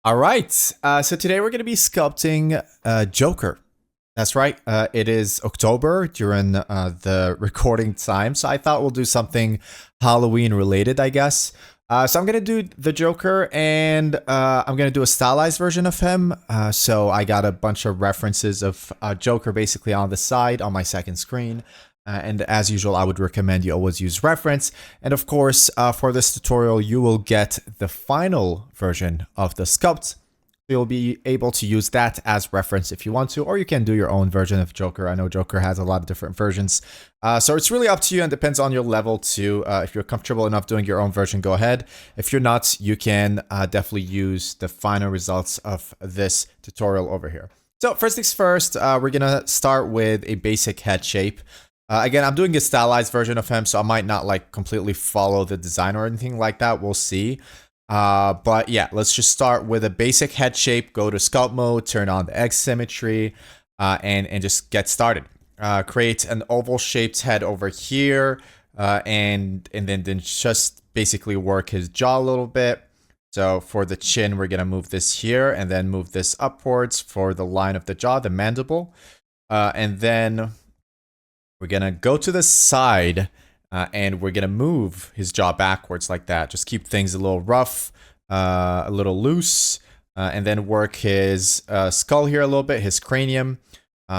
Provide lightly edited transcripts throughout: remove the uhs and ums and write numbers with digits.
All right. So today we're going to be sculpting Joker. That's right. It is October during the recording time. So I thought we'll do something Halloween related, I guess. So I'm going to do the Joker and I'm going to do a stylized version of him. So I got a bunch of references of Joker basically on the side on my second screen. And as usual, I would recommend you always use reference. And of course, for this tutorial, you will get the final version of the sculpt. You'll be able to use that as reference if you want to, or you can do your own version of Joker. I know Joker has a lot of different versions. So it's really up to you and depends on your level too. If you're comfortable enough doing your own version, go ahead. If you're not, you can definitely use the final results of this tutorial over here. So first things first, we're gonna start with a basic head shape. Again, I'm doing a stylized version of him, so I might not like completely follow the design or anything like that. We'll see. But yeah, let's just start with a basic head shape. Go to sculpt mode, turn on the X symmetry, and just get started. Create an oval shaped head over here, and then just basically work his jaw a little bit. So for the chin, we're gonna move this here and then move this upwards for the line of the jaw, the mandible, and then we're gonna go to the side and we're gonna move his jaw backwards like that. Just keep things a little rough, a little loose, and then work his skull here a little bit, his cranium.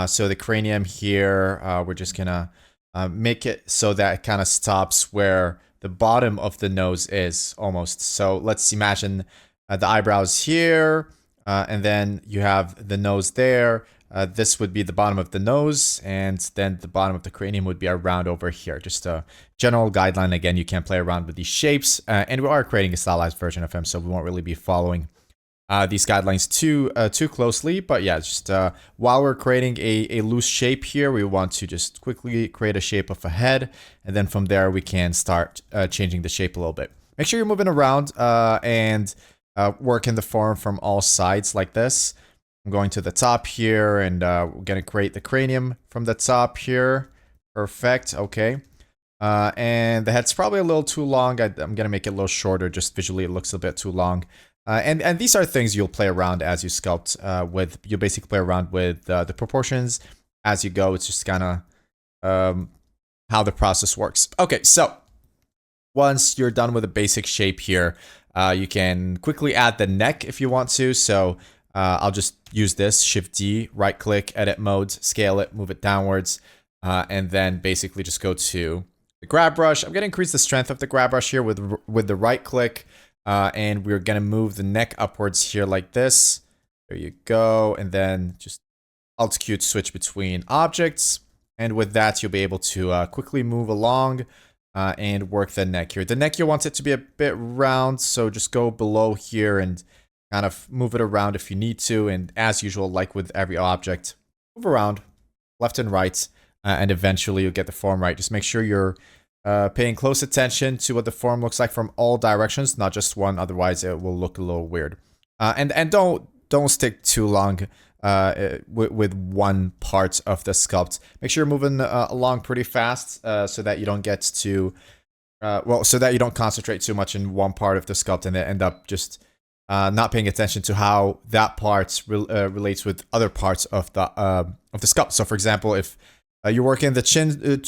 So the cranium here, we're just gonna make it so that it kind of stops where the bottom of the nose is almost. So let's imagine the eyebrows here, and then you have the nose there. This would be the bottom of the nose, and then the bottom of the cranium would be around over here. Just a general guideline. Again, you can play around with these shapes, and we are creating a stylized version of him, so we won't really be following these guidelines too closely. But yeah, just while we're creating a loose shape here, we want to just quickly create a shape of a head, and then from there we can start changing the shape a little bit. Make sure you're moving around and work in the form from all sides like this. I'm going to the top here, and we're going to create the cranium from the top here. Perfect. Okay. And the head's probably a little too long. I'm going to make it a little shorter. Just visually, it looks a bit too long. And these are things you'll play around as you sculpt with. You'll basically play around with the proportions as you go. It's just kind of how the process works. Okay, so once you're done with the basic shape here, you can quickly add the neck if you want to. So I'll just use this, Shift D, right click, edit mode, scale it, move it downwards, and then basically just go to the grab brush. I'm going to increase the strength of the grab brush here with the right click, and we're going to move the neck upwards here like this. There you go, and then just Alt Q to switch between objects, and with that you'll be able to quickly move along and work the neck here. The neck, you want it to be a bit round, so just go below here and kind of move it around if you need to, and as usual, like with every object, move around left and right, and eventually you'll get the form right. Just make sure you're paying close attention to what the form looks like from all directions, not just one, otherwise it will look a little weird. And don't stick too long with one part of the sculpt. Make sure you're moving along pretty fast so that you don't get to, so that you don't concentrate too much in one part of the sculpt and then end up just not paying attention to how that part relates with other parts of the sculpt. So, for example, if you're working the chin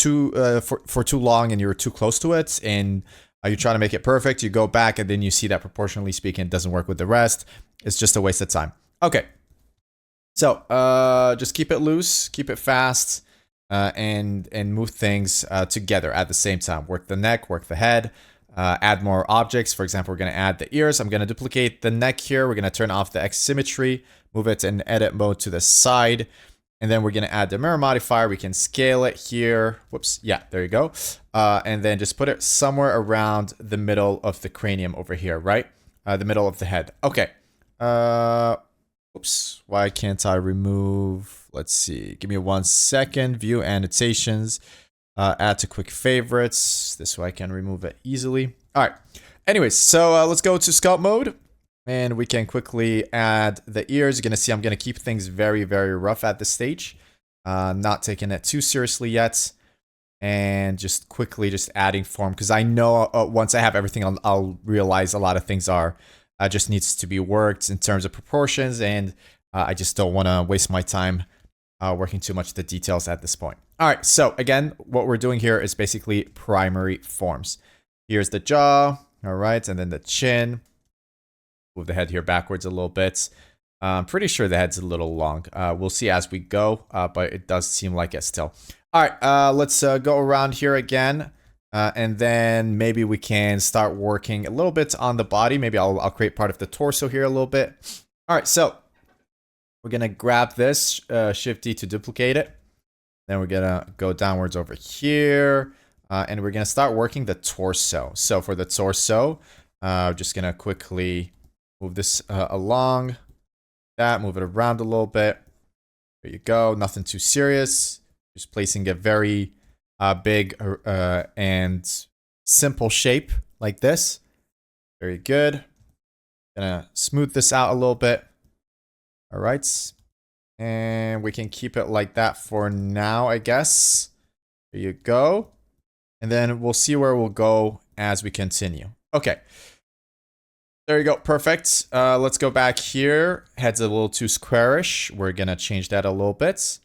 for too long and you're too close to it, and you try to make it perfect, you go back and then you see that proportionally speaking, it doesn't work with the rest. It's just a waste of time. Okay, so just keep it loose, keep it fast, and move things together at the same time. Work the neck, work the head. Add more objects. For example, we're going to add the ears. I'm going to duplicate the neck here. We're going to turn off the X symmetry, move it in edit mode to the side, and then we're going to add the mirror modifier. We can scale it here. Whoops. Yeah, there you go. And then just put it somewhere around the middle of the cranium over here, right? The middle of the head. Okay. Oops. Why can't I remove? Let's see. Give me 1 second. View annotations. Add to quick favorites. This way I can remove it easily. All right. Anyways, so let's go to sculpt mode. And we can quickly add the ears. You're going to see I'm going to keep things very, very rough at this stage. Not taking it too seriously yet. And just quickly just adding form. Because I know once I have everything, I'll realize a lot of things are just needs to be worked in terms of proportions, and I just don't want to waste my time working too much the details at this point. All right, so again, what we're doing here is basically primary forms. Here's the jaw, all right, and then the chin. Move the head here backwards a little bit. I'm pretty sure the head's a little long. We'll see as we go, but it does seem like it still. All right, let's go around here again. And then maybe we can start working a little bit on the body. Maybe I'll create part of the torso here a little bit. All right, so we're going to grab this, Shift D to duplicate it. Then we're going to go downwards over here. And we're going to start working the torso. So for the torso, just going to quickly move this along. Move it around a little bit. There you go. Nothing too serious. Just placing a very big and simple shape like this. Very good. Gonna smooth this out a little bit. All right. And we can keep it like that for now, I guess. There you go. And then we'll see where we'll go as we continue. Okay. There you go. Perfect. Let's go back here. Head's a little too squarish. We're going to change that a little bit.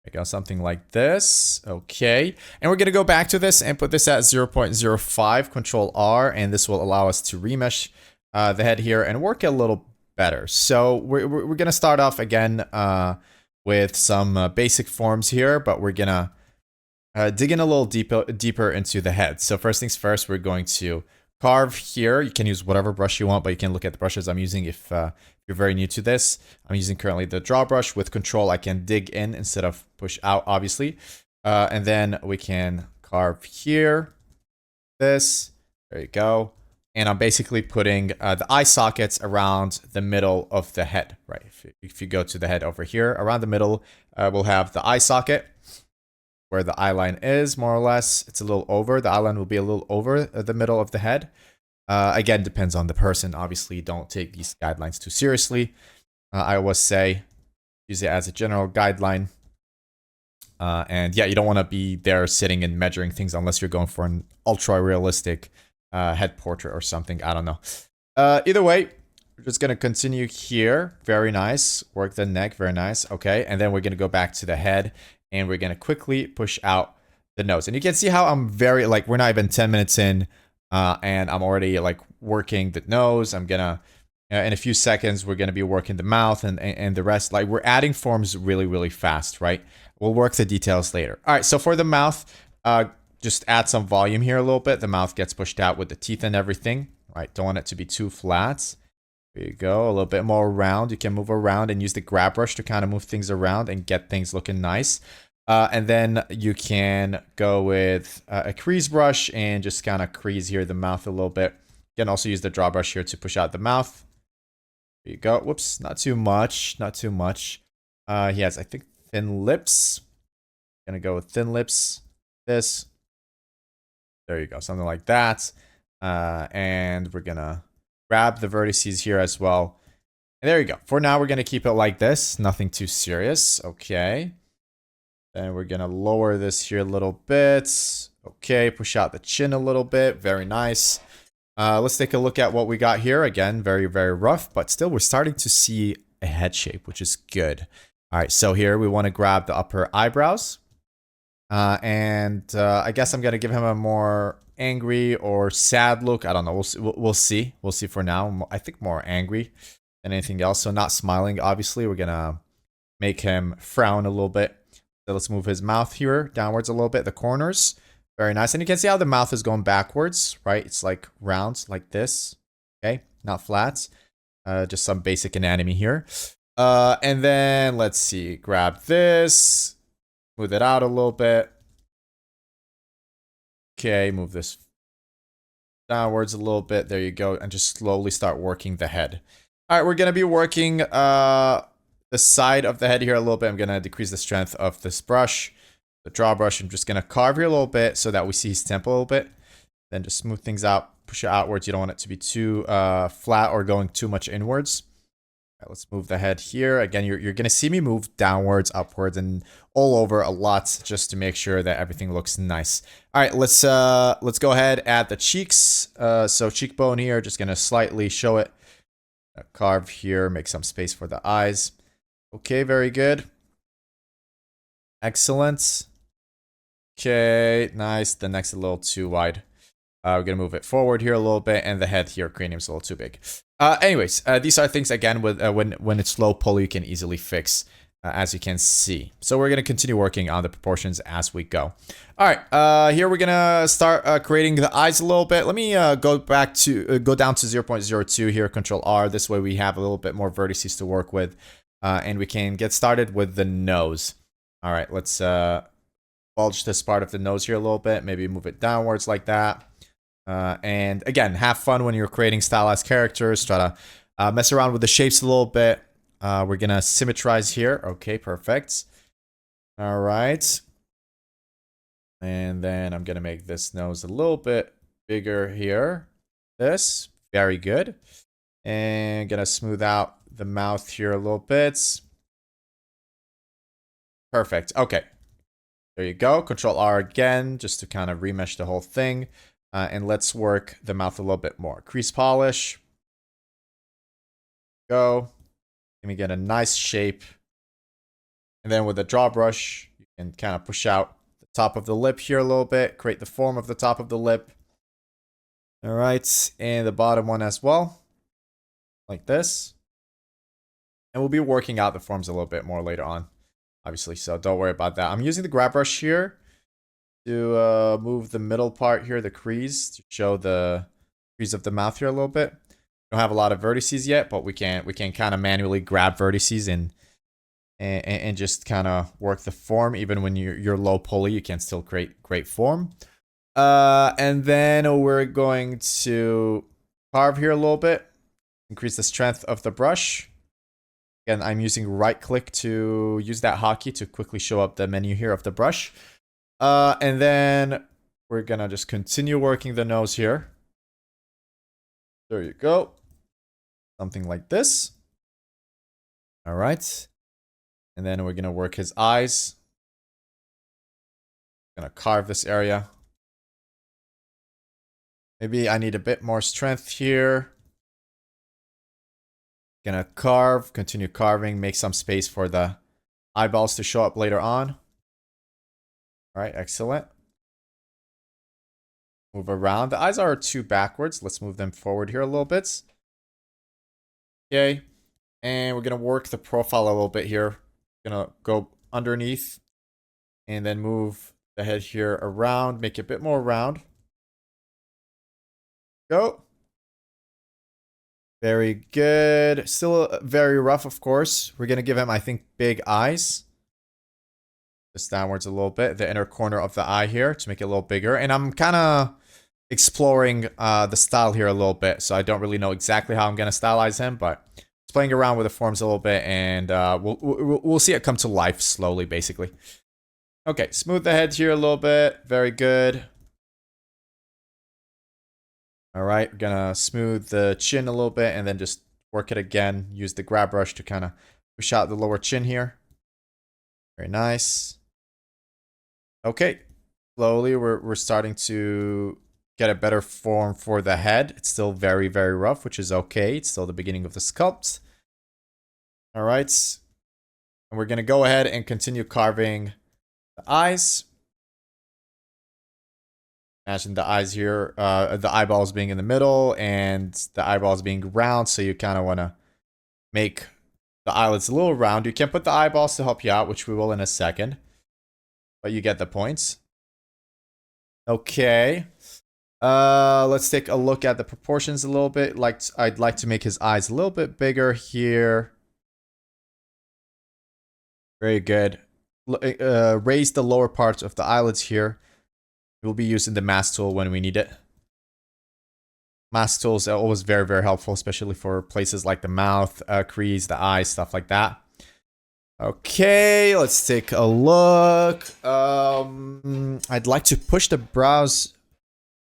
There you go. Something like this. Okay. And we're going to go back to this and put this at 0.05. Control R. And this will allow us to remesh the head here and work a little better. So we're going to start off again with some basic forms here, but we're going to dig in a little deeper into the head. So first things first, we're going to carve here. You can use whatever brush you want, but you can look at the brushes I'm using if you're very new to this. I'm using currently the draw brush. With control, I can dig in instead of push out, obviously. And then we can carve here. This. There you go. And I'm basically putting the eye sockets around the middle of the head, right? If you go to the head over here, around the middle, we'll have the eye socket where the eye line is, more or less. It's a little over. The eye line will be a little over the middle of the head. Again, depends on the person. Obviously, don't take these guidelines too seriously. I always say, use it as a general guideline. And yeah, you don't want to be there sitting and measuring things unless you're going for an ultra realistic head portrait or something. I don't know. Either way, we're just going to continue here. Very nice. Work the neck. Very nice. Okay. And then we're going to go back to the head. And we're going to quickly push out the nose. And you can see how I'm very, like, we're not even 10 minutes in. And I'm already, like, working the nose. I'm going to, in a few seconds, we're going to be working the mouth and the rest. Like, we're adding forms really, really fast, right? We'll work the details later. All right, so for the mouth, just add some volume here a little bit. The mouth gets pushed out with the teeth and everything, right? Don't want it to be too flat. There you go. A little bit more round. You can move around and use the grab brush to kind of move things around and get things looking nice. And then you can go with a crease brush and just kind of crease here the mouth a little bit. You can also use the draw brush here to push out the mouth. There you go. Whoops. Not too much. Not too much. He has, I think, thin lips. Gonna go with thin lips. This. There you go. Something like that. And we're gonna grab the vertices here as well. And there you go. For now, we're going to keep it like this. Nothing too serious. Okay. Then we're going to lower this here a little bit. Okay. Push out the chin a little bit. Very nice. Let's take a look at what we got here. Again, very, very rough, but still we're starting to see a head shape, which is good. All right. So here we want to grab the upper eyebrows. I guess I'm going to give him a more angry or sad look. I don't know. We'll see. We'll see for now. I think more angry than anything else. So not smiling, obviously. We're going to make him frown a little bit. So let's move his mouth here downwards a little bit, the corners. Very nice. And you can see how the mouth is going backwards, right? It's like round like this. Okay. Not flat. Just some basic anatomy here. And then let's see. Grab this. Move it out a little bit. Okay, move this downwards a little bit. There you go. And just slowly start working the head. All right, we're going to be working the side of the head here a little bit. I'm going to decrease the strength of this brush. The draw brush, I'm just going to carve here a little bit so that we see his temple a little bit. Then just smooth things out. Push it outwards. You don't want it to be too flat or going too much inwards. Right, let's move the head here. Again, you're gonna see me move downwards, upwards, and all over a lot just to make sure that everything looks nice. All right, let's go ahead, add the cheeks. So cheekbone here, just gonna slightly show it. Carve here, make some space for the eyes. Okay, very good. Excellent. Okay, nice. The neck's a little too wide. We're gonna move it forward here a little bit, and the head here, cranium's a little too big. Anyways, these are things again with when it's low poly you can easily fix, as you can see. So we're gonna continue working on the proportions as we go. All right, here we're gonna start creating the eyes a little bit. Let me go down to 0.02 here, Control R. This way we have a little bit more vertices to work with, and we can get started with the nose. All right, let's bulge this part of the nose here a little bit. Maybe move it downwards like that. And again, have fun when you're creating stylized characters. Try to mess around with the shapes a little bit. We're gonna symmetrize here. Okay, perfect. All right. And then I'm gonna make this nose a little bit bigger here. This, very good. And gonna smooth out the mouth here a little bit. Perfect. Okay. There you go. Control R again, just to kind of remesh the whole thing. And let's work the mouth a little bit more. Crease polish. Go. Let me get a nice shape. And then with the draw brush, you can kind of push out the top of the lip here a little bit. Create the form of the top of the lip. All right. And the bottom one as well. Like this. And we'll be working out the forms a little bit more later on, obviously. So don't worry about that. I'm using the grab brush here to move the middle part here, the crease, to show the crease of the mouth here a little bit. Don't have a lot of vertices yet, but we can kind of manually grab vertices and just kind of work the form. Even when you're low poly, you can still create great form. And then we're going to carve here a little bit, increase the strength of the brush. Again, I'm using right click to use that hotkey to quickly show up the menu here of the brush. And then we're gonna just continue working the nose here. There you go. Something like this. All right. And then we're gonna work his eyes. Gonna carve this area. Maybe I need a bit more strength here. Gonna carve, continue carving, make some space for the eyeballs to show up later on. All right, excellent. Move around. The eyes are too backwards. Let's move them forward here a little bit. Okay. And we're going to work the profile a little bit here. Going to go underneath and then move the head here around, make it a bit more round. Go. Very good. Still very rough, of course. We're going to give him, I think, big eyes. Just downwards a little bit. The inner corner of the eye here to make it a little bigger. And I'm kind of exploring the style here a little bit. So I don't really know exactly how I'm going to stylize him, but just playing around with the forms a little bit. And we'll see it come to life slowly, basically. Okay, smooth the head here a little bit. Very good. All right, we're gonna smooth the chin a little bit and then just work it again. Use the grab brush to kind of push out the lower chin here. Very nice. Okay, slowly we're starting to get a better form for the head. It's still very, very rough, which is okay. It's still the beginning of the sculpt. All right, and we're gonna go ahead and continue carving the eyes. Imagine the eyes here, the eyeballs being in the middle and the eyeballs being round. So you kind of want to make the eyelids a little round. You can put the eyeballs to help you out, which we will in a second. But you get the points. Okay. Let's take a look at the proportions a little bit. I'd like to make his eyes a little bit bigger here. Very good. Raise the lower parts of the eyelids here. We'll be using the mask tool when we need it. Mask tools are always very, very helpful, especially for places like the mouth, crease, the eyes, stuff like that. Okay, let's take a look. I'd like to push the brows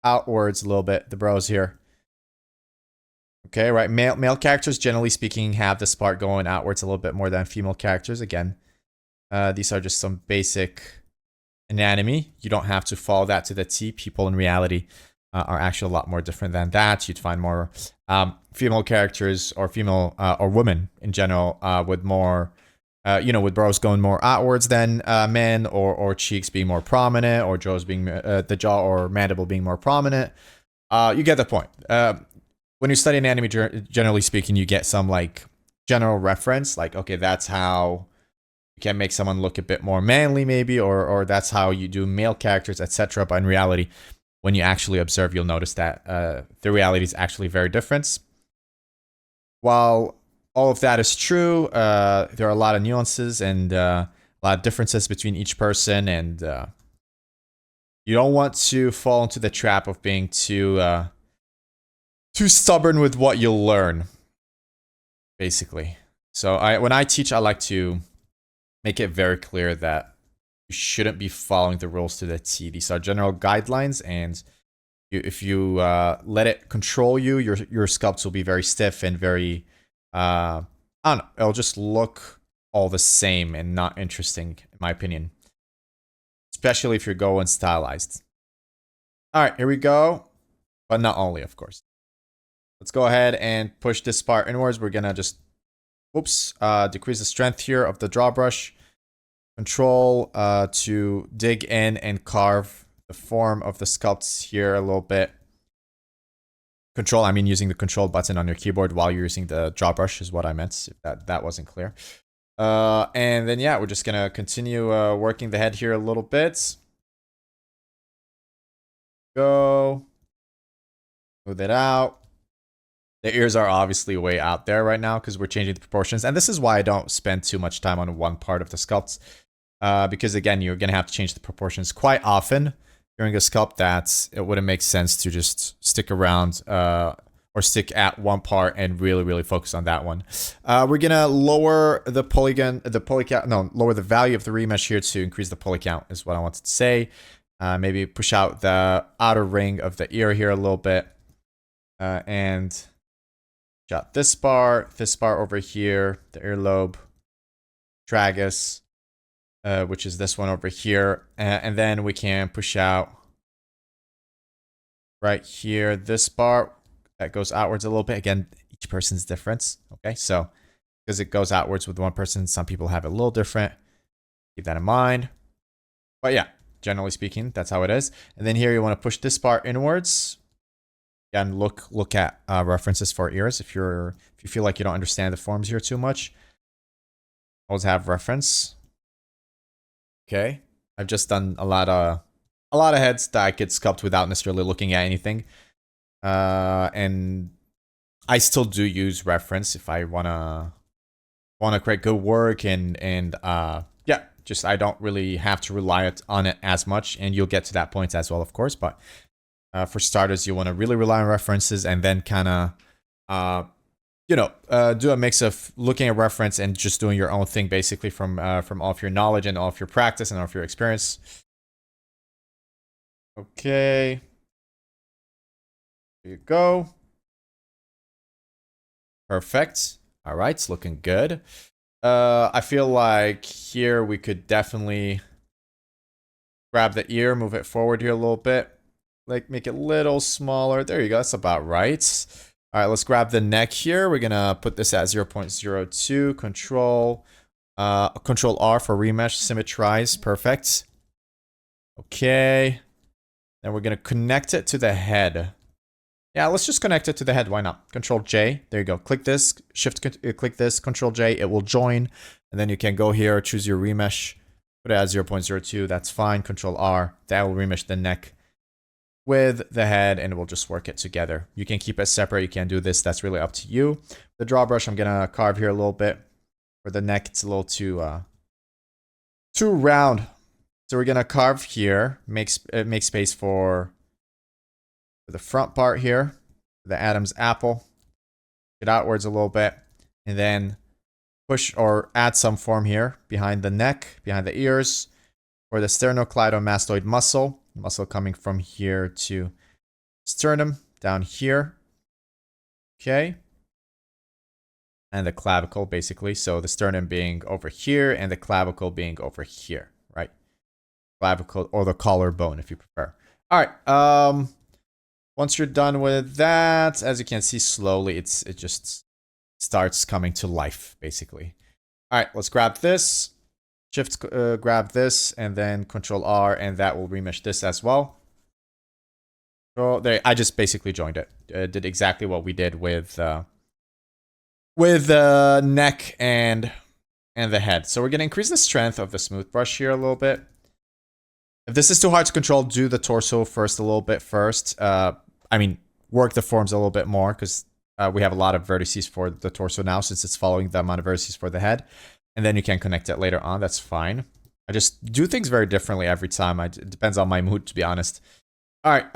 outwards a little bit, the brows here. Okay, right. Male characters, generally speaking, have this part going outwards a little bit more than female characters. Again, these are just some basic anatomy. You don't have to follow that to the T. People in reality are actually a lot more different than that. You'd find more female characters or female or women in general with more, with brows going more outwards than men, or cheeks being more prominent, or jaws being the jaw or mandible being more prominent. You get the point. When you study anatomy, generally speaking, you get some like general reference, like, okay, that's how you can make someone look a bit more manly, maybe, or that's how you do male characters, etc. But in reality, when you actually observe, you'll notice that the reality is actually very different. While all of that is true, there are a lot of nuances and a lot of differences between each person, and you don't want to fall into the trap of being too stubborn with what you'll learn, basically. So when I teach, I like to make it very clear that you shouldn't be following the rules to the T. These are general guidelines, and if you let it control you, your sculpts will be very stiff and very, I don't know, it'll just look all the same and not interesting, in my opinion. Especially if you're going stylized. All right, here we go. But not only, of course. Let's go ahead and push this part inwards. We're gonna just, decrease the strength here of the draw brush. Control to dig in and carve the form of the sculpts here a little bit. Control, I mean using the control button on your keyboard while you're using the draw brush is what I meant, if that wasn't clear. And then, yeah, we're just gonna continue working the head here a little bit. Go. Move it out. The ears are obviously way out there right now because we're changing the proportions. And this is why I don't spend too much time on one part of the sculpts. Because, again, you're going to have to change the proportions quite often during a sculpt that it wouldn't make sense to just stick around or stick at one part and really, really focus on that one. We're going to lower the lower the value of the remesh here to increase the poly count is what I wanted to say. Maybe push out the outer ring of the ear here a little bit. And got this bar over here, the earlobe, tragus, which is this one over here. And then we can push out right here, this bar that goes outwards a little bit. Again, each person's different. Okay, so because it goes outwards with one person, some people have it a little different. Keep that in mind. But yeah, generally speaking, that's how it is. And then here you want to push this part inwards. Again, look at references for ears if you feel like you don't understand the forms here too much. Always have reference. Okay, I've just done a lot of heads that I could sculpt without necessarily looking at anything, and I still do use reference if I wanna create good work, and yeah, just I don't really have to rely on it as much, and you'll get to that point as well, of course, but. For starters, you want to really rely on references, and then kind of, do a mix of looking at reference and just doing your own thing, basically from all of your knowledge and all of your practice and all of your experience. Okay. There you go. Perfect. All right, it's looking good. I feel like here we could definitely grab the ear, move it forward here a little bit. Like, make it a little smaller. There you go. That's about right. All right, let's grab the neck here. We're going to put this at 0.02. Control R for remesh, symmetrize. Perfect. Okay. Then we're going to connect it to the head. Yeah, let's just connect it to the head. Why not? Control J. There you go. Click this. Click this. Control J. It will join. And then you can go here, choose your remesh. Put it at 0.02. That's fine. Control R. That will remesh the neck with the head, and we'll just work it together. You can keep it separate. You can do this. That's really up to you. The draw brush, I'm gonna carve here a little bit. For the neck, it's a little too round. So we're gonna carve here. Make space for the front part here, the Adam's apple. Get outwards a little bit, and then push or add some form here behind the neck, behind the ears, for the sternocleidomastoid muscle. Muscle coming from here to sternum, down here. Okay. And the clavicle, basically. So the sternum being over here and the clavicle being over here, right? Clavicle or the collarbone, if you prefer. All right. Once you're done with that, as you can see, slowly it just starts coming to life, basically. All right, let's grab this. Shift, grab this, and then Control R, and that will remesh this as well. So there, I just basically joined it. Did exactly what we did with the neck and the head. So we're gonna increase the strength of the smooth brush here a little bit. If this is too hard to control, do the torso first a little bit first. I mean, work the forms a little bit more because we have a lot of vertices for the torso now since it's following the amount of vertices for the head. And then you can connect it later on. That's fine. I just do things very differently every time. It depends on my mood, to be honest. All right.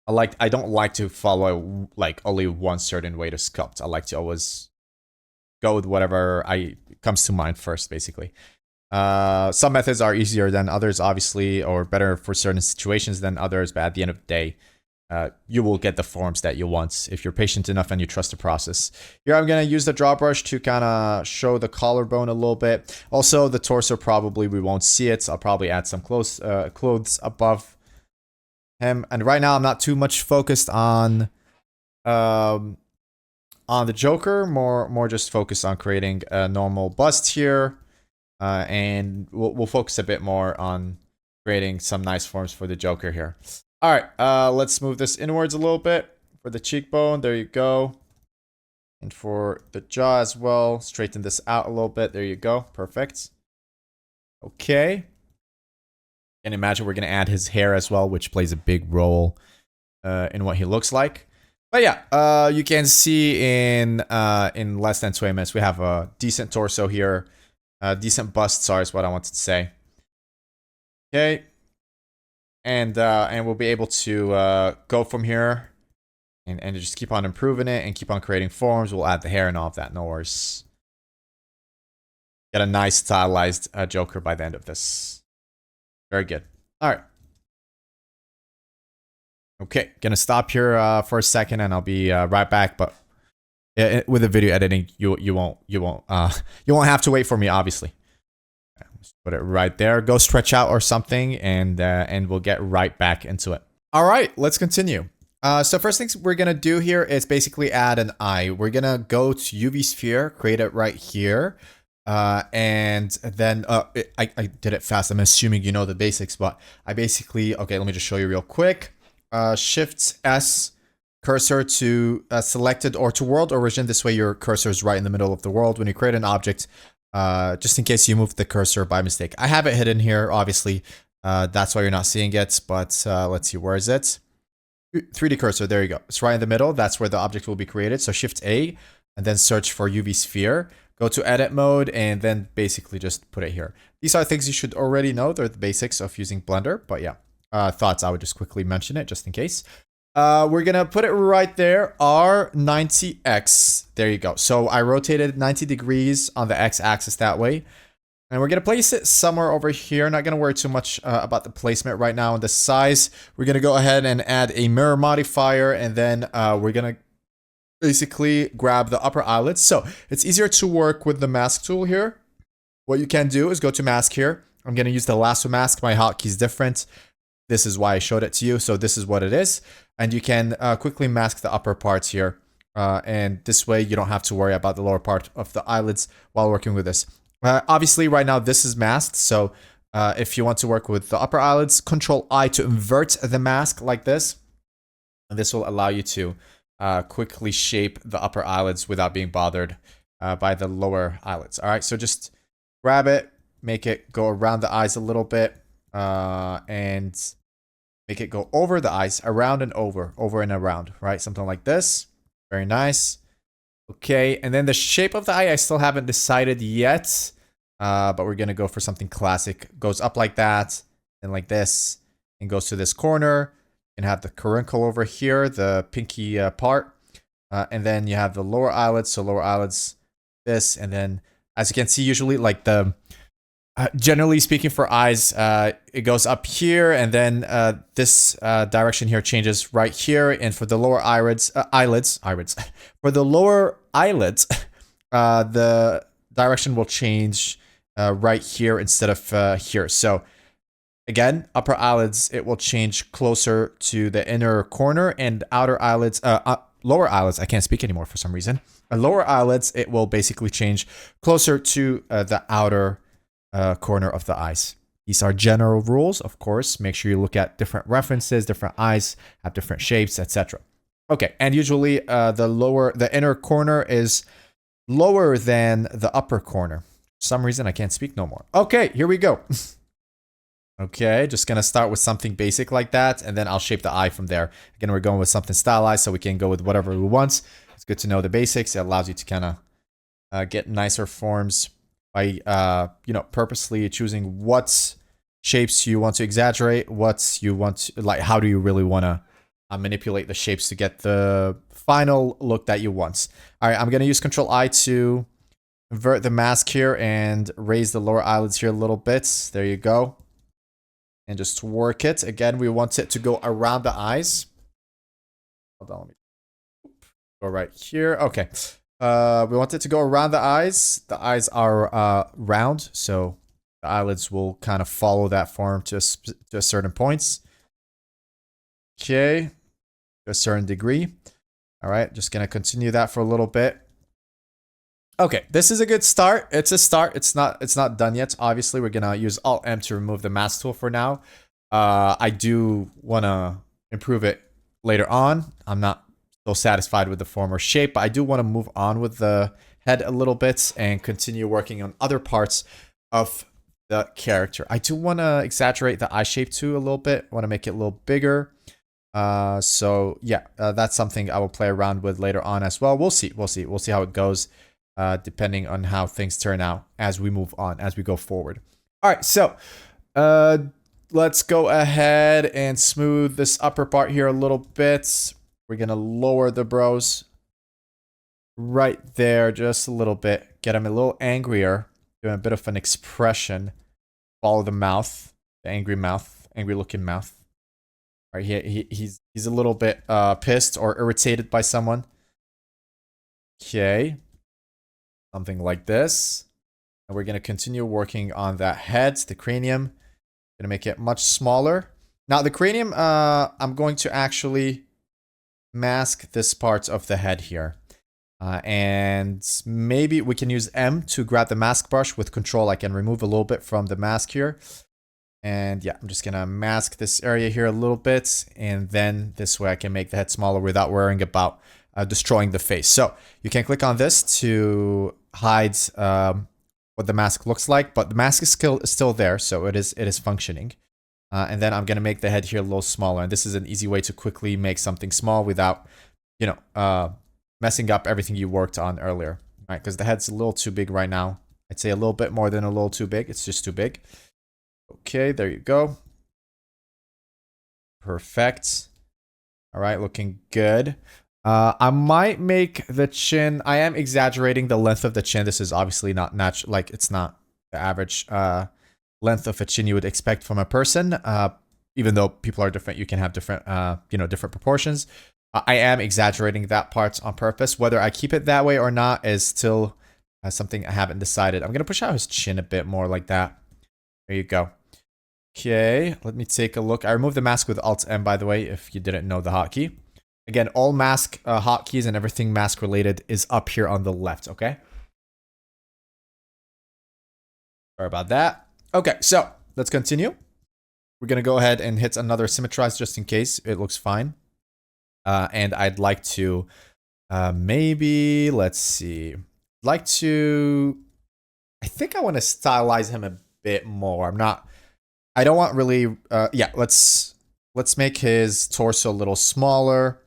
I don't like to follow like only one certain way to sculpt. I like to always go with whatever comes to mind first, basically. Some methods are easier than others, obviously, or better for certain situations than others. But at the end of the day, you will get the forms that you want if you're patient enough and you trust the process. Here I'm going to use the draw brush to kind of show the collarbone a little bit. Also, the torso, probably we won't see it. I'll probably add some clothes above him. And right now I'm not too much focused on the Joker, more just focused on creating a normal bust here. And we'll focus a bit more on creating some nice forms for the Joker here. All right, let's move this inwards a little bit for the cheekbone. There you go. And for the jaw as well, straighten this out a little bit. There you go. Perfect. Okay. And imagine we're going to add his hair as well, which plays a big role in what he looks like. But yeah, you can see in less than 20 minutes, we have a decent torso here. Decent bust, sorry, is what I wanted to say. Okay. And we'll be able to go from here and just keep on improving it and keep on creating forms. We'll add the hair and all of that, no worries. Get a nice stylized Joker by the end of this. Very good. All right. Okay, gonna stop here for a second and I'll be right back, but with the video editing, you won't have to wait for me, obviously. Let's put it right there. Go stretch out or something, and we'll get right back into it. All right, let's continue. So first things we're gonna do here is basically add an eye. We're gonna go to UV sphere, create it right here, and then I did it fast. I'm assuming you know the basics, but I basically let me just show you real quick. Shift S. Cursor to selected or to world origin. This way your cursor is right in the middle of the world when you create an object, just in case you move the cursor by mistake. I have it hidden here, obviously. That's why you're not seeing it, but let's see, where is it? 3D cursor, there you go. It's right in the middle. That's where the object will be created. So Shift A and then search for UV sphere. Go to edit mode and then basically just put it here. These are things you should already know. They're the basics of using Blender, but yeah. Thoughts I would just quickly mention it just in case. We're gonna put it right there, R90X. There you go. So I rotated 90 degrees on the X-axis that way. And we're gonna place it somewhere over here. Not gonna worry too much about the placement right now and the size. We're gonna go ahead and add a mirror modifier, and then we're gonna basically grab the upper eyelids. So it's easier to work with the mask tool here. What you can do is go to mask here. I'm gonna use the lasso mask. My hotkey is different. This is why I showed it to you. So this is what it is. And you can quickly mask the upper parts here. And this way you don't have to worry about the lower part of the eyelids while working with this. Obviously right now this is masked. So if you want to work with the upper eyelids, Control I to invert the mask like this. And this will allow you to quickly shape the upper eyelids without being bothered by the lower eyelids. All right, so just grab it, make it go around the eyes a little bit. And make it go over the eyes, around and over and around, right? Something like this. Very nice. Okay, and then the shape of the eye, I still haven't decided yet. But we're gonna go for something classic. Goes up like that, and like this, and goes to this corner. And have the caruncle over here, the pinky part. And then you have the lower eyelids, so lower eyelids, this, and then as you can see, usually like the Generally speaking, for eyes, it goes up here, and then this direction here changes right here. And for the lower eyelids, for the lower eyelids, the direction will change right here instead of here. So again, upper eyelids, it will change closer to the inner corner, and outer eyelids, lower eyelids, I can't speak anymore for some reason. Lower eyelids, it will basically change closer to the outer corner of the eyes. These are general rules, of course. Make sure you look at different references. Different eyes have different shapes, etc. Okay, and usually the inner corner is lower than the upper corner. For some reason, I can't speak no more. Okay, here we go. Okay, just gonna start with something basic like that, and then I'll shape the eye from there. Again, we're going with something stylized, so we can go with whatever we want. It's good to know the basics. It allows you to kind of get nicer forms by purposely choosing what shapes you want to exaggerate, what you want to, like, how do you really want to manipulate the shapes to get the final look that you want. All right, I'm going to use Control I to invert the mask here and raise the lower eyelids here a little bit. There you go. And just work it. Again, we want it to go around the eyes. Hold on, let me go right here. Okay. We want it to go around the eyes. The eyes are round, so the eyelids will kind of follow that form to a certain points. Okay, to a certain degree. All right, just gonna continue that for a little bit. Okay, this is a good start. It's a start. It's not done yet. Obviously, we're gonna use Alt M to remove the mask tool for now. I do wanna improve it later on. I'm not so satisfied with the former shape, but I do want to move on with the head a little bit and continue working on other parts of the character. I do want to exaggerate the eye shape too a little bit. I want to make it a little bigger. So yeah, that's something I will play around with later on as well. We'll see how it goes, depending on how things turn out as we move on, as we go forward. All right, so let's go ahead and smooth this upper part here a little bit. We're going to lower the brows right there just a little bit. Get him a little angrier. Doing a bit of an expression. Follow the mouth. The angry mouth. Angry looking mouth. All right, he's a little bit pissed or irritated by someone. Okay. Something like this. And we're going to continue working on that head, the cranium. Going to make it much smaller. Now, the cranium, I'm going to actually mask this part of the head here. And maybe we can use M to grab the mask brush. With Control, I can remove a little bit from the mask here. And yeah, I'm just going to mask this area here a little bit. And then this way I can make the head smaller without worrying about destroying the face. So you can click on this to hide what the mask looks like. But the mask is still there, so it is functioning. And then I'm going to make the head here a little smaller. And this is an easy way to quickly make something small without, messing up everything you worked on earlier. All right, because the head's a little too big right now. I'd say a little bit more than a little too big. It's just too big. Okay, there you go. Perfect. All right, looking good. I might make the chin. I am exaggerating the length of the chin. This is obviously not natural. Like, it's not the average length of a chin you would expect from a person. Even though people are different, you can have different, different proportions. I am exaggerating that part on purpose. Whether I keep it that way or not is still something I haven't decided. I'm going to push out his chin a bit more like that. There you go. Okay, let me take a look. I removed the mask with Alt-M, by the way, if you didn't know the hotkey. Again, all mask hotkeys and everything mask related is up here on the left, okay? Sorry about that. Okay, so let's continue. We're going to go ahead and hit another symmetrize just in case it looks fine. And I'd like to maybe, let's see. I think I want to stylize him a bit more. I don't want really, yeah, let's make his torso a little smaller.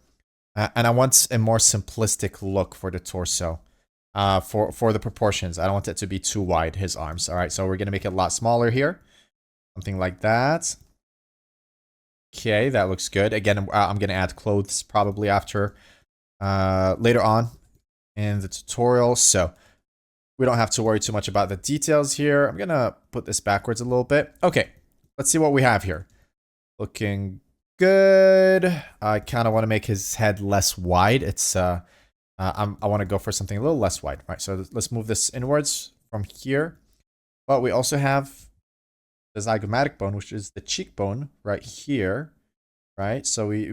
And I want a more simplistic look for the torso. For the proportions. I don't want it to be too wide, his arms. All right, so we're going to make it a lot smaller here. Something like that. Okay, that looks good. Again, I'm going to add clothes probably after, later on in the tutorial. So We don't have to worry too much about the details here. I'm gonna put this backwards a little bit. Okay, let's see what we have here. Looking good. I kind of want to make his head less wide. It's I want to go for something a little less wide. Right, so let's move this inwards from here. But we also have the zygomatic bone, which is the cheekbone right here. Right, so we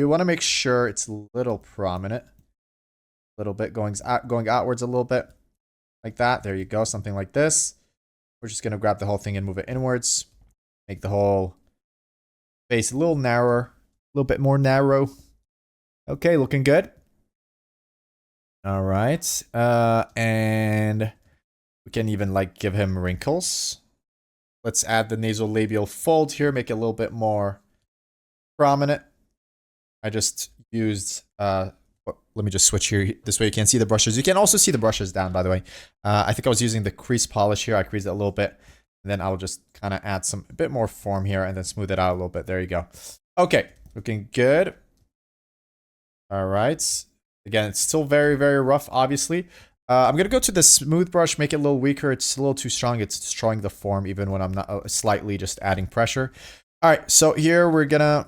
want to make sure it's a little prominent. A little bit going outwards a little bit. Like that. There you go. Something like this. We're just going to grab the whole thing and move it inwards. Make the whole face a little narrower. A little bit more narrow. Okay, looking good. All right. And we can even like give him wrinkles. Let's add the nasolabial fold here. Make it a little bit more prominent. I just used... let me just switch here. This way you can see the brushes. You can also see the brushes down, by the way. I think I was using the crease polish here. I creased it a little bit. And then I'll just kind of add a bit more form here and then smooth it out a little bit. There you go. Okay, looking good. All right. Again, it's still very, very rough, obviously. I'm going to go to the smooth brush, make it a little weaker. It's a little too strong. It's destroying the form even when I'm not slightly just adding pressure. All right, so here we're going to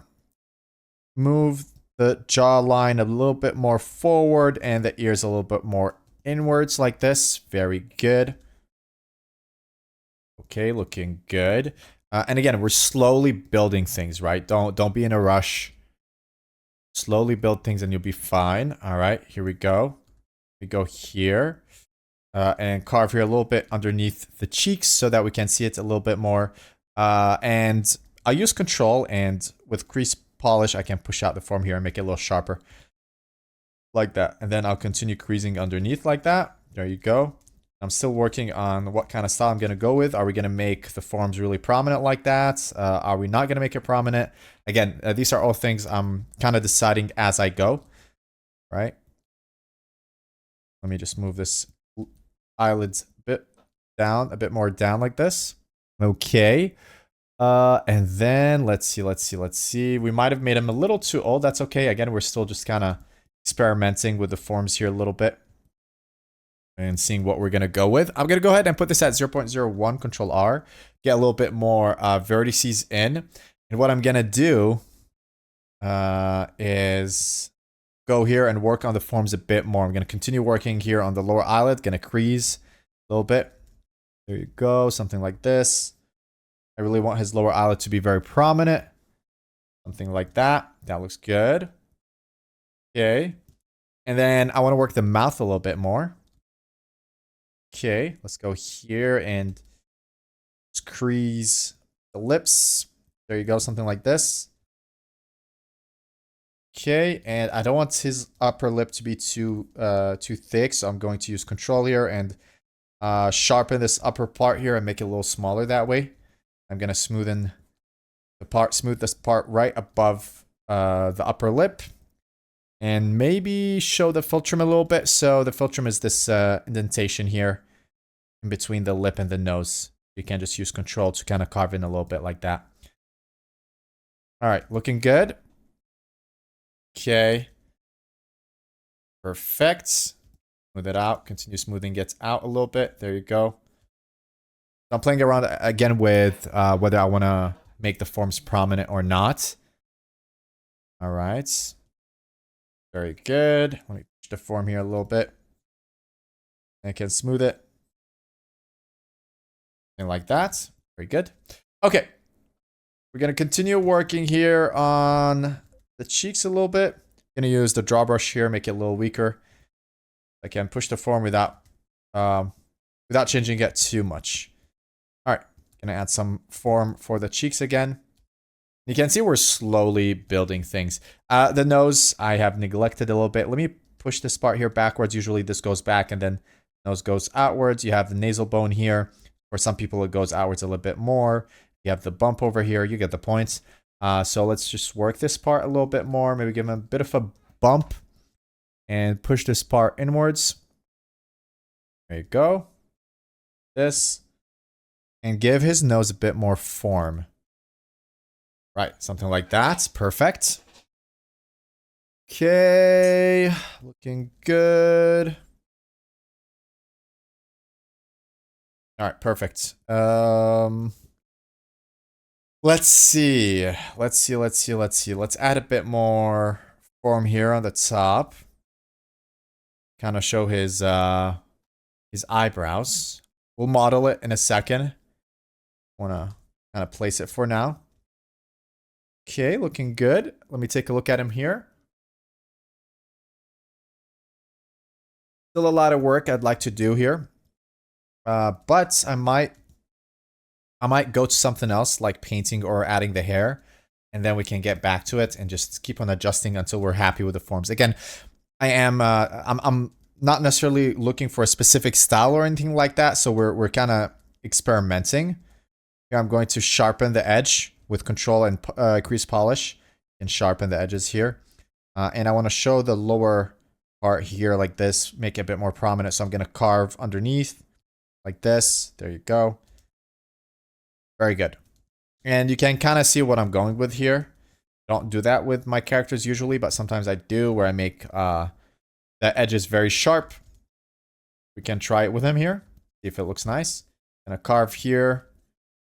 move the jawline a little bit more forward and the ears a little bit more inwards like this. Very good. Okay, looking good. And again, we're slowly building things, right? Don't be in a rush. Slowly build things and you'll be fine. All right, here we go. We go here and carve here a little bit underneath the cheeks so that we can see it a little bit more. And I'll use control, and with crease polish, I can push out the form here and make it a little sharper. Like that. And then I'll continue creasing underneath like that. There you go. I'm still working on what kind of style I'm going to go with. Are we going to make the forms really prominent like that? Are we not going to make it prominent? Again, these are all things I'm kind of deciding as I go, right? Let me just move this eyelids a bit more down like this. Okay. And then let's see. We might have made him a little too old. That's okay. Again, we're still just kind of experimenting with the forms here a little bit and seeing what we're going to go with. I'm going to go ahead and put this at 0.01, Control R, get a little bit more vertices in. And what I'm going to do is go here and work on the forms a bit more. I'm going to continue working here on the lower eyelid, going to crease a little bit. There you go, something like this. I really want his lower eyelid to be very prominent. Something like that. That looks good. Okay. And then I want to work the mouth a little bit more. Okay, let's go here and just crease the lips. There you go, something like this. Okay, and I don't want his upper lip to be too thick, so I'm going to use control here and sharpen this upper part here and make it a little smaller that way. I'm gonna smooth this part right above the upper lip, and maybe show the philtrum a little bit. So the philtrum is this indentation here in between the lip and the nose. You can just use control to kind of carve in a little bit like that. All right, looking good. Okay. Perfect. Smooth it out. Continue smoothing it out a little bit. There you go. I'm playing around again with whether I want to make the forms prominent or not. All right. Very good. Let me push the form here a little bit. I can smooth it. And like that. Very good. Okay. We're going to continue working here on the cheeks a little bit. I'm going to use the draw brush here, make it a little weaker. I can push the form without changing it too much. All right. Going to add some form for the cheeks again. You can see we're slowly building things. The nose, I have neglected a little bit. Let me push this part here backwards. Usually this goes back and then nose goes outwards. You have the nasal bone here. For some people, it goes outwards a little bit more. You have the bump over here. You get the points. So let's just work this part a little bit more. Maybe give him a bit of a bump and push this part inwards. There you go. This. And give his nose a bit more form. Right, something like that. Perfect. Okay, looking good. All right, perfect. Let's see. Let's add a bit more form here on the top. Kind of show his eyebrows. We'll model it in a second. Wanna kind of place it for now. Okay, looking good. Let me take a look at him here. Still a lot of work I'd like to do here. But I might go to something else like painting or adding the hair, and then we can get back to it and just keep on adjusting until we're happy with the forms. Again, I'm not necessarily looking for a specific style or anything like that, so we're kind of experimenting. Here I'm going to sharpen the edge with control and crease polish and sharpen the edges here. And I want to show the lower part here like this, make it a bit more prominent. So I'm going to carve underneath like this. There you go. Very good. And you can kind of see what I'm going with here. I don't do that with my characters usually, but sometimes I do, where I make the edges very sharp. We can try it with him here, see if it looks nice. And a carve here.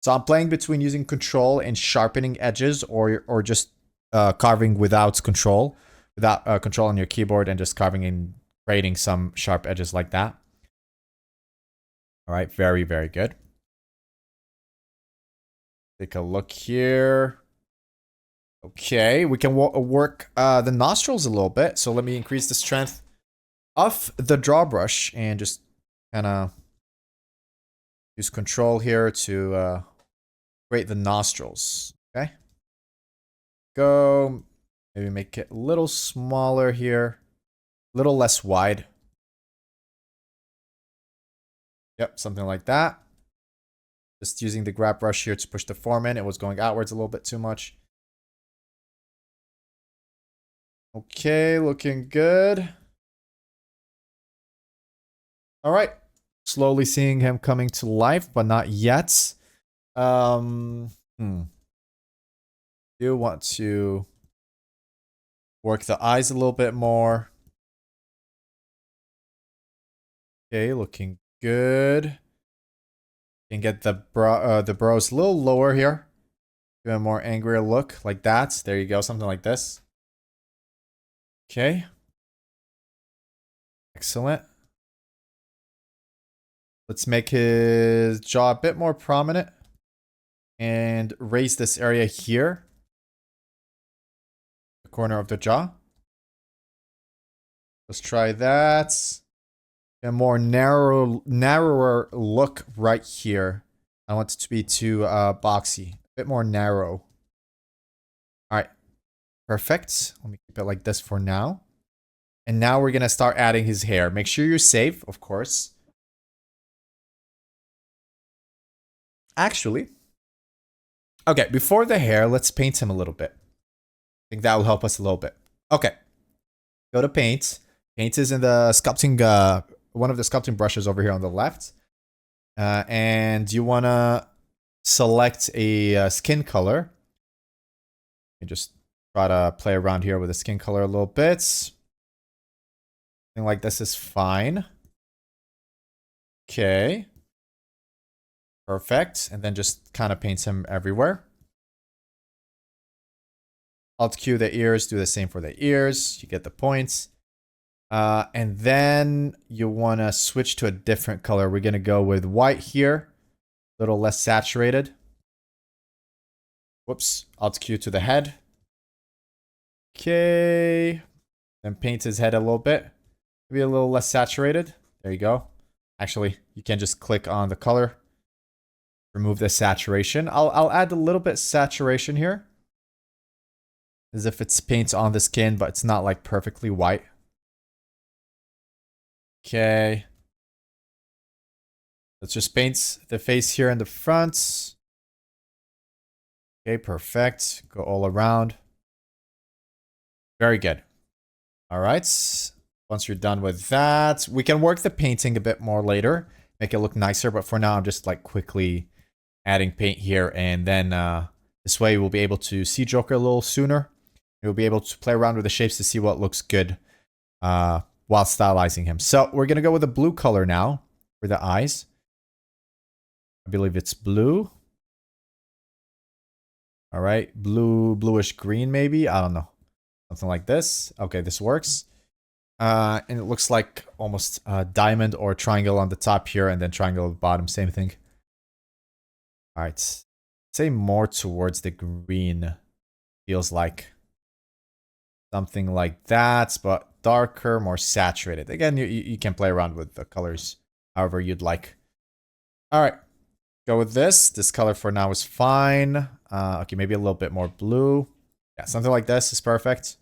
So I'm playing between using control and sharpening edges, or just carving without control, without control on your keyboard, and just carving and creating some sharp edges like that. All right, very, very good. Take a look here. Okay, we can work the nostrils a little bit. So let me increase the strength of the draw brush and just kind of use control here to create the nostrils. Okay. Go. Maybe make it a little smaller here. A little less wide. Yep, something like that. Just using the grab brush here to push the form in. It was going outwards a little bit too much. Okay, looking good. All right. Slowly seeing him coming to life, but not yet. Do want to work the eyes a little bit more. Okay, looking good. Can get the brows a little lower here. Give a more angrier look like that. There you go, something like this. Okay. Excellent. Let's make his jaw a bit more prominent and raise this area here. The corner of the jaw. Let's try that. A more narrower look right here. I want it to be too boxy. A bit more narrow. All right. Perfect. Let me keep it like this for now. And now we're going to start adding his hair. Make sure you're safe, of course. Actually, okay, before the hair, let's paint him a little bit. I think that will help us a little bit. Okay. Go to paint. Paint is in the sculpting, one of the sculpting brushes over here on the left. And you want to select a skin color. You just try to play around here with the skin color a little bit. Something like this is fine. Okay. Perfect. And then just kind of paint him everywhere. Alt Q the ears, do the same for the ears. You get the points. And then you want to switch to a different color. We're going to go with white here. A little less saturated. Whoops. Alt Q to the head. Okay. Then paint his head a little bit. Maybe a little less saturated. There you go. Actually, you can just click on the color. Remove the saturation. I'll add a little bit saturation here. As if it's paint on the skin, but it's not like perfectly white. Okay. Let's just paint the face here in the front. Okay, perfect. Go all around. Very good. All right. Once you're done with that, we can work the painting a bit more later. Make it look nicer, but for now, I'm just like quickly adding paint here. And then this way we'll be able to see Joker a little sooner. We'll be able to play around with the shapes to see what looks good while stylizing him. So we're going to go with a blue color now for the eyes. I believe it's blue. All right, bluish green maybe. I don't know. Something like this. Okay, this works. And it looks like almost a diamond or triangle on the top here, and then triangle at the bottom. Same thing. All right. Say more towards the green. Feels like something like that, but darker, more saturated. Again, you can play around with the colors however you'd like. All right. Go with this. This color for now is fine. Okay, maybe a little bit more blue. Yeah, something like this is perfect.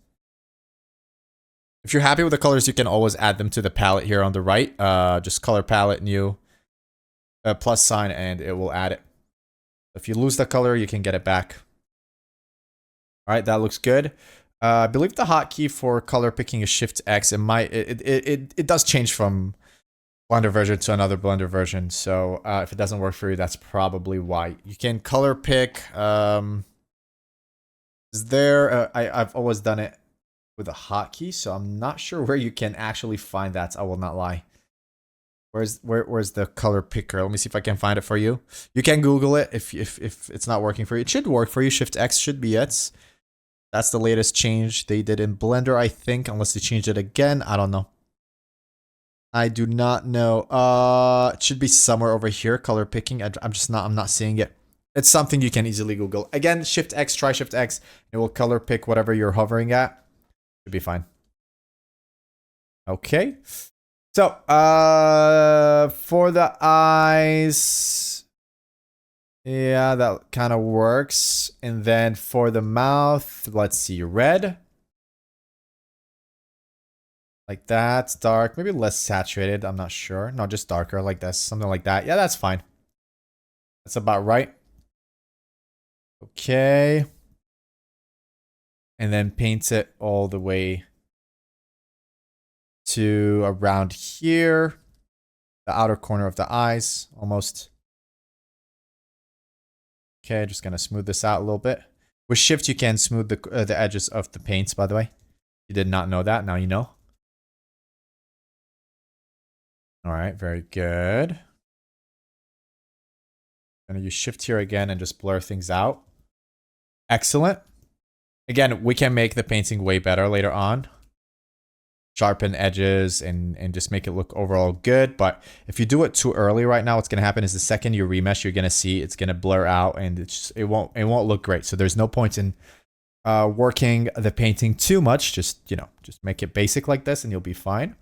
If you're happy with the colors, you can always add them to the palette here on the right. Just color palette, new, plus sign, and it will add it. If you lose the color, you can get it back. All right, that looks good. I believe the hotkey for color picking is Shift X. It does change from Blender version to another Blender version. So if it doesn't work for you, that's probably why. You can color pick. Is there? I've always done it with a hotkey, so I'm not sure where you can actually find that. I will not lie. Where's the color picker? Let me see if I can find it for you. You can Google it if it's not working for you. It should work for you. Shift X should be it. That's the latest change they did in Blender, I think, unless they changed it again. I don't know. I do not know. It should be somewhere over here. Color picking. I'm not seeing it. It's something you can easily Google. Again, Shift X. Try Shift X. It will color pick whatever you're hovering at. Should be fine. Okay. So, for the eyes, yeah, that kind of works. And then for the mouth, let's see, red. Like that, dark, maybe less saturated, I'm not sure. No, just darker like this, something like that. Yeah, that's fine. That's about right. Okay. And then paint it all the way to around here. The outer corner of the eyes, almost. Okay, just gonna smooth this out a little bit. With Shift, you can smooth the edges of the paints, by the way. You did not know that, now you know. All right, very good. Gonna use Shift here again and just blur things out. Excellent. Again, we can make the painting way better later on. Sharpen edges and just make it look overall good. But if you do it too early right now, what's gonna happen is the second you remesh, you're gonna see it's gonna blur out and it won't look great. So there's no point in working the painting too much. Just make it basic like this and you'll be fine.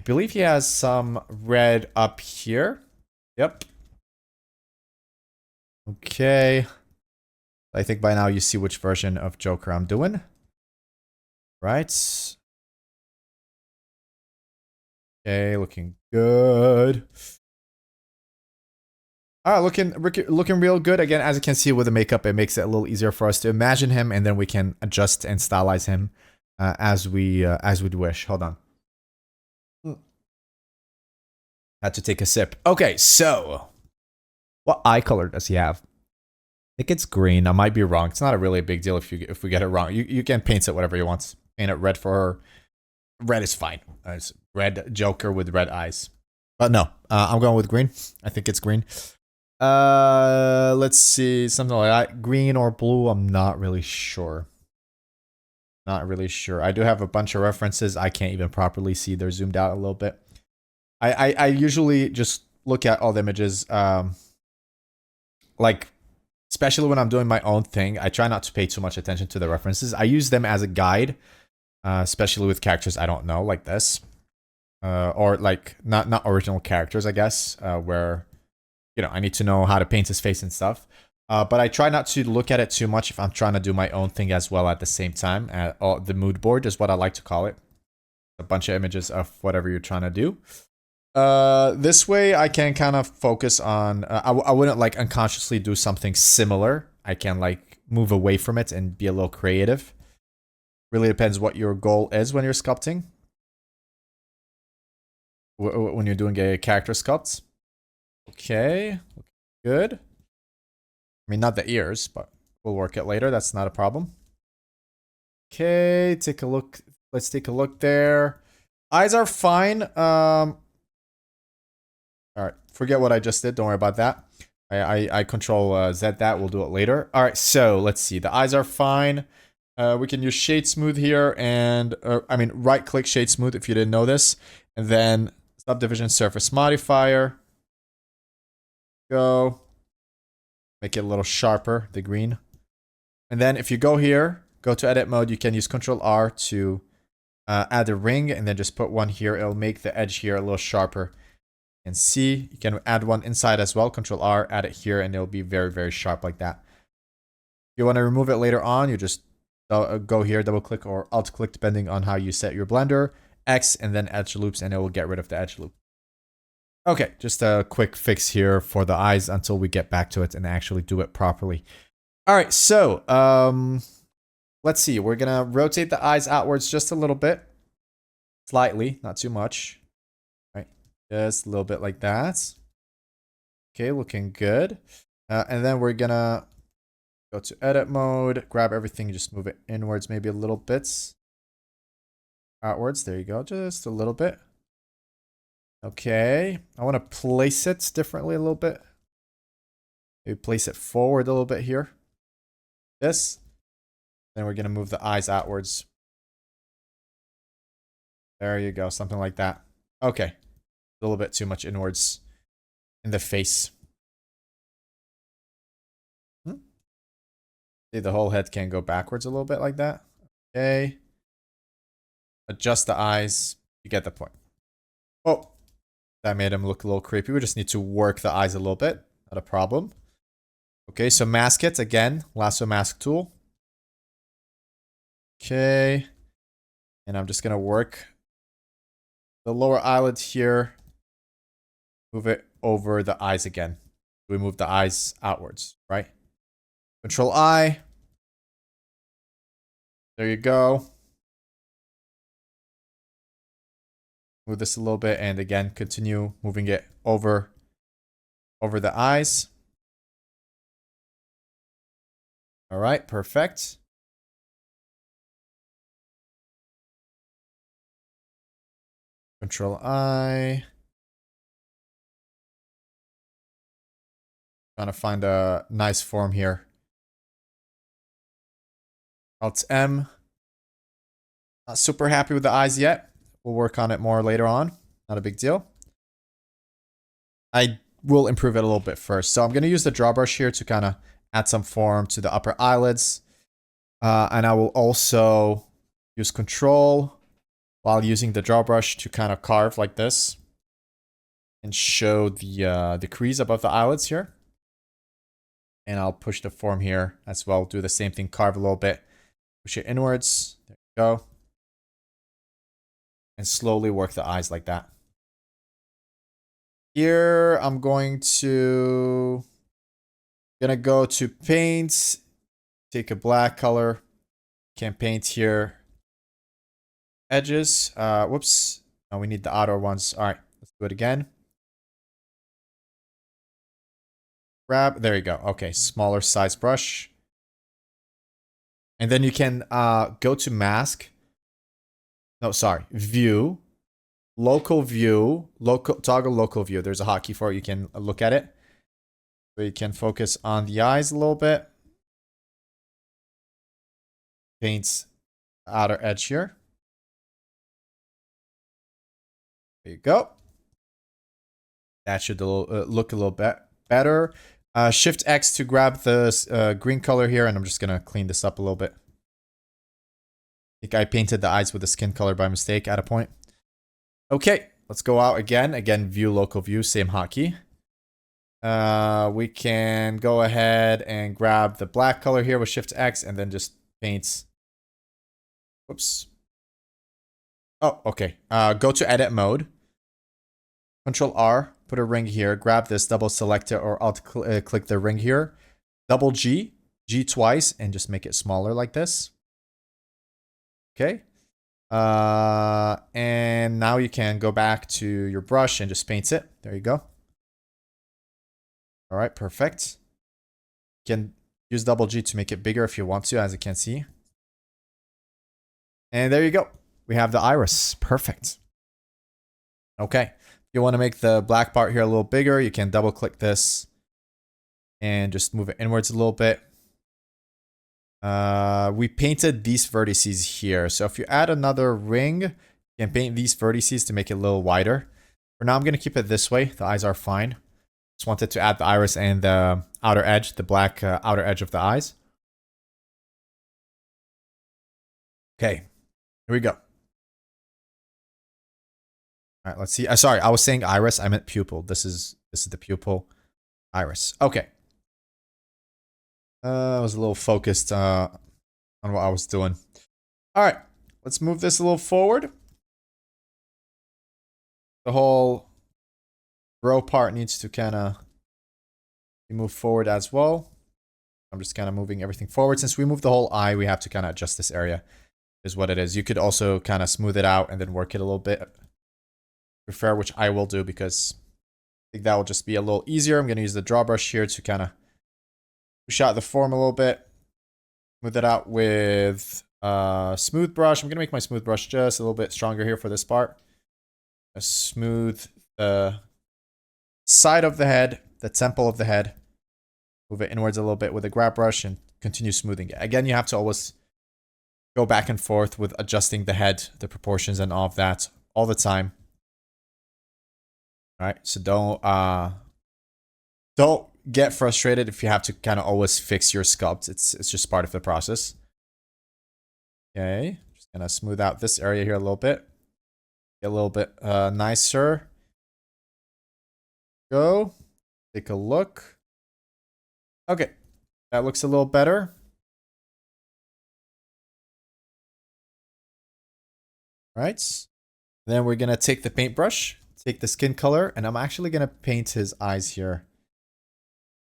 I believe he has some red up here. Yep. Okay. I think by now you see which version of Joker I'm doing. Right. Okay, looking good. All right, looking real good. Again, as you can see with the makeup, it makes it a little easier for us to imagine him, and then we can adjust and stylize him as we'd wish. Hold on. Had to take a sip. Okay, so what eye color does he have? I think it's green. I might be wrong. It's not a really big deal if we get it wrong. You can paint it whatever you want. Paint it red for her. Red is fine. It's red Joker with red eyes. But no, I'm going with green. I think it's green. Let's see, something like that. Green or blue, I'm not really sure. Not really sure. I do have a bunch of references. I can't even properly see. They're zoomed out a little bit. I usually just look at all the images, like, especially when I'm doing my own thing. I try not to pay too much attention to the references. I use them as a guide, especially with characters I don't know, like this. Or like, not original characters, I guess, where, I need to know how to paint his face and stuff. But I try not to look at it too much if I'm trying to do my own thing as well at the same time. The mood board is what I like to call it. A bunch of images of whatever you're trying to do. This way I can kind of focus on, I wouldn't like unconsciously do something similar. I can like move away from it and be a little creative. Really depends what your goal is when you're sculpting. When you're doing a character sculpt. Okay, good. I mean, not the ears, but we'll work it later. That's not a problem. Okay, take a look. Let's take a look there. Eyes are fine. All right, forget what I just did. Don't worry about that. I control Z that. We'll do it later. All right, so let's see. The eyes are fine. We can use Shade Smooth here and, I mean, right click Shade Smooth if you didn't know this. And then Subdivision Surface Modifier. Go. Make it a little sharper, the green. And then if you go here, go to edit mode, you can use Control R to add a ring and then just put one here. It'll make the edge here a little sharper. And see, you can add one inside as well. Control R, add it here, and it'll be very, very sharp like that. If you want to remove it later on, you just go here, double click or alt click depending on how you set your blender. X and then edge loops, and it will get rid of the edge loop. Okay, just a quick fix here for the eyes until we get back to it and actually do it properly. All right, so let's see. We're gonna rotate the eyes outwards just a little bit, slightly, not too much. Just a little bit like that. Okay, looking good. And then we're gonna go to edit mode, grab everything, just move it inwards, maybe a little bit. Outwards, there you go, just a little bit. Okay, I want to place it differently a little bit. Maybe place it forward a little bit here. This. Then we're gonna move the eyes outwards. There you go, something like that. Okay. A little bit too much inwards in the face. See, the whole head can go backwards a little bit like that. Okay. Adjust the eyes. You get the point. Oh, that made him look a little creepy. We just need to work the eyes a little bit. Not a problem. Okay, so mask it again. Lasso mask tool. Okay. And I'm just going to work the lower eyelid here. Move it over the eyes again. We move the eyes outwards, right? Control I. There you go. Move this a little bit and again, continue moving it over the eyes. All right, perfect. Control I. Trying to find a nice form here. Alt M. Not super happy with the eyes yet. We'll work on it more later on. Not a big deal. I will improve it a little bit first. So I'm going to use the draw brush here to kind of add some form to the upper eyelids. And I will also use Control while using the draw brush to kind of carve like this. And show the crease above the eyelids here. And I'll push the form here as well. Do the same thing, carve a little bit. Push it inwards. There you go. And slowly work the eyes like that. Here, I'm gonna go to paint. Take a black color. Can paint here. Edges. Whoops. No, we need the outer ones. All right, let's do it again. Grab, there you go. Okay, smaller size brush. And then you can go to mask. No, sorry, view, local view, toggle local view. There's a hotkey for it. You can look at it. So you can focus on the eyes a little bit. Paint the outer edge here. There you go. That should look a little bit better. Shift X to grab the green color here, and I'm just gonna clean this up a little bit. I think I painted the eyes with the skin color by mistake at a point. Okay, let's go out again. Again, view, local view, same hotkey. We can go ahead and grab the black color here with Shift X and then just paint. Whoops. Oh, okay. Go to edit mode. Control R. Put a ring here, grab this, double select it, or alt click the ring here. Double G, G twice, and just make it smaller like this. Okay. And now you can go back to your brush and just paint it. There you go. All right, perfect. You can use double G to make it bigger if you want to, as you can see. And there you go. We have the iris. Perfect. Okay. If you want to make the black part here a little bigger, you can double click this And just move it inwards a little bit. We painted these vertices here. So if you add another ring, you can paint these vertices to make it a little wider. For now, I'm going to keep it this way. The eyes are fine. Just wanted to add the iris and the outer edge, the black outer edge of the eyes. Okay, here we go. All right, let's see. Sorry, I was saying iris. I meant pupil. This is the pupil iris. Okay. I was a little focused on what I was doing. All right, let's move this a little forward. The whole row part needs to kind of move forward as well. I'm just kind of moving everything forward. Since we moved the whole eye, we have to kind of adjust this area, is what it is. You could also kind of smooth it out and then work it a little bit. Prefer, which I will do because I think that will just be a little easier. I'm going to use the draw brush here to kind of push out the form a little bit. Smooth it out with smooth brush. I'm going to make my smooth brush just a little bit stronger here for this part. Smooth the side of the head, the temple of the head. Move it inwards a little bit with a grab brush and continue smoothing it. Again, you have to always go back and forth with adjusting the head, the proportions and all of that all the time. All right, so don't get frustrated if you have to kind of always fix your sculpt. It's just part of the process. Okay, just gonna smooth out this area here a little bit. Get a little bit nicer. Go. Take a look. Okay, that looks a little better. Right. Then we're gonna take the paintbrush, take the skin color, and I'm actually gonna paint his eyes here.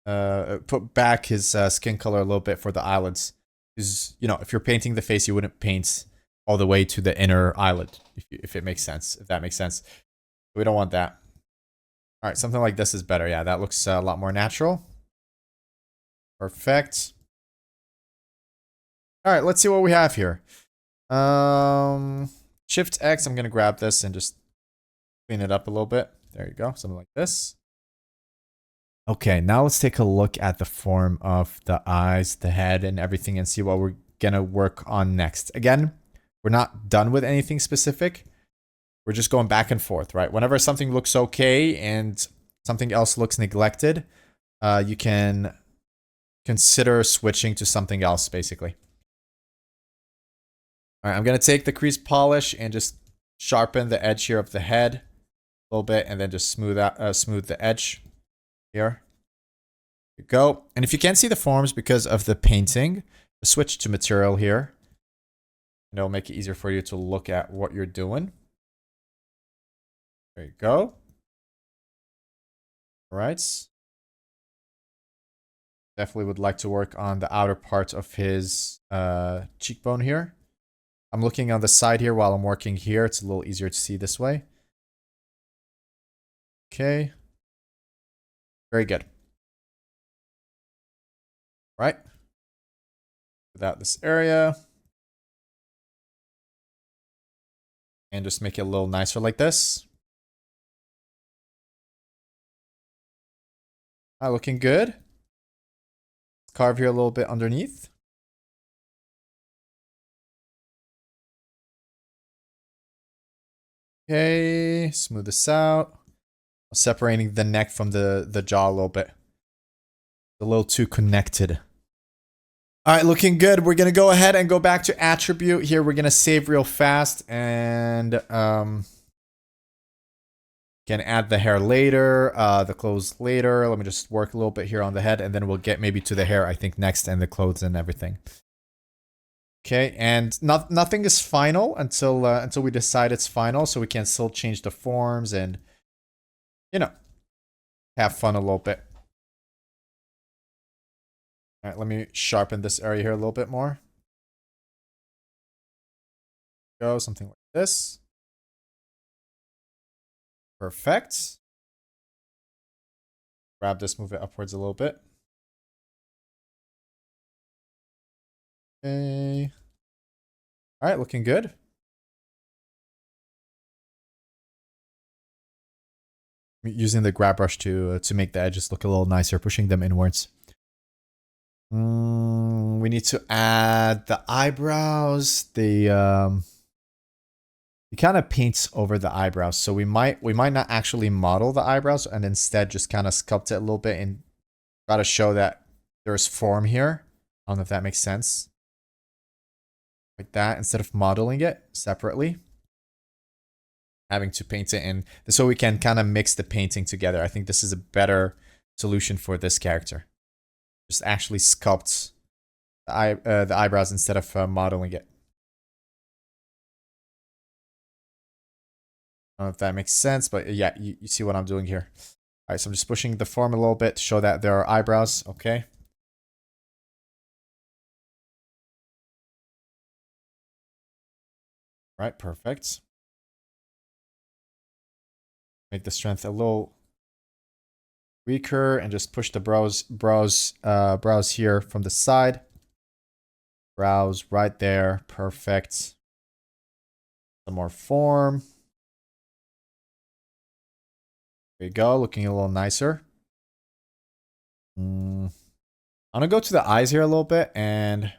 Put back his skin color a little bit for the eyelids. Because, you know, if you're painting the face, you wouldn't paint all the way to the inner eyelid, if it makes sense, if that makes sense. We don't want that. All right, something like this is better. Yeah, that looks a lot more natural. Perfect. All right, let's see what we have here. Shift X, I'm going to grab this and just clean it up a little bit. There you go, something like this. Okay, now let's take a look at the form of the eyes, the head, and everything and see what we're going to work on next. Again, we're not done with anything specific. We're just going back and forth, right? Whenever something looks okay and something else looks neglected, you can consider switching to something else, basically. All right, I'm going to take the crease polish and just sharpen the edge here of the head a little bit and then just smooth the edge here. There you go. And if you can't see the forms because of the painting, switch to material here. And it'll make it easier for you to look at what you're doing. There you go. All right. Definitely would like to work on the outer part of his cheekbone here. I'm looking on the side here while I'm working here. It's a little easier to see this way. Okay. Very good. Right. Without this area. And just make it a little nicer like this. Looking good. Carve here a little bit underneath. Okay, smooth this out. Separating the neck from the jaw a little bit. A little too connected. All right, looking good. We're gonna go ahead and go back to attribute here. We're gonna save real fast and can add the hair later, the clothes later. Let me just work a little bit here on the head and then we'll get maybe to the hair, I think, next, and the clothes and everything. Okay, and nothing is final until we decide it's final, so we can still change the forms and, you know, have fun a little bit. All right, let me sharpen this area here a little bit more. Go, something like this. Perfect. Grab this, move it upwards a little bit. Okay. All right, looking good. I'm using the grab brush to make the edges look a little nicer, pushing them inwards. We need to add the eyebrows. It kind of paints over the eyebrows, so we might not actually model the eyebrows and instead just kind of sculpt it a little bit and try to show that there's form here. I don't know if that makes sense. Like that, instead of modeling it separately, having to paint it in, so we can kind of mix the painting together. I think this is a better solution for this character. Just actually sculpt the eyebrows instead of modeling it. I don't know if that makes sense, but yeah, you see what I'm doing here. All right, so I'm just pushing the form a little bit to show that there are eyebrows. Okay. All right, perfect. Make the strength a little weaker and just push the brows here from the side. Brows right there. Perfect. Some more form. There you go. Looking a little nicer. I'm going to go to the eyes here a little bit and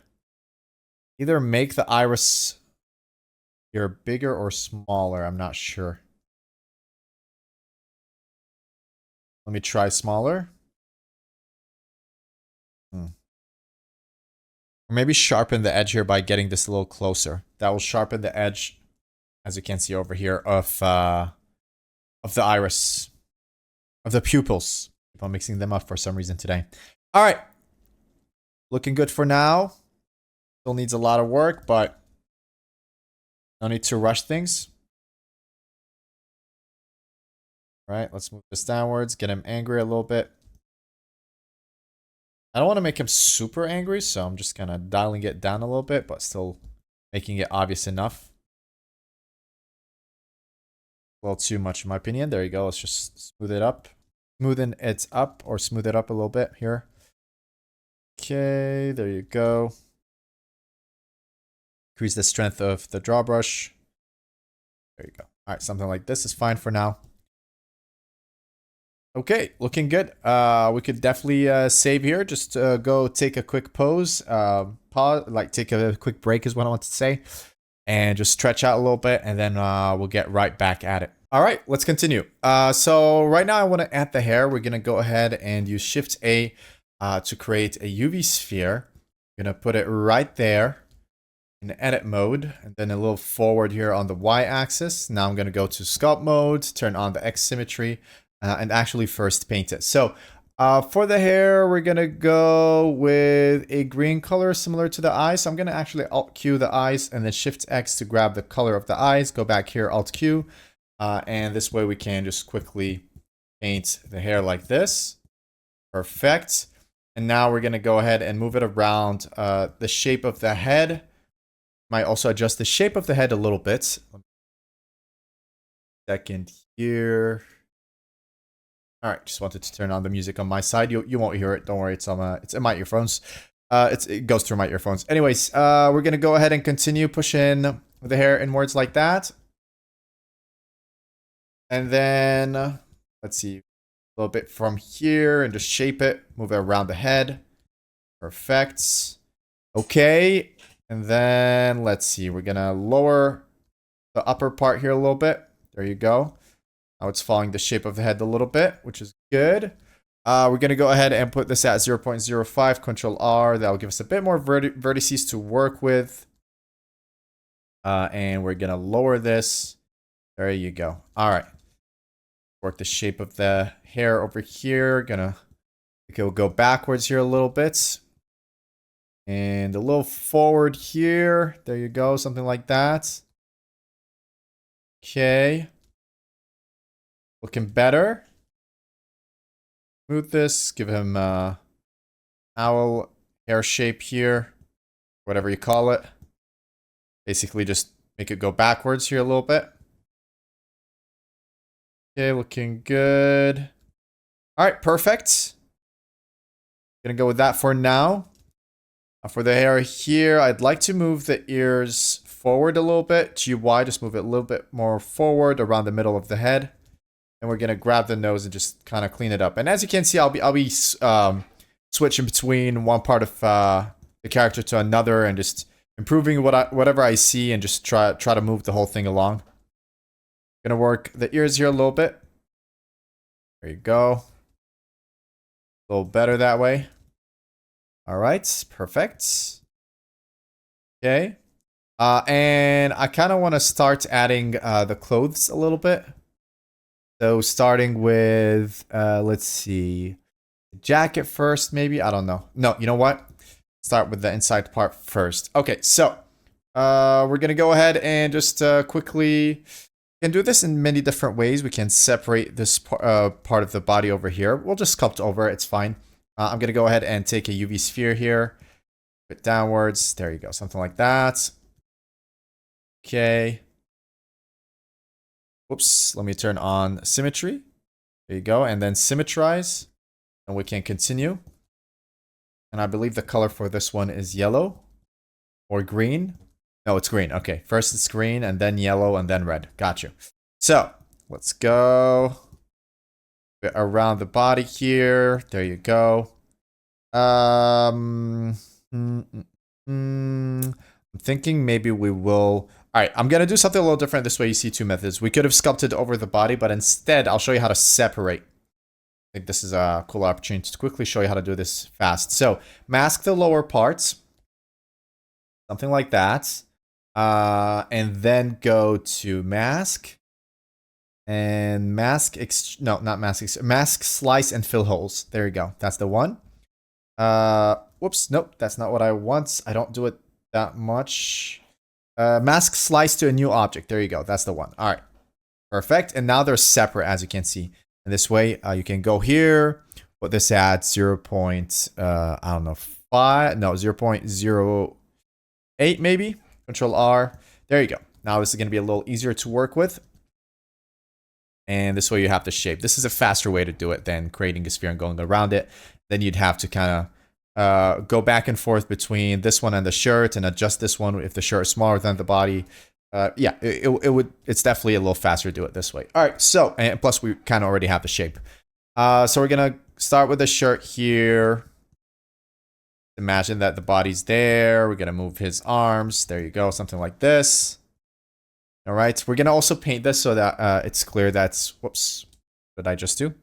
either make the iris here bigger or smaller. I'm not sure. Let me try smaller. Or maybe sharpen the edge here by getting this a little closer. That will sharpen the edge, as you can see over here, of the iris, of the pupils. If I'm mixing them up for some reason today. All right. Looking good for now. Still needs a lot of work, but no need to rush things. All right, let's move this downwards, get him angry a little bit. I don't want to make him super angry, so I'm just kind of dialing it down a little bit, but still making it obvious enough. A little too much in my opinion. There you go. Let's just smooth it up. Smoothen it up, or smooth it up a little bit here. Okay, there you go. Increase the strength of the draw brush. There you go. All right, something like this is fine for now. Okay, looking good. We could definitely save here. Just go take a quick pause. Pause, like take a quick break is what I want to say. And just stretch out a little bit, and then we'll get right back at it. All right, let's continue. So right now I want to add the hair. We're going to go ahead and use Shift A to create a UV sphere. I'm going to put it right there in edit mode, and then a little forward here on the Y axis. Now I'm going to go to sculpt mode, turn on the X symmetry, and actually first paint it. So for the hair, we're going to go with a green color similar to the eyes. So I'm going to actually Alt Q the eyes and then Shift X to grab the color of the eyes. Go back here, Alt Q. And this way we can just quickly paint the hair like this. Perfect. And now we're going to go ahead and move it around the shape of the head. Might also adjust the shape of the head a little bit. Second here. All right, just wanted to turn on the music on my side. You won't hear it. Don't worry, it's in my earphones. It goes through my earphones. Anyways, we're gonna go ahead and continue pushing the hair inwards like that, and then let's see, a little bit from here and just shape it, move it around the head. Perfect. Okay, and then let's see, we're gonna lower the upper part here a little bit. There you go. Now it's following the shape of the head a little bit, which is good. We're going to go ahead and put this at 0.05, Control R. That will give us a bit more vertices to work with. And we're going to lower this. There you go. All right. Work the shape of the hair over here. We'll go backwards here a little bit. And a little forward here. There you go. Something like that. Okay. Looking better. Smooth this. Give him owl hair shape here. Whatever you call it. Basically just make it go backwards here a little bit. Okay, looking good. Alright, perfect. Gonna go with that for now. For the hair here, I'd like to move the ears forward a little bit. GY, just move it a little bit more forward around the middle of the head. And we're gonna grab the nose and just kind of clean it up. And as you can see, I'll be switching between one part of the character to another and just improving whatever I see and just try to move the whole thing along. Gonna work the ears here a little bit. There you go. A little better that way. All right, perfect. Okay. And I kind of want to start adding the clothes a little bit. So starting with, let's see, jacket first, maybe? I don't know. No, you know what? Start with the inside part first. Okay, so we're going to go ahead and just quickly... We can do this in many different ways. We can separate this part of the body over here. We'll just sculpt over. It's fine. I'm going to go ahead and take a UV sphere here. Put it downwards. There you go. Something like that. Okay. Whoops. Let me turn on symmetry. There you go. And then symmetrize. And we can continue. And I believe the color for this one is yellow or green. No, it's green. Okay, first it's green, and then yellow, and then red. Got you. So, let's go around the body here. There you go. I'm thinking maybe we will... Alright, I'm going to do something a little different. This way you see two methods. We could have sculpted over the body, but instead, I'll show you how to separate. I think this is a cool opportunity to quickly show you how to do this fast. So, mask the lower parts. Something like that. And then go to mask and mask, no, not mask, mask, slice, and fill holes. There you go. That's the one. Whoops. Nope. That's not what I want. I don't do it that much. Mask, slice to a new object. There you go. That's the one. All right. Perfect. And now they're separate, as you can see. And this way, you can go here, put this at 0. I don't know, 5, no, 0.08 maybe. Control R. There you go. Now this is going to be a little easier to work with. And this way you have the shape. This is a faster way to do it than creating a sphere and going around it. Then you'd have to kind of go back and forth between this one and the shirt and adjust this one if the shirt is smaller than the body. Yeah, it's definitely a little faster to do it this way. All right, so, and plus we kind of already have the shape. So we're going to start with the shirt here. Imagine that the body's there. We're going to move his arms. There you go. Something like this. All right. We're going to also paint this so that it's clear that's... Whoops. What did I just do?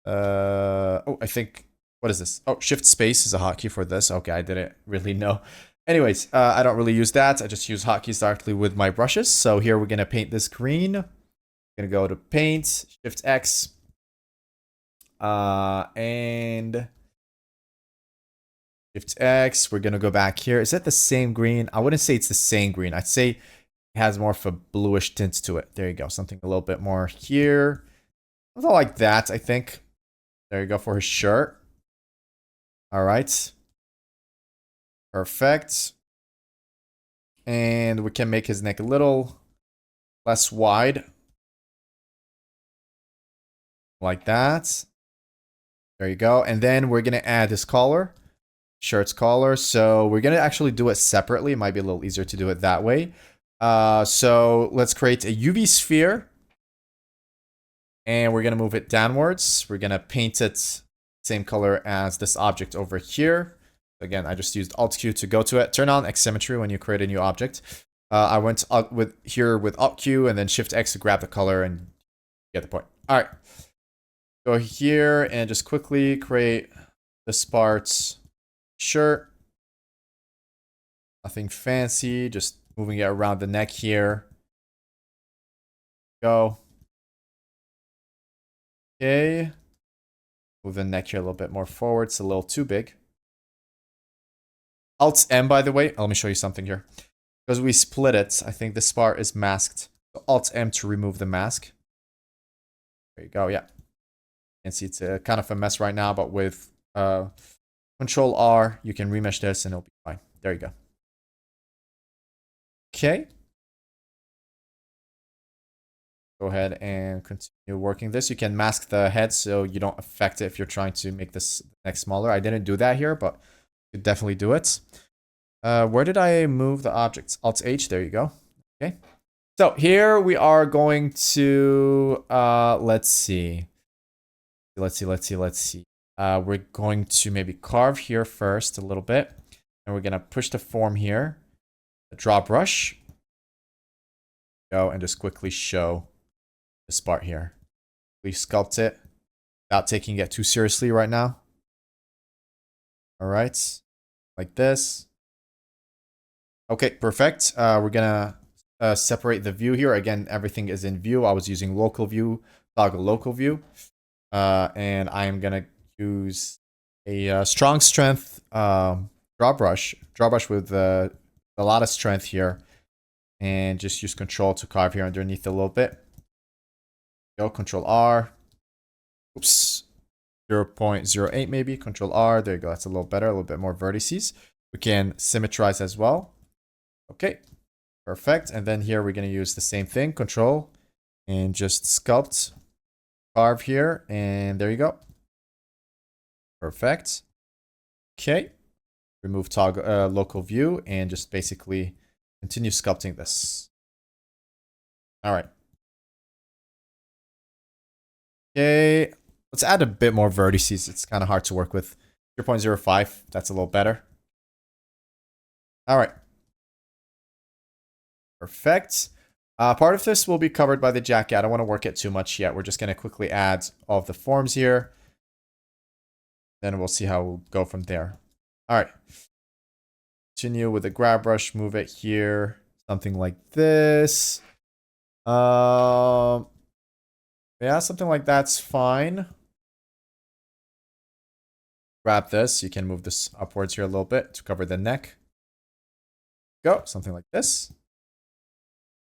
Oh, I think... What is this? Oh, shift space is a hotkey for this. Okay, I didn't really know. Anyways, I don't really use that. I just use hotkeys directly with my brushes. So here we're going to paint this green. We're going to go to paint, shift X. And... Shift X, we're going to go back here. Is that the same green? I wouldn't say it's the same green. I'd say it has more of a bluish tint to it. There you go. Something a little bit more here. Something like that, I think. There you go for his shirt. All right. Perfect. And we can make his neck a little less wide. Like that. There you go. And then we're going to add his collar. Shirt's collar. So we're going to actually do it separately. It might be a little easier to do it that way. So let's create a UV sphere. And we're going to move it downwards. We're going to paint it same color as this object over here. Again, I just used Alt-Q to go to it. Turn on X symmetry when you create a new object. I went with Alt-Q and then Shift-X to grab the color and get the point. All right. Go here and just quickly create this part's shirt. Nothing fancy, just moving it around the neck here. Go. Okay. Move the neck here a little bit more forward. It's a little too big. Alt-M, by the way. Let me show you something here. Because we split it, I think this part is masked. So Alt-M to remove the mask. There you go, yeah. You can see it's kind of a mess right now, but with Control R, you can remesh this and it'll be fine. There you go. Okay. Go ahead and continue working this. You can mask the head so you don't affect it if you're trying to make this neck smaller. I didn't do that here, but you could definitely do it. Where did I move the objects? Alt-H, there you go. Okay. So here we are going to, let's see. we're going to maybe carve here first a little bit. And we're going to push the form here. Draw brush. Go and just quickly show this part here. We sculpt it without taking it too seriously right now. All right. Like this. Okay, perfect. We're going to separate the view here. Again, everything is in view. I was using local view, toggle local view. And I am going to use a strong strength draw brush with a lot of strength here. And just use control to carve here underneath a little bit. Go, control R. Oops. 0.08 maybe. Control R. There you go. That's a little better. A little bit more vertices. We can symmetrize as well. Okay. Perfect. And then here we're going to use the same thing. Control. And just sculpt. Carve here. And there you go. Perfect. Okay. Remove toggle local view. And just basically continue sculpting this. All right. Okay. Let's add a bit more vertices. It's kind of hard to work with. 0.05. That's a little better. All right. Perfect. Part of this will be covered by the jacket. I don't want to work it too much yet. We're just going to quickly add all of the forms here. Then we'll see how we'll go from there. All right. Continue with the grab brush. Move it here. Something like this. Yeah, something like that's fine. Grab this. You can move this upwards here a little bit to cover the neck. Go. Something like this.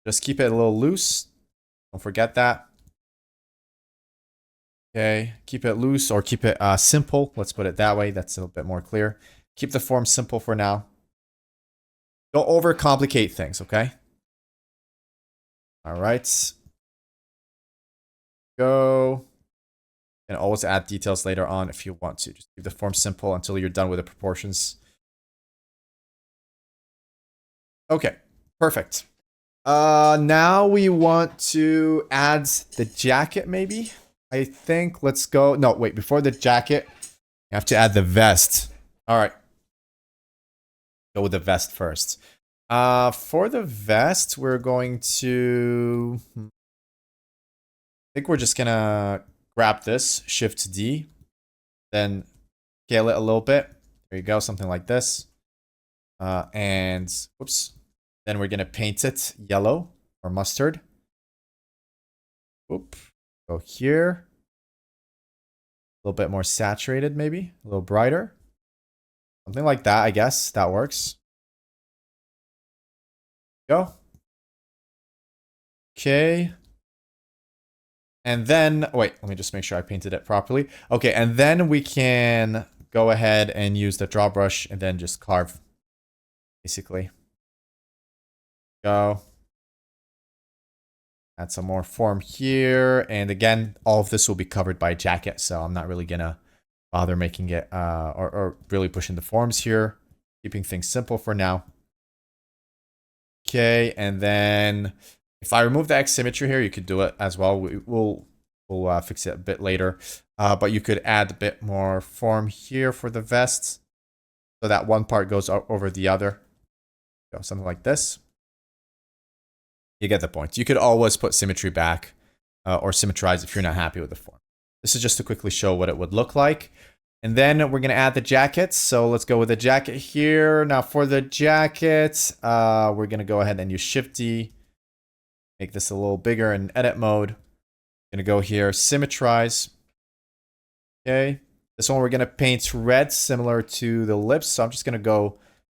Just keep it a little loose. Don't forget that. Okay. Keep it loose or keep it simple. Let's put it that way. That's a little bit more clear. Keep the form simple for now. Don't overcomplicate things, okay? All right. Go. And always add details later on if you want to. Just keep the form simple until you're done with the proportions. Okay, perfect. Now we want to add the jacket maybe. I think let's go. No, wait, before the jacket, you have to add the vest. All right. Go with the vest first. For the vest, we're going to... I think we're just gonna grab this, Shift D, then scale it a little bit. There you go, something like this. And, whoops. Then we're gonna paint it yellow or mustard. Oop. Go here. A little bit more saturated, maybe. A little brighter. Something like that, I guess. That works. Go. Okay. And then, wait, let me just make sure I painted it properly. Okay, and then we can go ahead and use the draw brush and then just carve, basically. Go. Add some more form here. And again, all of this will be covered by jacket, so I'm not really gonna bother making it, or really pushing the forms here. Keeping things simple for now. Okay, and then if I remove the X symmetry here, you could do it as well. We'll fix it a bit later. But you could add a bit more form here for the vest. So that one part goes over the other. So something like this. You get the point. You could always put symmetry back or symmetrize if you're not happy with the form. This is just to quickly show what it would look like. And then we're going to add the jacket. So let's go with the jacket here. Now for the jacket, we're going to go ahead and use Shift D. Make this a little bigger in edit mode. Going to go here, symmetrize. Okay. This one we're going to paint red similar to the lips. So I'm just going to go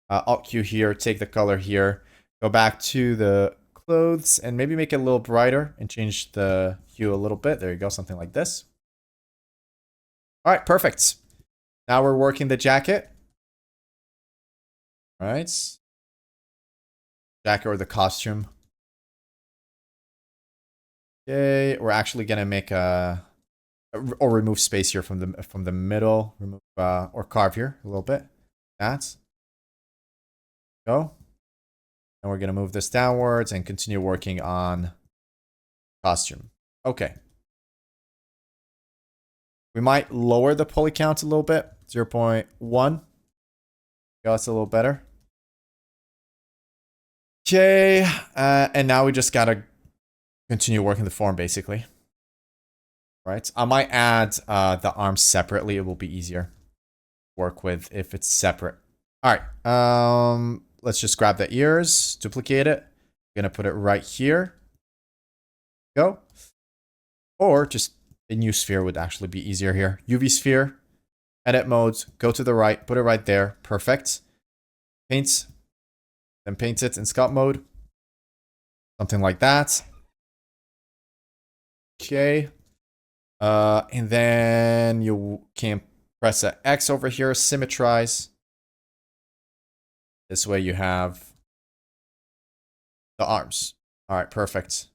Alt Q here, take the color here, go back to the clothes and maybe make it a little brighter and change the hue a little bit. There you go, something like this. All right, perfect. Now we're working the jacket. All right. Jacket or the costume. Okay, we're actually gonna make or remove space here from the middle. Remove or carve here a little bit. That's go. And we're gonna move this downwards and continue working on costume. Okay. We might lower the pulley count a little bit. 0.1. Go, it's a little better. Okay, and now we just gotta continue working the form, basically. Right? I might add the arms separately. It will be easier to work with if it's separate. All right, let's just grab the ears, duplicate it. I'm gonna put it right here. Go. Or just a new sphere would actually be easier here. UV sphere, edit mode, go to the right, put it right there. Perfect. Paint. Then paint it in sculpt mode. Something like that. Okay. And then you can press a X over here, symmetrize. This way you have the arms. All right, perfect.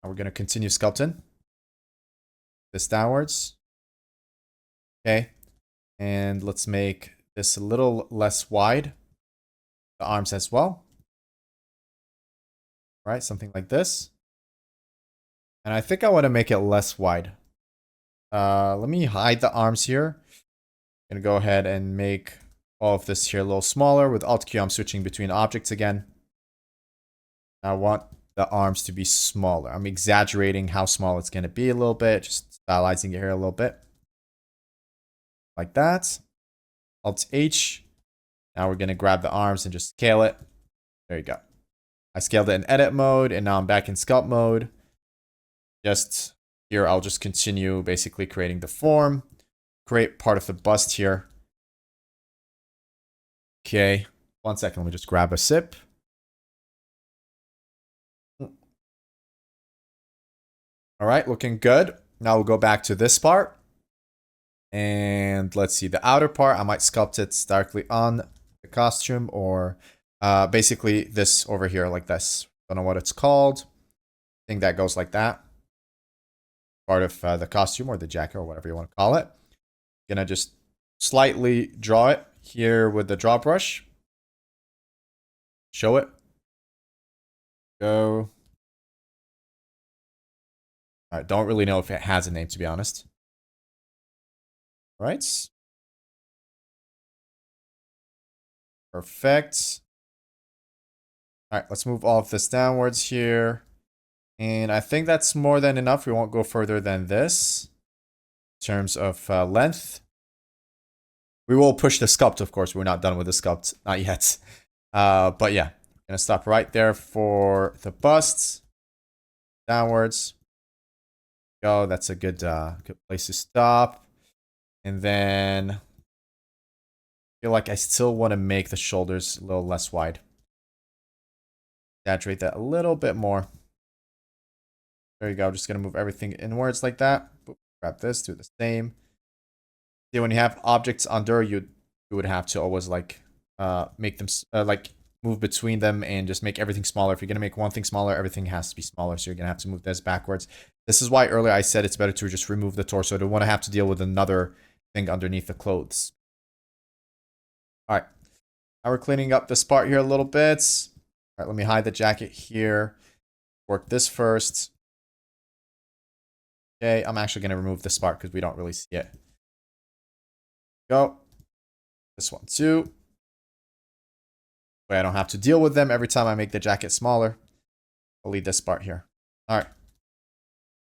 Now we're going to continue sculpting. This downwards. Okay. And let's make this a little less wide. The arms as well. Right, something like this. And I think I want to make it less wide. Let me hide the arms here. I'm going to go ahead and make all of this here a little smaller. With Alt Q, I'm switching between objects again. I want the arms to be smaller. I'm exaggerating how small it's going to be a little bit. Just stylizing it here a little bit. Like that. Alt H. Now we're going to grab the arms and just scale it. There you go. I scaled it in edit mode, and now I'm back in sculpt mode. Just here, I'll just continue basically creating the form. Create part of the bust here. Okay, 1 second, let me just grab a sip. All right, looking good. Now we'll go back to this part. And let's see, the outer part, I might sculpt it directly on the costume, or basically this over here like this. Don't know what it's called. I think that goes like that. Part of the costume or the jacket or whatever you want to call it. Gonna just slightly draw it here with the draw brush. Show it. Go. All right, don't really know if it has a name, to be honest. All right. Perfect. All right, let's move all of this downwards here. And I think that's more than enough. We won't go further than this in terms of length. We will push the sculpt, of course. We're not done with the sculpt, not yet. But yeah, I'm gonna stop right there for the busts. Downwards. Go. That's a good place to stop. And then I feel like I still want to make the shoulders a little less wide. Exaggerate that a little bit more. There you go. Just gonna move everything inwards like that. Grab this, do the same. See, when you have objects under, you would have to always like make them like move between them and just make everything smaller. If you're gonna make one thing smaller, everything has to be smaller. So you're gonna have to move this backwards. This is why earlier I said it's better to just remove the torso. I don't want to have to deal with another thing underneath the clothes. All right. Now we're cleaning up this part here a little bit. All right, let me hide the jacket here. Work this first. Okay, I'm actually going to remove this part because we don't really see it. Go. This one too. Way I don't have to deal with them every time I make the jacket smaller. I'll leave this part here. All right.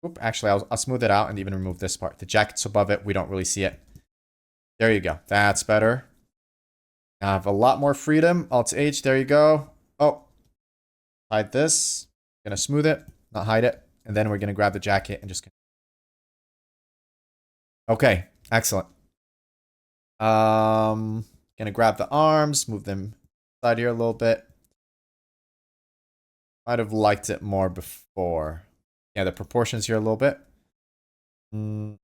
Oop, actually, I'll smooth it out and even remove this part. The jacket's above it. We don't really see it. There you go. That's better. I have a lot more freedom. Alt H. There you go. Oh. Hide this. Gonna smooth it, not hide it. And then we're gonna grab the jacket and just... Okay, excellent. Gonna grab the arms, move them side here a little bit. Might have liked it more before. Yeah, the proportions here a little bit. All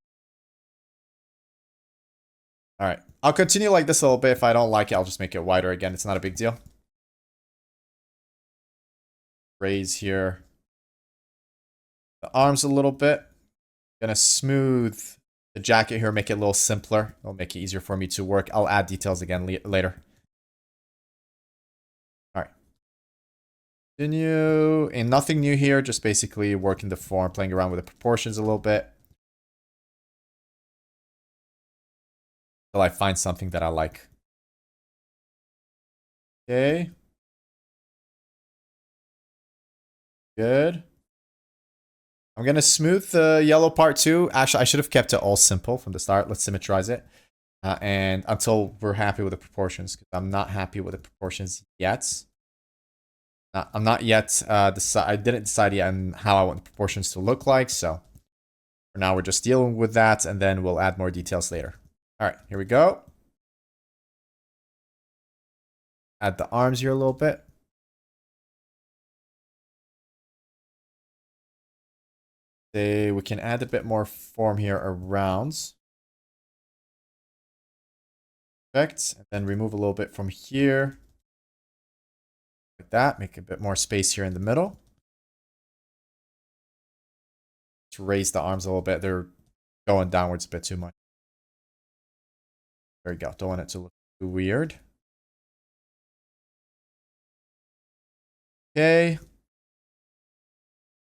right, I'll continue like this a little bit. If I don't like it, I'll just make it wider again. It's not a big deal. Raise here the arms a little bit. Gonna smooth the jacket here, make it a little simpler. It'll make it easier for me to work. I'll add details again later. All right. Continue. And nothing new here, just basically working the form, playing around with the proportions a little bit. Till I find something that I like. Okay. Good. I'm gonna smooth the yellow part too. Actually, I should have kept it all simple from the start. Let's symmetrize it. And until we're happy with the proportions, because I'm not happy with the proportions yet. I'm not yet I didn't decide yet on how I want the proportions to look like. So for now, we're just dealing with that, and then we'll add more details later. All right, here we go. Add the arms here a little bit. We can add a bit more form here around. Perfect. And then remove a little bit from here. Like that. Make a bit more space here in the middle. To raise the arms a little bit. They're going downwards a bit too much. There you go. Don't want it to look too weird. Okay.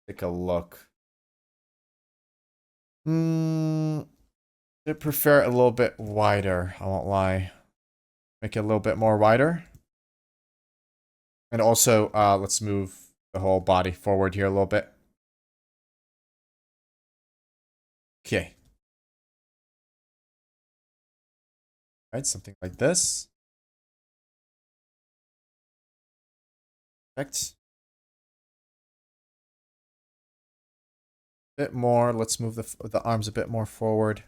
Take a look. I prefer it a little bit wider. I won't lie. Make it a little bit more wider. And also, let's move the whole body forward here a little bit. Okay. All right, something like this. Perfect. Bit more. Let's move the arms a bit more forward.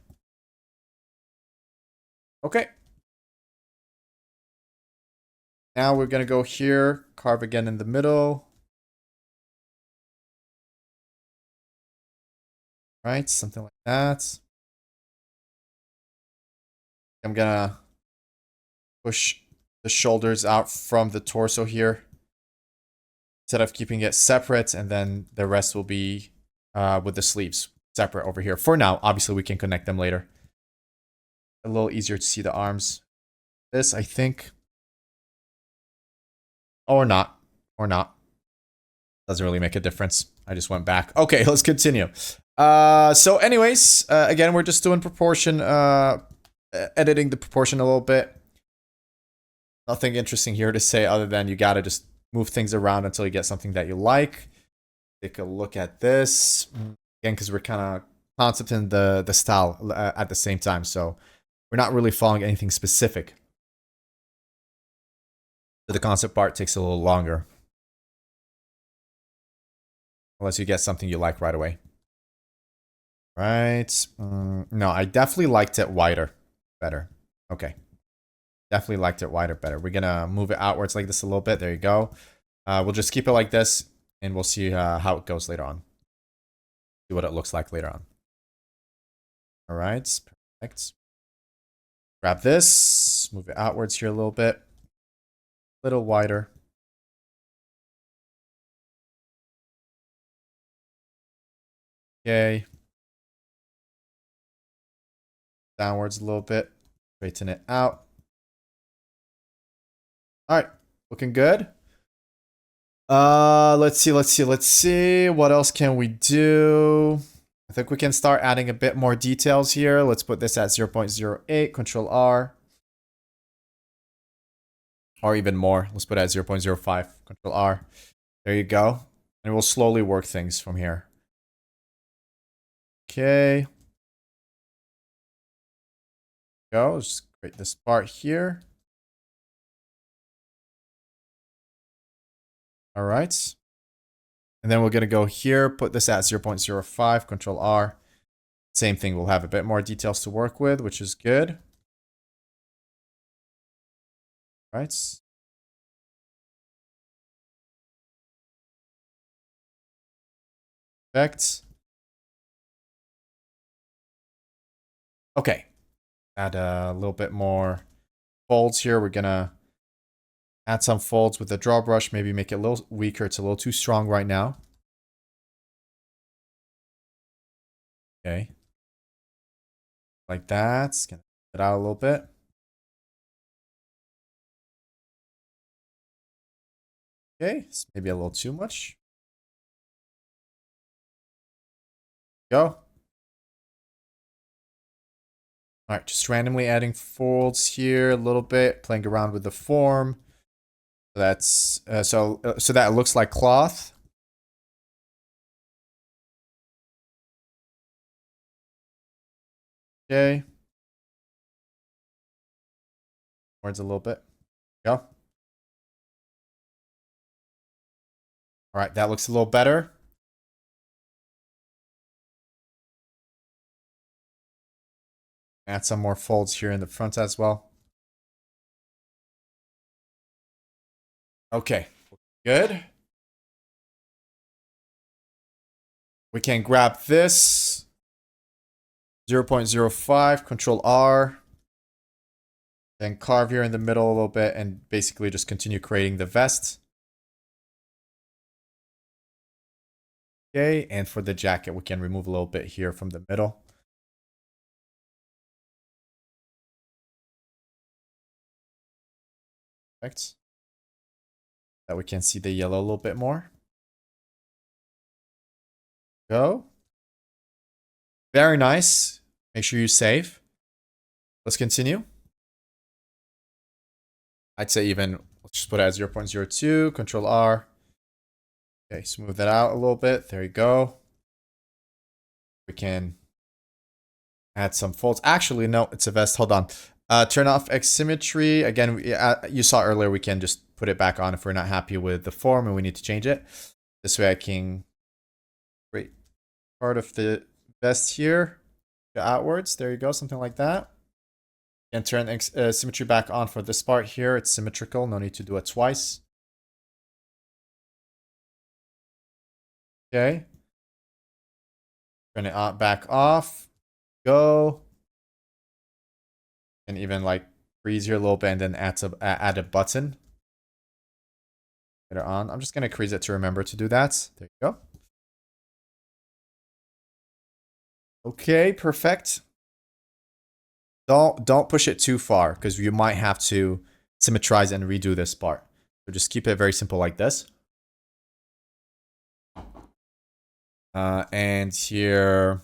Okay. Now we're gonna go here, carve again in the middle. Right, something like that. I'm gonna push the shoulders out from the torso here. Instead of keeping it separate, and then the rest will be with the sleeves separate over here. For now, obviously we can connect them later. A little easier to see the arms. This, I think. Or not. Or not. Doesn't really make a difference. I just went back. Okay, let's continue. So anyways, again, we're just doing proportion, editing the proportion a little bit. Nothing interesting here to say other than you gotta just move things around until you get something that you like. Take a look at this. Again, because we're kind of concepting the style at the same time. So we're not really following anything specific. So the concept part takes a little longer. Unless you get something you like right away. Right. No, I definitely liked it wider. Better. Okay. Definitely liked it wider better. We're going to move it outwards like this a little bit. There you go. We'll just keep it like this, and we'll see how it goes later on. See what it looks like later on. All right. Perfect. Grab this. Move it outwards here a little bit. A little wider. Okay. Downwards a little bit. Straighten it out. All right. Looking good. Let's see. What else can we do? I think we can start adding a bit more details here. Let's put this at 0.08, Control R. Or even more. Let's put it at 0.05, Control R. There you go. And we'll slowly work things from here. Okay. Go. Just create this part here. All right. And then we're going to go here, put this at 0.05, Control R. Same thing, we'll have a bit more details to work with, which is good. All right. Perfect. Okay. Add a little bit more folds here. We're going to add some folds with the draw brush, maybe make it a little weaker. It's a little too strong right now. Okay. Like that. It's going to put it out a little bit. Okay. It's maybe a little too much. Go. All right, just randomly adding folds here a little bit, playing around with the form. That's so that it looks like cloth. Okay. Words a little bit. Go. All right, that looks a little better. Add some more folds here in the front as well. Okay, good. We can grab this 0.05, Control R, then carve here in the middle a little bit, and basically just continue creating the vest. Okay, and for the jacket, we can remove a little bit here from the middle. Perfect. That we can see the yellow a little bit more. Go. Very nice. Make sure you save. Let's continue. I'd say even, let's just put it at 0.02, Control R. Okay, smooth that out a little bit. There you go. We can add some folds. Actually, no, it's a vest. Hold on. Turn off X symmetry. Again, you saw earlier, we can just put it back on if we're not happy with the form and we need to change it. This way I can create part of the vest here. Go outwards. There you go. Something like that. And turn symmetry back on for this part here. It's symmetrical. No need to do it twice. Okay. Turn it back off. Go. And even like freeze here a little bit and then add a button later on. I'm just going to crease it to remember to do that. There you go. Okay, perfect. Don't push it too far because you might have to symmetrize and redo this part. So just keep it very simple like this. And here,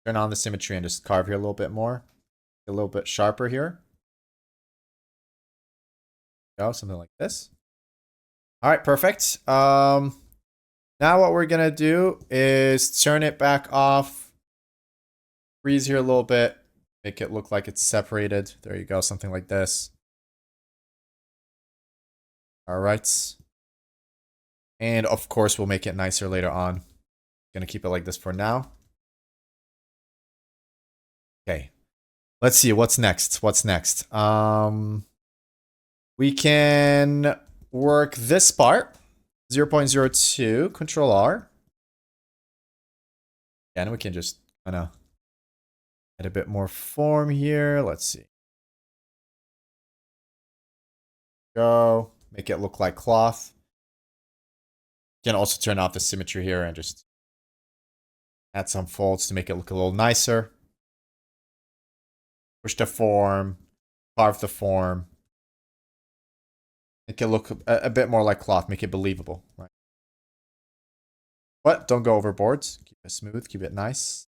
turn on the symmetry and just carve here a little bit more. A little bit sharper here. Go, something like this. All right, perfect. Now what we're gonna do is turn it back off. Freeze here a little bit. Make it look like it's separated. There you go, something like this. All right. And of course, we'll make it nicer later on. Gonna keep it like this for now. Okay. Let's see what's next. What's next? We can work this part. 0.02, Control R. And we can just kind of add a bit more form here. Let's see. Go. Make it look like cloth. You can also turn off the symmetry here and just add some folds to make it look a little nicer. Push the form. Carve the form. Make it look a bit more like cloth. Make it believable. Right. But don't go overboard. Keep it smooth. Keep it nice.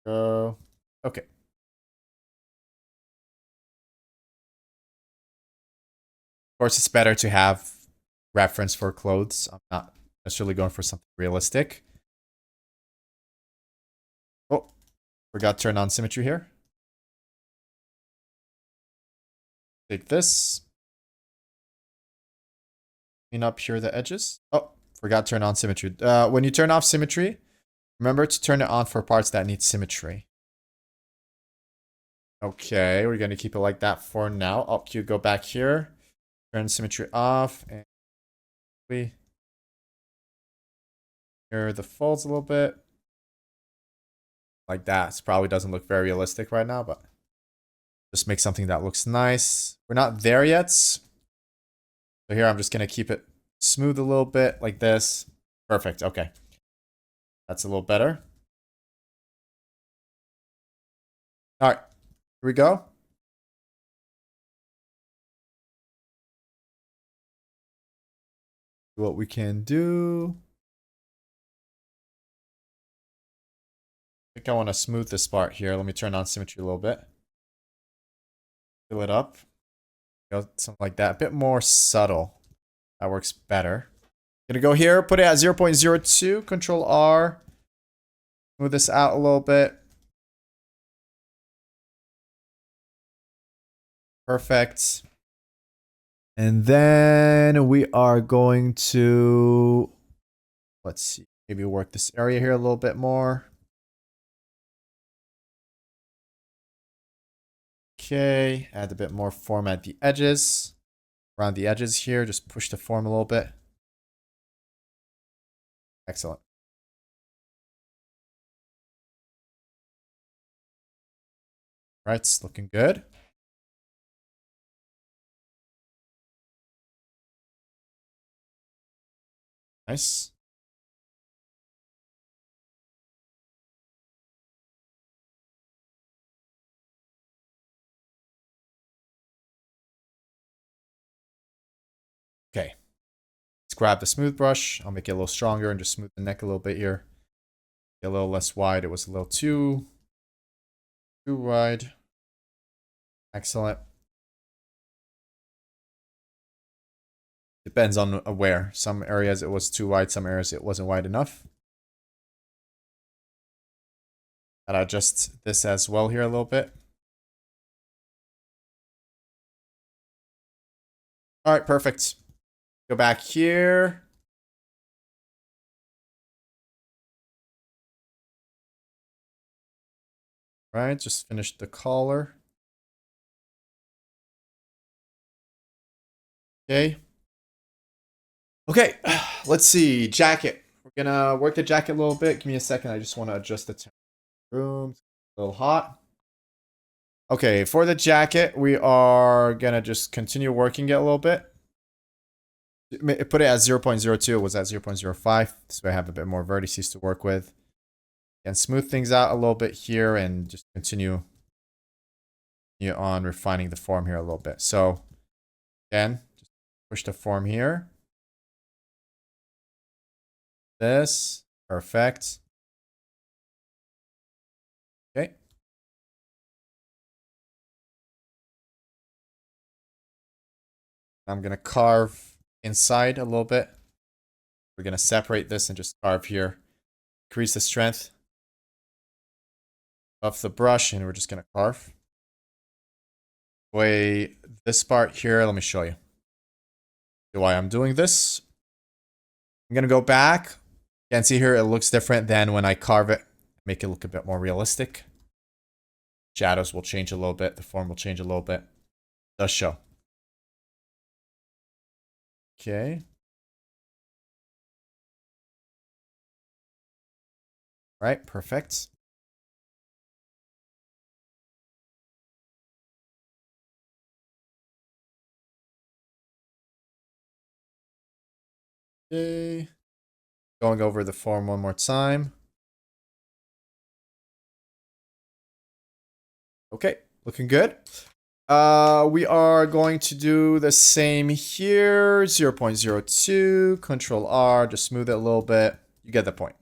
Go. Okay. Of course, it's better to have reference for clothes. I'm not necessarily going for something realistic. Oh, forgot to turn on symmetry here. Take this. Clean up here the edges. Oh, forgot to turn on symmetry. When you turn off symmetry, remember to turn it on for parts that need symmetry. Okay, we're going to keep it like that for now. Alt Q, go back here. Turn symmetry off. And we here the folds a little bit. Like that. It probably doesn't look very realistic right now, but just make something that looks nice. We're not there yet. So here I'm just going to keep it smooth a little bit like this. Perfect. Okay. That's a little better. All right. Here we go. What we can do. think I want to smooth this part here. Let me turn on symmetry a little bit. Fill it up. Something like that. A bit more subtle. That works better. Gonna go here, put it at 0.02, Control R. Move this out a little bit. Perfect. And then we are going to, let's see, maybe work this area here a little bit more. Okay, add a bit more form at the edges. Around the edges here, just push the form a little bit. Excellent. Right, it's looking good. Nice. Okay. Let's grab the smooth brush. I'll make it a little stronger and just smooth the neck a little bit here. Get a little less wide. It was a little too wide. Excellent. Depends on where. Some areas it was too wide, some areas it wasn't wide enough. I'll adjust this as well here a little bit. All right, perfect. Go back here. Right, just finish the collar. Okay. Okay, let's see. Jacket. We're gonna work the jacket a little bit. Give me a second. I just want to adjust the room. A little hot. Okay, for the jacket, we are gonna just continue working it a little bit. Put it at 0.02. It was at 0.05. So I have a bit more vertices to work with. And smooth things out a little bit here and just continue on refining the form here a little bit. So again, just push the form here. This, perfect. Okay. I'm gonna carve inside a little bit. We're gonna separate this and just carve here. Increase the strength of the brush and we're just gonna carve. Way this part here, let me show you why I'm doing this. I'm gonna go back. You can see here it looks different than when I carve it. Make it look a bit more realistic. Shadows will change a little bit. The form will change a little bit. It does show. Okay. All right, perfect. Okay. Going over the form one more time. Okay, looking good. We are going to do the same here. 0.02, Control R, just smooth it a little bit. You get the point.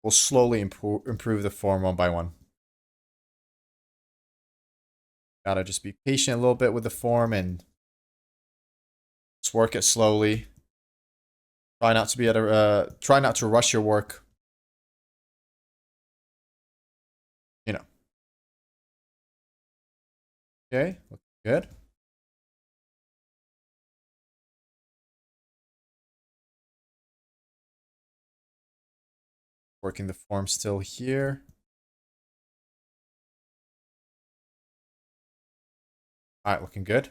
We'll slowly improve the form one by one. Gotta just be patient a little bit with the form and just work it slowly. Try not to be try not to rush your work. You know. Okay, looking good. Working the form still here. All right, looking good.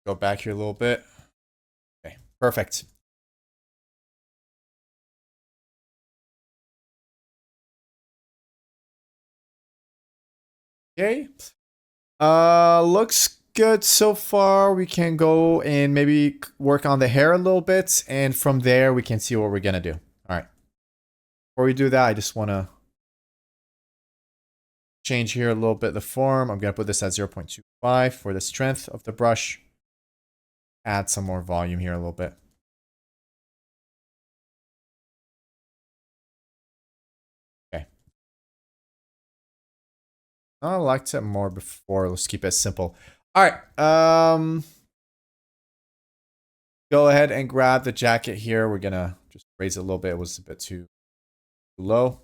Go back here a little bit. Okay, perfect. Okay. Looks good so far. We can go and maybe work on the hair a little bit, and from there we can see what we're gonna do. All right. Before we do that, I just want to change here a little bit the form. I'm gonna put this at 0.25 for the strength of the brush. Add some more volume here a little bit. I liked it more before. Let's keep it simple. All right. Go ahead and grab the jacket here. We're gonna just raise it a little bit. It was a bit too low.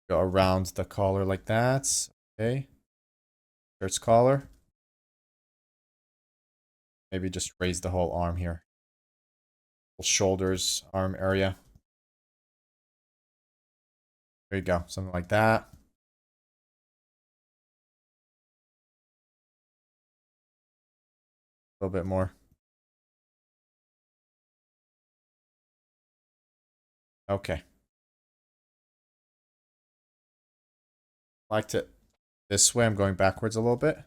Go around the collar like that. Okay. Shirt's collar. Maybe just raise the whole arm here. Shoulders, arm area. There you go. Something like that. A little bit more. Okay. Liked it. This way, I'm going backwards a little bit.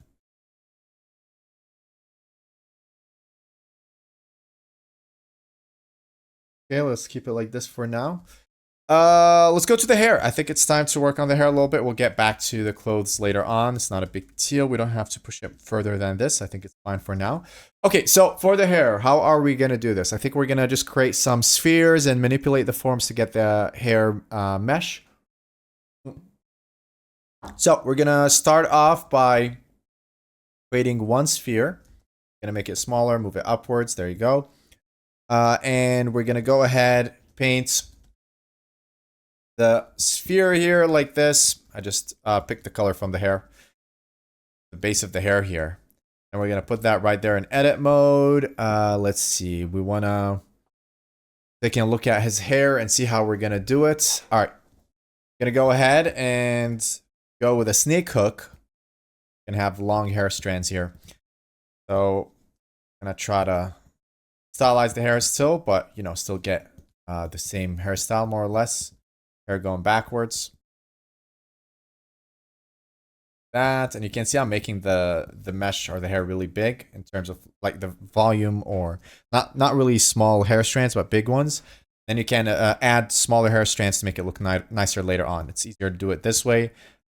Okay, let's keep it like this for now. Let's go to the hair. I think it's time to work on the hair a little bit. We'll get back to the clothes later on. It's not a big deal. We don't have to push it further than this. I think it's fine for now. Okay, so for the hair, how are we going to do this? I think we're going to just create some spheres and manipulate the forms to get the hair mesh. So we're going to start off by creating one sphere. Going to make it smaller, move it upwards. There you go. And we're going to go ahead, paint the sphere here like this. I just picked the color from the hair, the base of the hair here. And we're going to put that right there in edit mode. Let's see. We want to take a look at his hair and see how we're going to do it. All right. Going to go ahead and go with a snake hook. And have long hair strands here. So I'm going to try to stylize the hair still, but, you know, still get the same hairstyle more or less. Hair going backwards. That, and you can see I'm making the mesh or the hair really big in terms of like the volume, or not really small hair strands, but big ones. Then you can add smaller hair strands to make it look nicer later on. It's easier to do it this way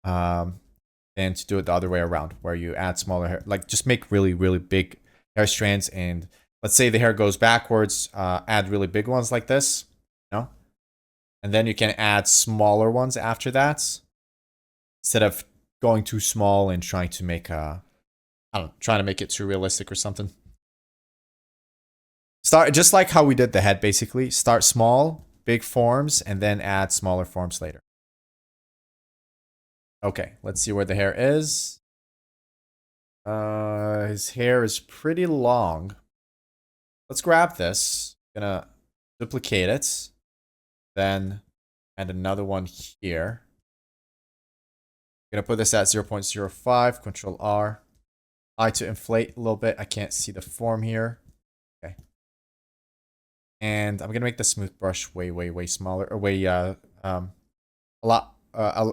than to do it the other way around, where you add smaller hair, like just make really big hair strands. And let's say the hair goes backwards, add really big ones like this, you know? And then you can add smaller ones after that, instead of going too small and trying to make I don't know, trying to make it too realistic or something. Start just like how we did the head, basically. Start small, big forms, and then add smaller forms later. Okay, let's see where the hair is. His hair is pretty long. Let's grab this. I'm gonna duplicate it. Then add another one here. I'm gonna put this at 0.05, Control R. I to inflate a little bit. I can't see the form here. Okay. And I'm gonna make the smooth brush way smaller, or way a lot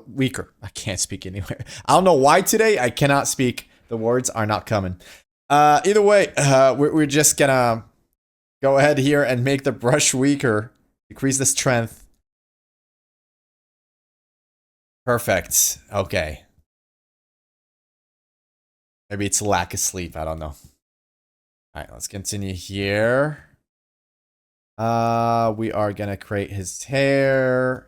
weaker. I can't speak anywhere. I don't know why today I cannot speak. The words are not coming. Either way, we're just gonna go ahead here and make the brush weaker. Decrease the strength. Perfect. Okay. Maybe it's a lack of sleep. I don't know. All right, let's continue here. We are gonna create his hair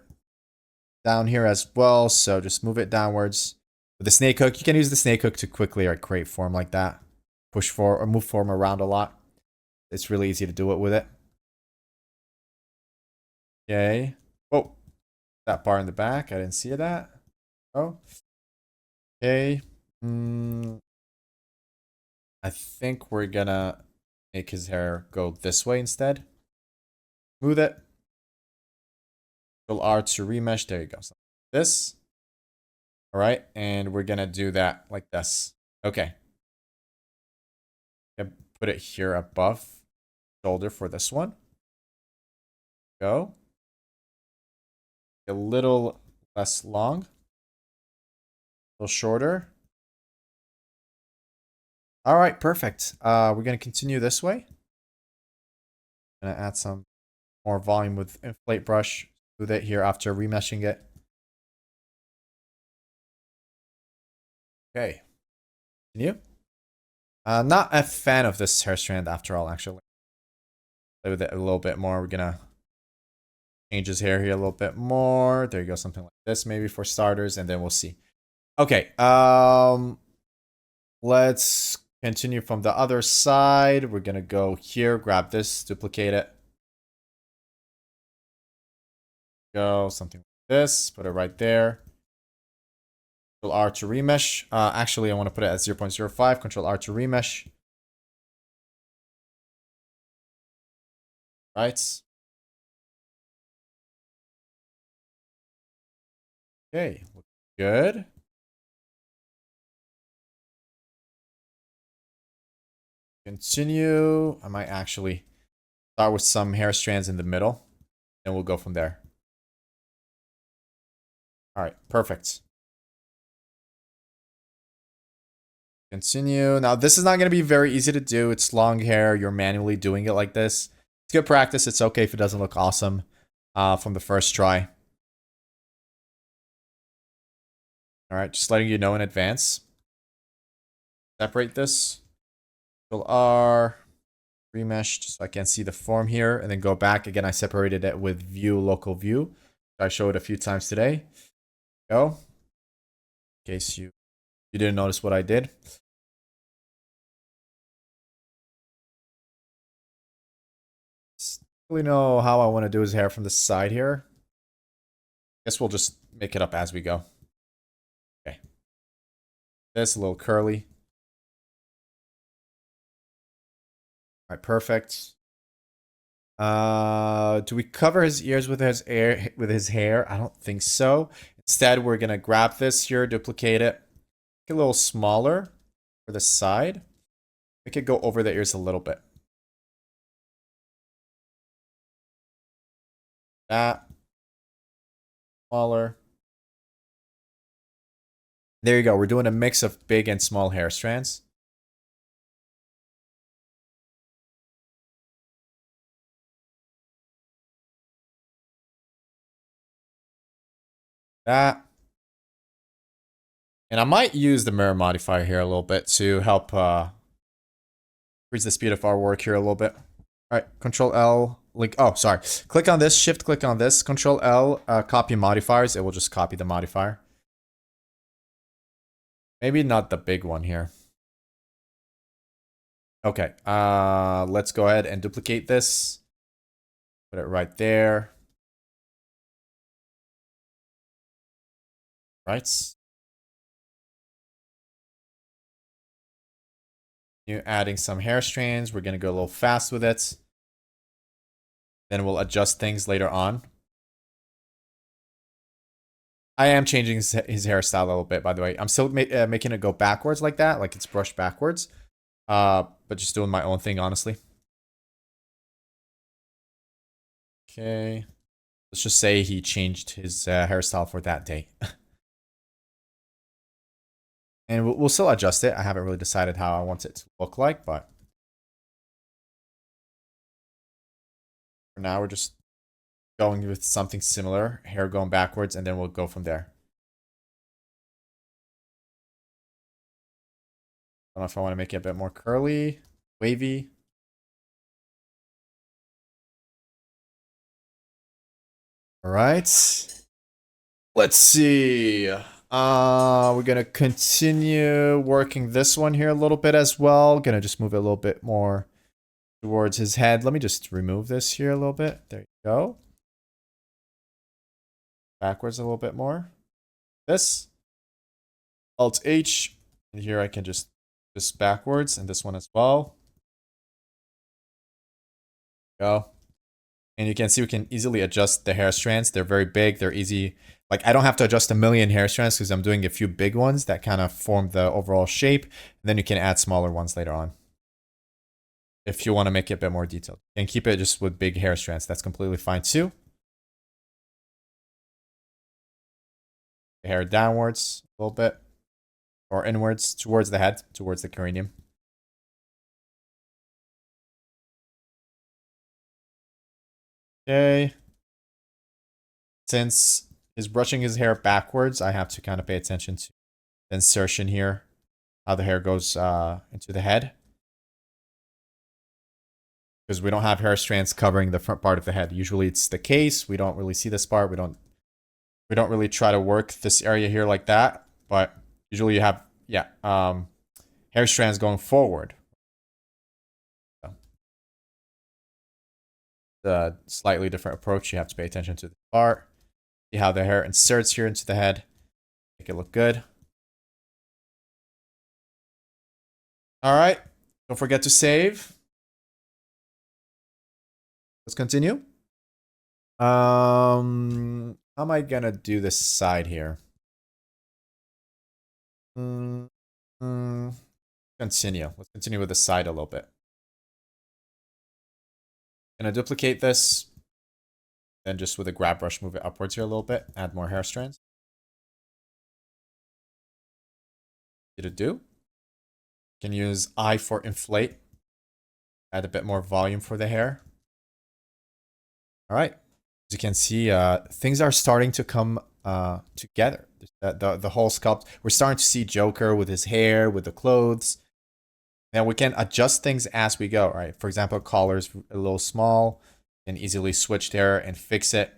down here as well. So just move it downwards with the snake hook. You can use the snake hook to quickly create form like that. Push for or move form around a lot. It's really easy to do it with it. Okay. Oh, that bar in the back. I didn't see that. Oh. Okay. I think we're gonna make his hair go this way instead. Smooth it. Control R to remesh. There you go. So this. All right, and we're gonna do that like this. Okay. Put it here above shoulder for this one. Go. A little less long. A little shorter. All right, perfect. We're gonna continue this way. Gonna add some more volume with inflate brush. Smooth it here after remeshing it. Okay. Continue. Not a fan of this hair strand after all, actually. Play with it a little bit more. We're gonna change his hair here a little bit more. There you go, something like this maybe for starters, and then we'll see. Okay, let's continue from the other side. We're gonna go here, grab this, duplicate it. Go, something like this, put it right there. Control R to remesh. Actually, I want to put it at 0.05. Control R to remesh. Right. Okay, good. Continue. I might actually start with some hair strands in the middle, and we'll go from there. All right, perfect. Continue. Now, this is not going to be very easy to do. It's long hair. You're manually doing it like this. It's good practice. It's okay if it doesn't look awesome from the first try. All right, just letting you know in advance. Separate this. Control R, remesh, just so I can see the form here, and then go back. Again, I separated it with view, local view. I showed it a few times today. Go. In case you didn't notice what I did. Really know how I want to do his hair from the side here. Guess we'll just make it up as we go. Okay. This a little curly. All right, perfect. Do we cover his ears with his hair? I don't think so. Instead, we're gonna grab this here, duplicate it, make it a little smaller for the side. Make it go over the ears a little bit. That smaller. There you go. We're doing a mix of big and small hair strands. That. And I might use the mirror modifier here a little bit to help increase the speed of our work here a little bit. All right, Control L, link. Oh, sorry. Click on this, Shift click on this, Control L, copy modifiers. It will just copy the modifier. Maybe not the big one here. Okay, let's go ahead and duplicate this. Put it right there. Right. You're adding some hair strands. We're gonna go a little fast with it. Then we'll adjust things later on. I am changing his hairstyle a little bit, by the way. I'm still making it go backwards like that, like it's brushed backwards. But just doing my own thing, honestly. Okay. Let's just say he changed his hairstyle for that day. And we'll still adjust it. I haven't really decided how I want it to look like, but for now, we're just going with something similar. Hair going backwards, and then we'll go from there. I don't know if I want to make it a bit more curly, wavy. All right. Let's see. We're gonna continue working this one here a little bit as well. Gonna just move it a little bit more towards his head. Let me just remove this here a little bit. There you go. Backwards a little bit more. This. Alt H. And here I can just backwards, and this one as well. Go. And you can see we can easily adjust the hair strands. They're very big. They're easy. Like, I don't have to adjust a million hair strands because I'm doing a few big ones that kind of form the overall shape. And then you can add smaller ones later on if you want to make it a bit more detailed. And keep it just with big hair strands. That's completely fine too. Hair downwards a little bit. Or inwards towards the head, towards the cranium. Okay. Since he's brushing his hair backwards, I have to kind of pay attention to the insertion here. How the hair goes into the head. Because we don't have hair strands covering the front part of the head. Usually it's the case. We don't really see this part. We don't really try to work this area here like that. But Usually you have, yeah, hair strands going forward. So, the slightly different approach. You have to pay attention to the part. See how the hair inserts here into the head. Make it look good. All right. Don't forget to save. Let's continue. How am I gonna do this side here? Continue. Let's continue with the side a little bit. Gonna duplicate this. Then just with a grab brush, move it upwards here a little bit. Add more hair strands. Did it do? Can use I for inflate. Add a bit more volume for the hair. All right. As you can see, things are starting to come together. The whole sculpt. We're starting to see Joker with his hair, with the clothes. And we can adjust things as we go, right? For example, collar's a little small. And easily switch there and fix it.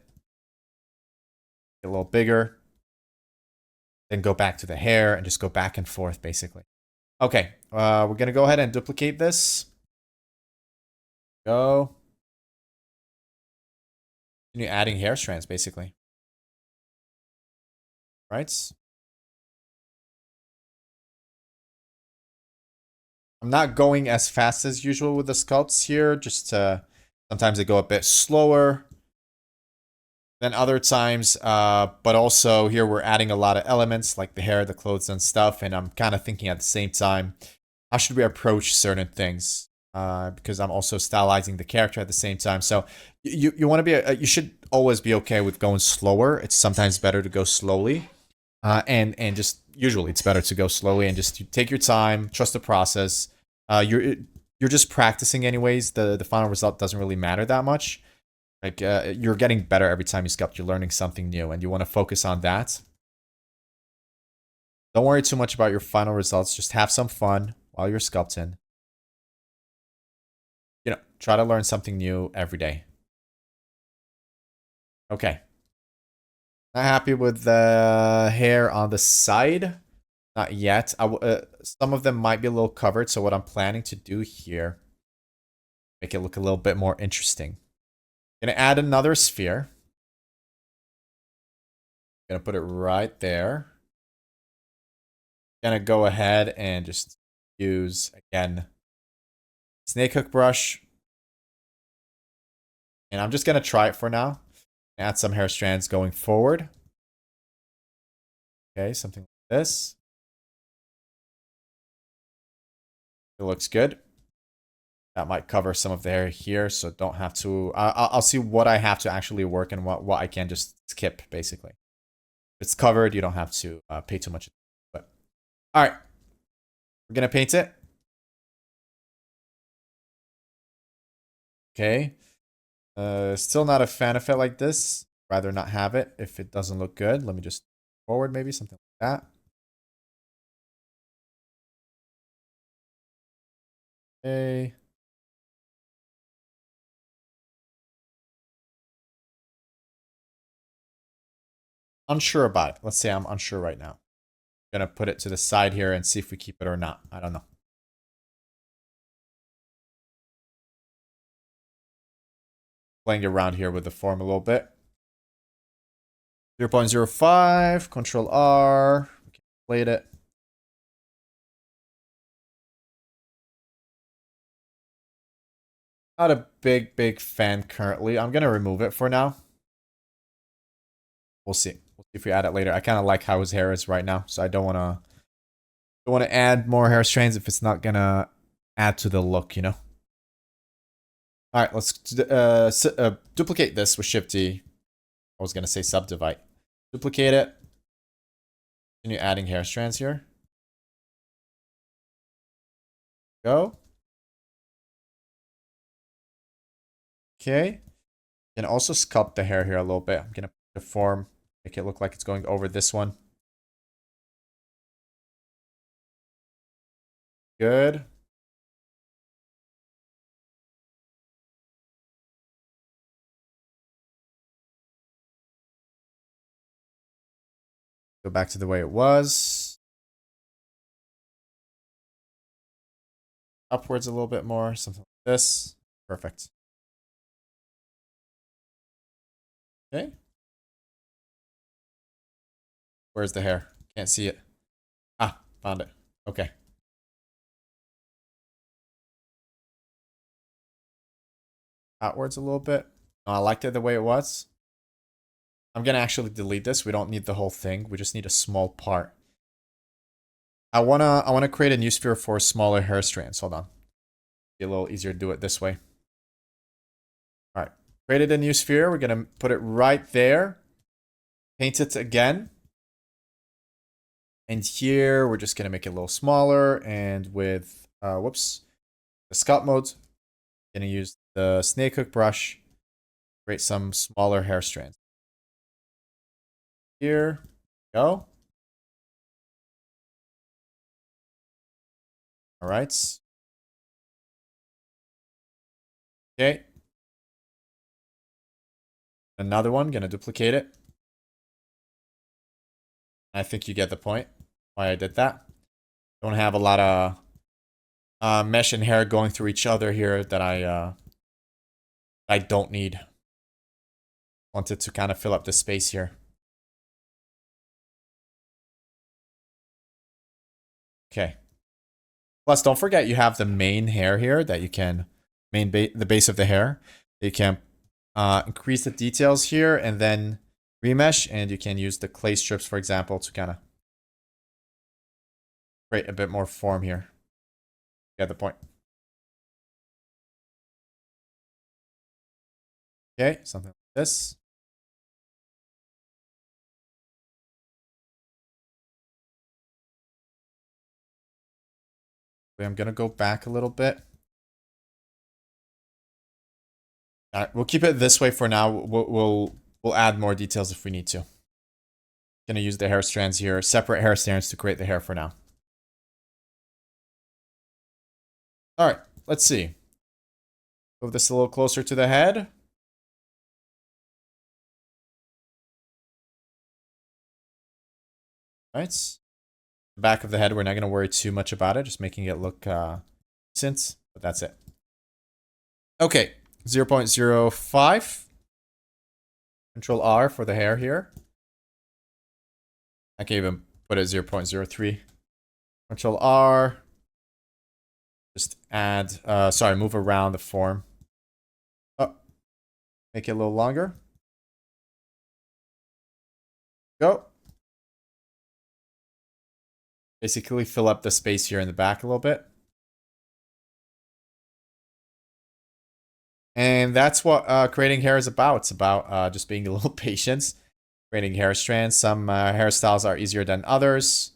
Get a little bigger. Then go back to the hair and just go back and forth, basically. Okay, we're going to go ahead and duplicate this. Go. Continue adding hair strands, basically. Right? I'm not going as fast as usual with the sculpts here. Just sometimes they go a bit slower than other times. But also here we're adding a lot of elements like the hair, the clothes and stuff. And I'm kind of thinking at the same time, how should we approach certain things? Because I'm also stylizing the character at the same time. So you want to be, you should always be okay with going slower. It's sometimes better to go slowly. And just usually it's better to go slowly and just take your time, trust the process. You're just practicing anyways. The final result doesn't really matter that much. Like you're getting better every time you sculpt. You're learning something new, and you want to focus on that. Don't worry too much about your final results. Just have some fun while you're sculpting. You know, try to learn something new every day. Okay. Not happy with the hair on the side. Not yet. Some of them might be a little covered, so what I'm planning to do here, make it look a little bit more interesting. Gonna add another sphere. Gonna put it right there. Gonna go ahead and just use, again, snake hook brush. And I'm just gonna try it for now. Add some hair strands going forward. Okay, something like this. It looks good. That might cover some of the hair here, so don't have to... I'll see what I have to actually work and what I can just skip, basically. If it's covered, you don't have to pay too much. But all right, we're gonna paint it. Okay. Still not a fan of it like this. Rather not have it if it doesn't look good. Let me just forward maybe something like that. Okay. Unsure about it. Let's say I'm unsure right now. I'm gonna put it to the side here and see if we keep it or not. I don't know. Playing around here with the form a little bit. 0.05, Control R. We can inflate it. Not a big fan currently. I'm gonna remove it for now. We'll see. We'll see if we add it later. I kind of like how his hair is right now, so I don't want to add more hair strands if it's not gonna add to the look, you know. All right, let's duplicate this with Shift D. I was gonna say subdivide. Duplicate it. Continue adding hair strands here. Go. Okay. You can also sculpt the hair here a little bit. I'm gonna put the form, make it look like it's going over this one. Good. Go back to the way it was. upwards a little bit more, something like this. Perfect. Okay. Where's the hair? Can't see it. Ah, found it. Okay. Outwards a little bit. Oh, I liked it the way it was. I'm gonna actually delete this. We don't need the whole thing. We just need a small part. I wanna create a new sphere for smaller hair strands. Hold on. Be a little easier to do it this way. All right. Created a new sphere. We're gonna put it right there. Paint it again. And here we're just gonna make it a little smaller. And with whoops, the sculpt mode, gonna use the snake hook brush. Create some smaller hair strands. Here we go. All right. Okay. Another one, gonna duplicate it. I think you get the point why I did that. Don't have a lot of mesh and hair going through each other here that I don't need. Wanted to kind of fill up the space here. Okay. Plus, don't forget you have the main hair here that you can the base of the hair. You can increase the details here and then remesh, and you can use the clay strips, for example, to kind of create a bit more form here. Get the point. Okay, something like this. I'm gonna go back a little bit. All right, we'll keep it this way for now. We'll add more details if we need to. Gonna use the hair strands here, separate hair strands to create the hair for now. All right, let's see. Move this a little closer to the head. Right. The back of the head, we're not gonna worry too much about it, just making it look decent, but that's it. Okay, 0.05. Control R for the hair here. I can even put it 0.03. Control R. Just add, sorry, move around the form. Oh, make it a little longer. Go. Basically fill up the space here in the back a little bit. And that's what creating hair is about. It's about just being a little patient. Creating hair strands. Some hairstyles are easier than others.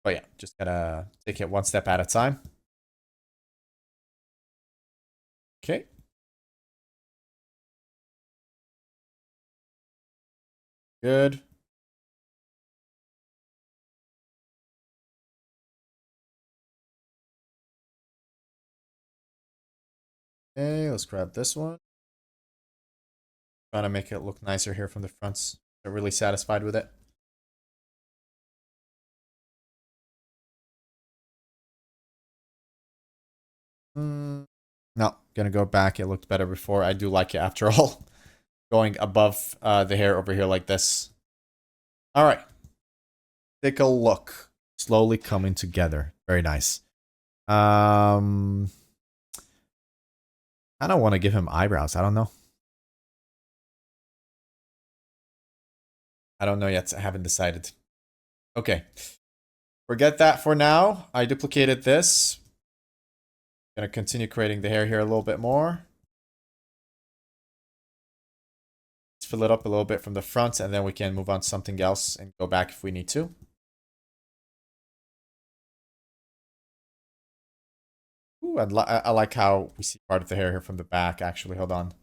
But yeah, just gotta take it one step at a time. Okay. Good. Okay, let's grab this one. Trying to make it look nicer here from the fronts. I'm really satisfied with it. No, gonna go back. It looked better before. I do like it after all. Going above the hair over here like this. All right. Take a look. Slowly coming together. Very nice. I don't want to give him eyebrows. I don't know. I don't know yet. I haven't decided. Okay. Forget that for now. I duplicated this. Gonna continue creating the hair here a little bit more. Let's fill it up a little bit from the front, and then we can move on to something else and go back if we need to. Ooh, I like how we see part of the hair here from the back, actually. Hold on.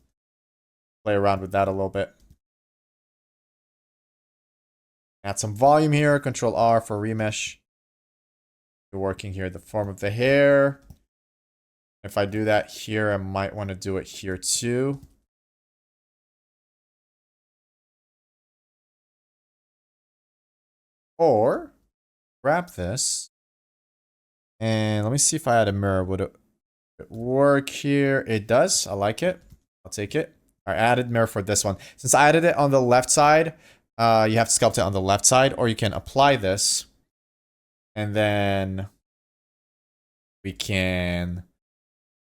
Play around with that a little bit. Add some volume here. Control R for remesh. We're working here the form of the hair. If I do that here, I might want to do it here too. Or grab this And let me see if I had a mirror. Would it work here? It does. I like it. I'll take it. I added mirror for this one. Since I added it on the left side, you have to sculpt it on the left side, or you can apply this. And then we can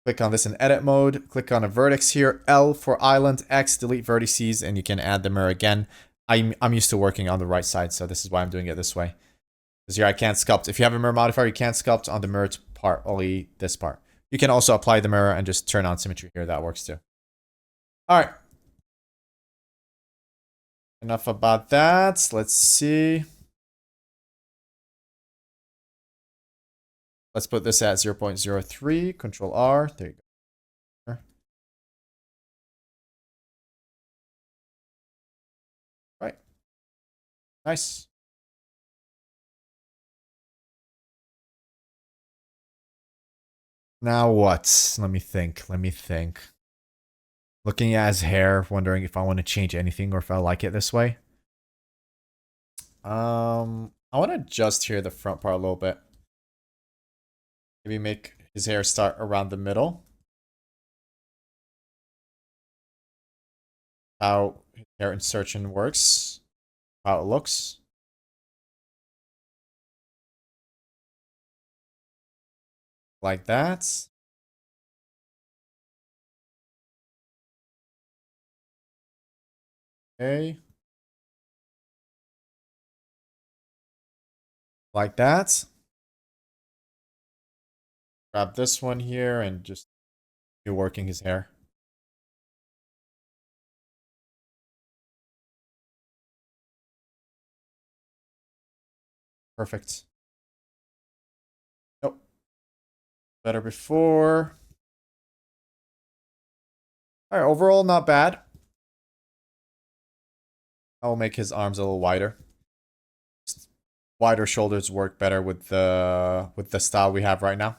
click on this in edit mode, click on a vertex here, L for island, X, delete vertices, and you can add the mirror again. I'm used to working on the right side, so this is why I'm doing it this way. Because here I can't sculpt. If you have a mirror modifier, you can't sculpt on the mirrored part, only this part. You can also apply the mirror and just turn on symmetry here. That works too. All right. Enough about that. Let's see. Let's put this at 0.03, Control R. There you go. Right. Nice. Now what? Let me think. Let me think. Looking at his hair, wondering if I want to change anything or if I like it this way. I want to adjust here the front part a little bit. Maybe make his hair start around the middle. How his hair insertion works. How it looks. Like that. Okay. Like that. Grab this one here and just be working his hair. Perfect. Nope. Better before. Alright, overall not bad. I'll make his arms a little wider. Just wider shoulders work better with the style we have right now.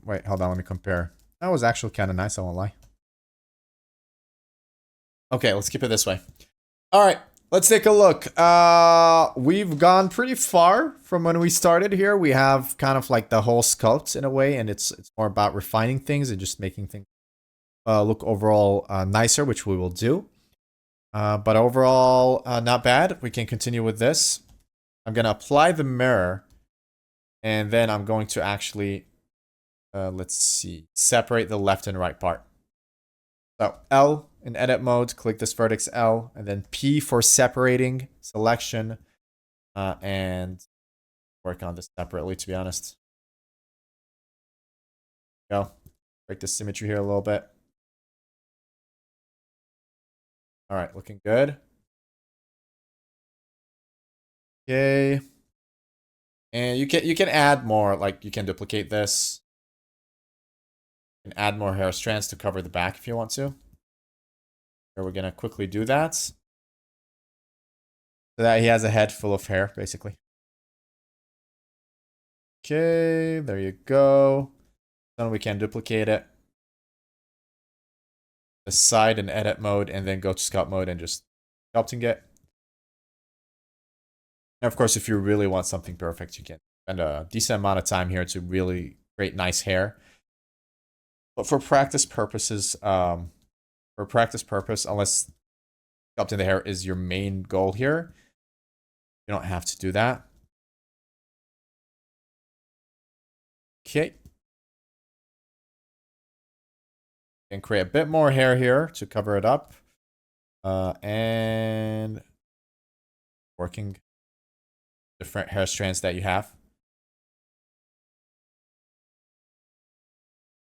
Wait, hold on, let me compare. That was actually kind of nice, I won't lie. Okay, let's keep it this way. All right, let's take a look. We've gone pretty far from when we started here. We have kind of like the whole sculpt in a way, and it's more about refining things and just making things look overall nicer, which we will do. But overall, not bad. We can continue with this. I'm going to apply the mirror, and then I'm going to actually, let's see, separate the left and right part. So L in edit mode, click this vertex L, and then P for separating selection, and work on this separately, to be honest. Go. Break the symmetry here a little bit. All right, looking good. Okay. And you can add more, like you can duplicate this. And add more hair strands to cover the back if you want to. Here we're gonna quickly do that. So that he has a head full of hair, basically. Okay, there you go. Then we can duplicate it. The side in edit mode, and then go to sculpt mode and just sculpting it. And of course, if you really want something perfect, you can spend a decent amount of time here to really create nice hair. But for practice purposes, unless sculpting the hair is your main goal here, you don't have to do that. Okay. And create a bit more hair here to cover it up. And working different hair strands that you have.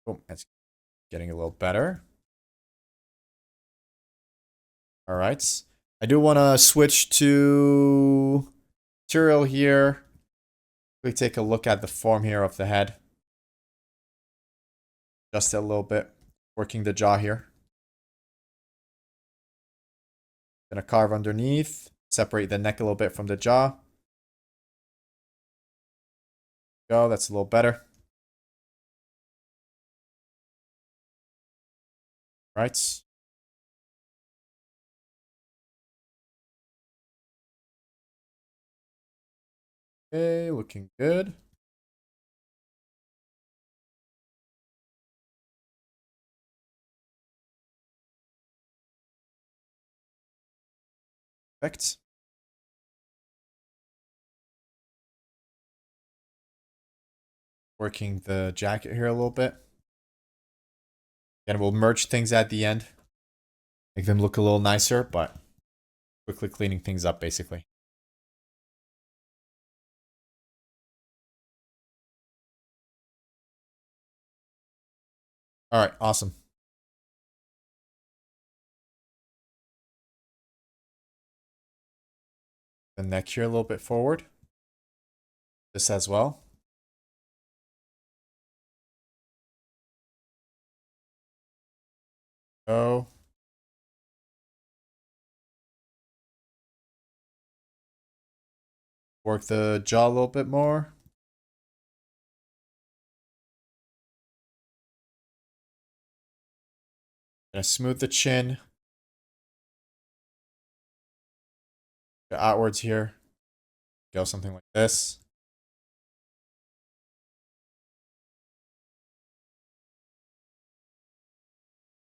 Oh, that's getting a little better. All right. I do want to switch to material here. We take a look at the form here of the head. Just a little bit. Working the jaw here. Gonna carve underneath. Separate the neck a little bit from the jaw. Go, that's a little better. Right. Okay, looking good. Perfect. Working the jacket here a little bit. And we'll merge things at the end. Make them look a little nicer, but quickly cleaning things up basically. All right, awesome. The neck here a little bit forward. This as well. Go. Work the jaw a little bit more. Gonna smooth the chin. Go outwards here. Go something like this.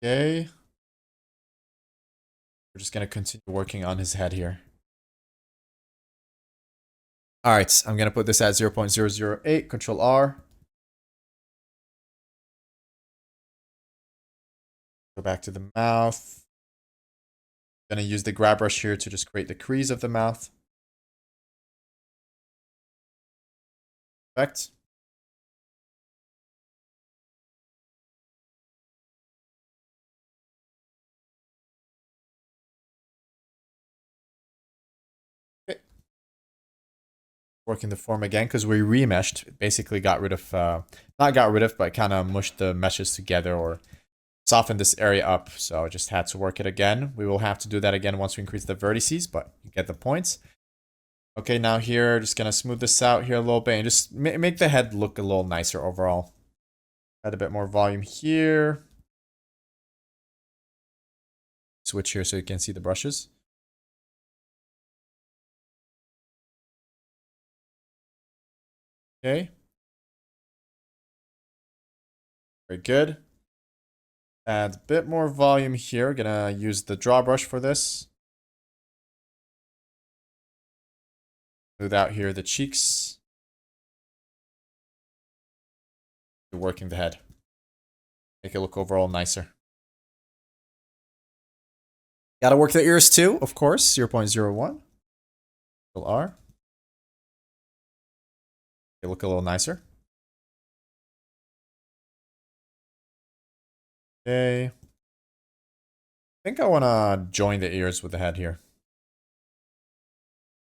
Okay. We're just gonna continue working on his head here. All right, I'm gonna put this at 0.008, Control R. Go back to the mouth. Gonna use the grab brush here to just create the crease of the mouth. Perfect. Okay. Working the form again because we remeshed. Basically got rid of, not got rid of, but kind of mushed the meshes together or softened this area up. So I just had to work it again. We will have to do that again once we increase the vertices, but you get the points. Okay, now here, just gonna smooth this out here a little bit and just make the head look a little nicer overall. Add a bit more volume here. Switch here so you can see the brushes. Okay. Very good. Add a bit more volume here. Gonna use the draw brush for this. Smooth out here the cheeks. Working the head. Make it look overall nicer. Gotta work the ears too, of course. 0.01. R. They look a little nicer. Okay. I think I want to join the ears with the head here.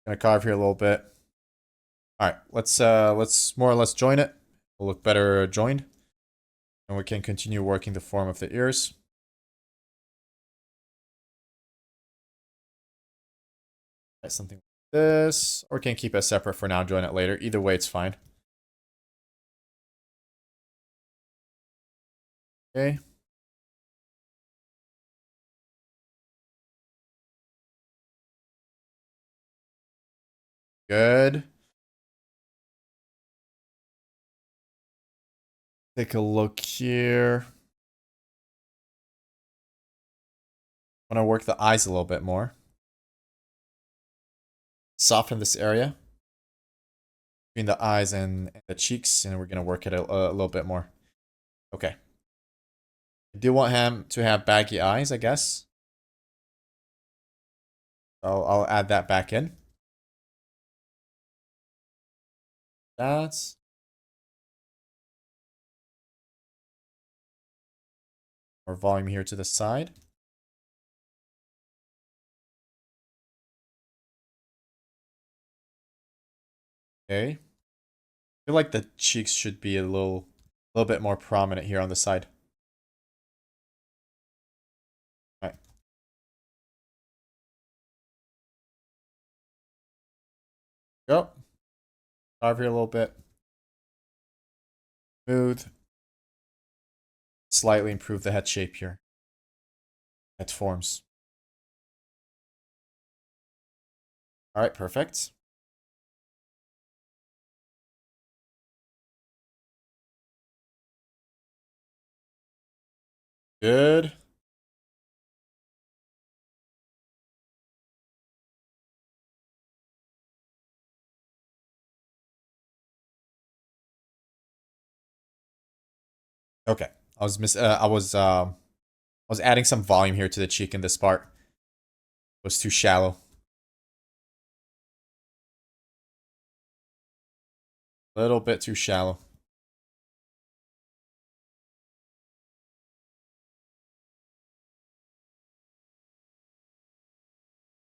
Gonna carve here a little bit. All right, let's more or less join it. It'll look better joined, and we can continue working the form of the ears. Something like this, or can keep it separate for now. Join it later. Either way, it's fine. Okay. Good. Take a look here. I want to work the eyes a little bit more. Soften this area between the eyes and the cheeks, and we're going to work it a little bit more. Okay. I do want him to have baggy eyes, I guess. So I'll add that back in. That's more volume here to the side. Okay. I feel like the cheeks should be a little bit more prominent here on the side. All right. Go. Carve here a little bit. Smooth. Slightly improve the head shape here. It forms. All right, perfect. Good. Okay. I was adding some volume here to the cheek in this part. It was too shallow. A little bit too shallow.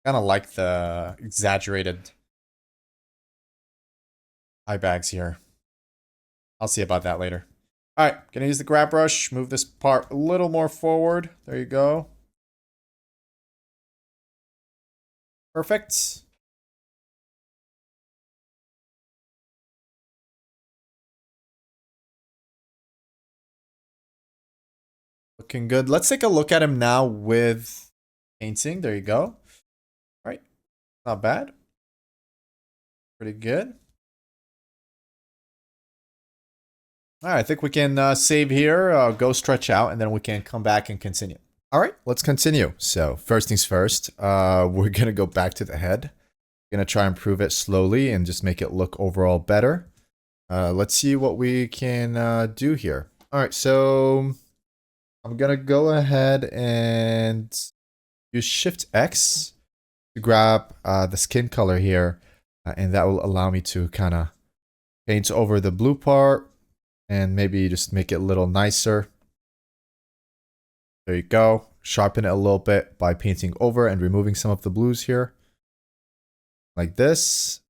Kind of like the exaggerated eye bags here. I'll see about that later. All right, gonna use the grab brush. Move this part a little more forward. There you go. Perfect. Looking good. Let's take a look at him now with painting. There you go. All right, not bad. Pretty good. All right, I think we can save here, go stretch out, and then we can come back and continue. All right, let's continue. So first things first, we're going to go back to the head. We're going to try and improve it slowly and just make it look overall better. Let's see what we can do here. All right, so I'm going to go ahead and use Shift X to grab the skin color here, and that will allow me to kind of paint over the blue part and maybe just make it a little nicer. There you go. Sharpen it a little bit by painting over and removing some of the blues here. Like this,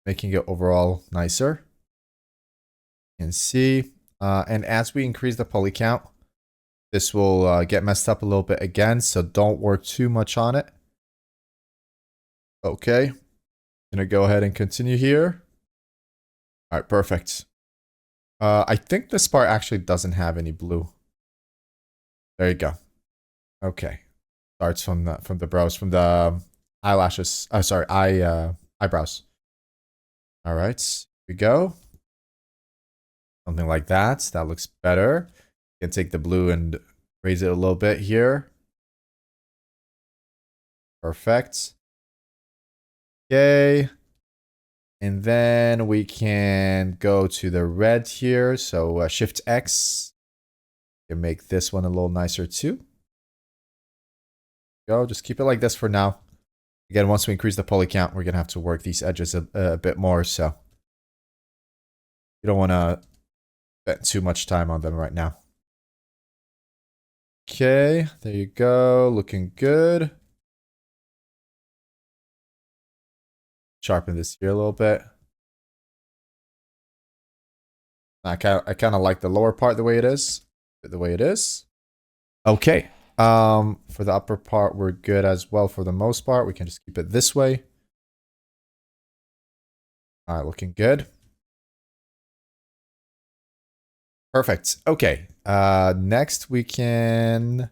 making it overall nicer. You can see. And as we increase the poly count, this will get messed up a little bit again, so don't work too much on it. Okay. Gonna go ahead and continue here. All right, perfect. I think this part actually doesn't have any blue. There you go. Okay. Starts from the brows, from the eyelashes. Oh, sorry, eyebrows. All right, here we go. Something like that. That looks better. You can take the blue and raise it a little bit here. Perfect. Okay. And then we can go to the red here. So Shift X. You can make this one a little nicer too. Go. Just keep it like this for now. Again, once we increase the poly count, we're going to have to work these edges a bit more. So you don't want to spend too much time on them right now. Okay. There you go. Looking good. Sharpen this here a little bit. I kind of like the lower part the way it is. Okay. For the upper part, we're good as well for the most part. We can just keep it this way. All right, looking good. Perfect. Okay. Next we can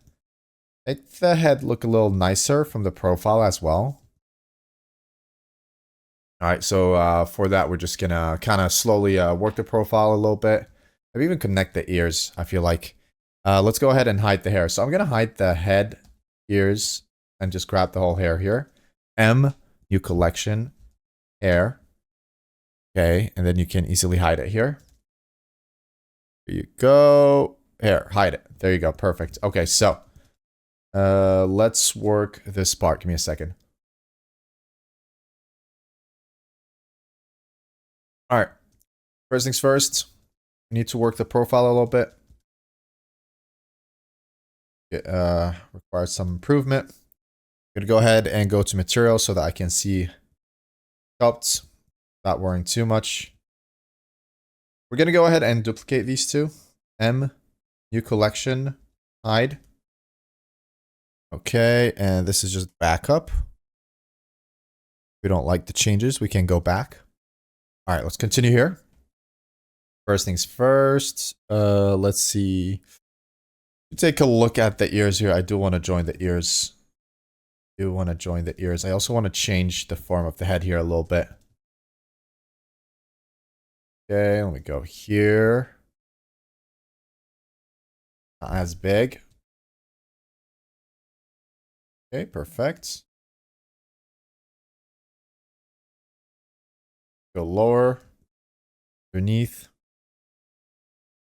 make the head look a little nicer from the profile as well. All right, so for that, we're just gonna kind of slowly work the profile a little bit. Maybe even connect the ears, I feel like. Let's go ahead and hide the hair. So I'm gonna hide the head, ears, and just grab the whole hair here. M, new collection, hair. Okay, and then you can easily hide it here. Here you go. Here, hide it. There you go, perfect. Okay, so let's work this part. Give me a second. All right. First things first, we need to work the profile a little bit. It requires some improvement. I'm going to go ahead and go to material so that I can see sculpts without worrying too much. We're going to go ahead and duplicate these two. M, new collection, hide. Okay, and this is just backup. If we don't like the changes, we can go back. All right, let's continue here. First things first, let's see. Take a look at the ears here. I do want to join the ears. I also want to change the form of the head here a little bit. Okay, let me go here. Not as big. Okay, perfect. Go lower, underneath.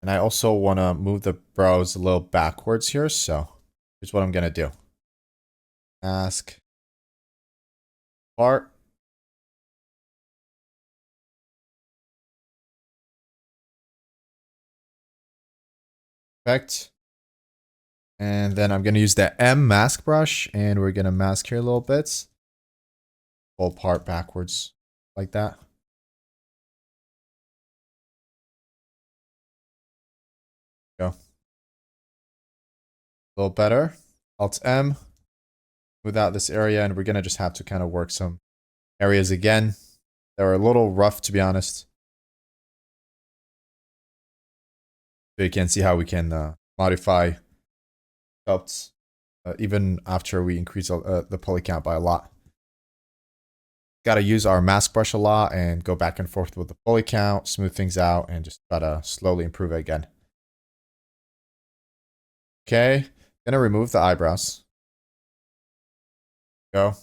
And I also want to move the brows a little backwards here. So here's what I'm going to do. Mask. Part. Perfect. And then I'm going to use the M mask brush. And we're going to mask here a little bit. Whole part backwards. Like that. Go. A little better. Alt M. Smooth out this area. And we're going to just have to kind of work some areas again. They're a little rough, to be honest. So you can see how we can modify sculpts even after we increase the poly count by a lot. Got to use our mask brush a lot and go back and forth with the poly count, smooth things out, and just try to slowly improve it again. Okay, gonna remove the eyebrows. Go.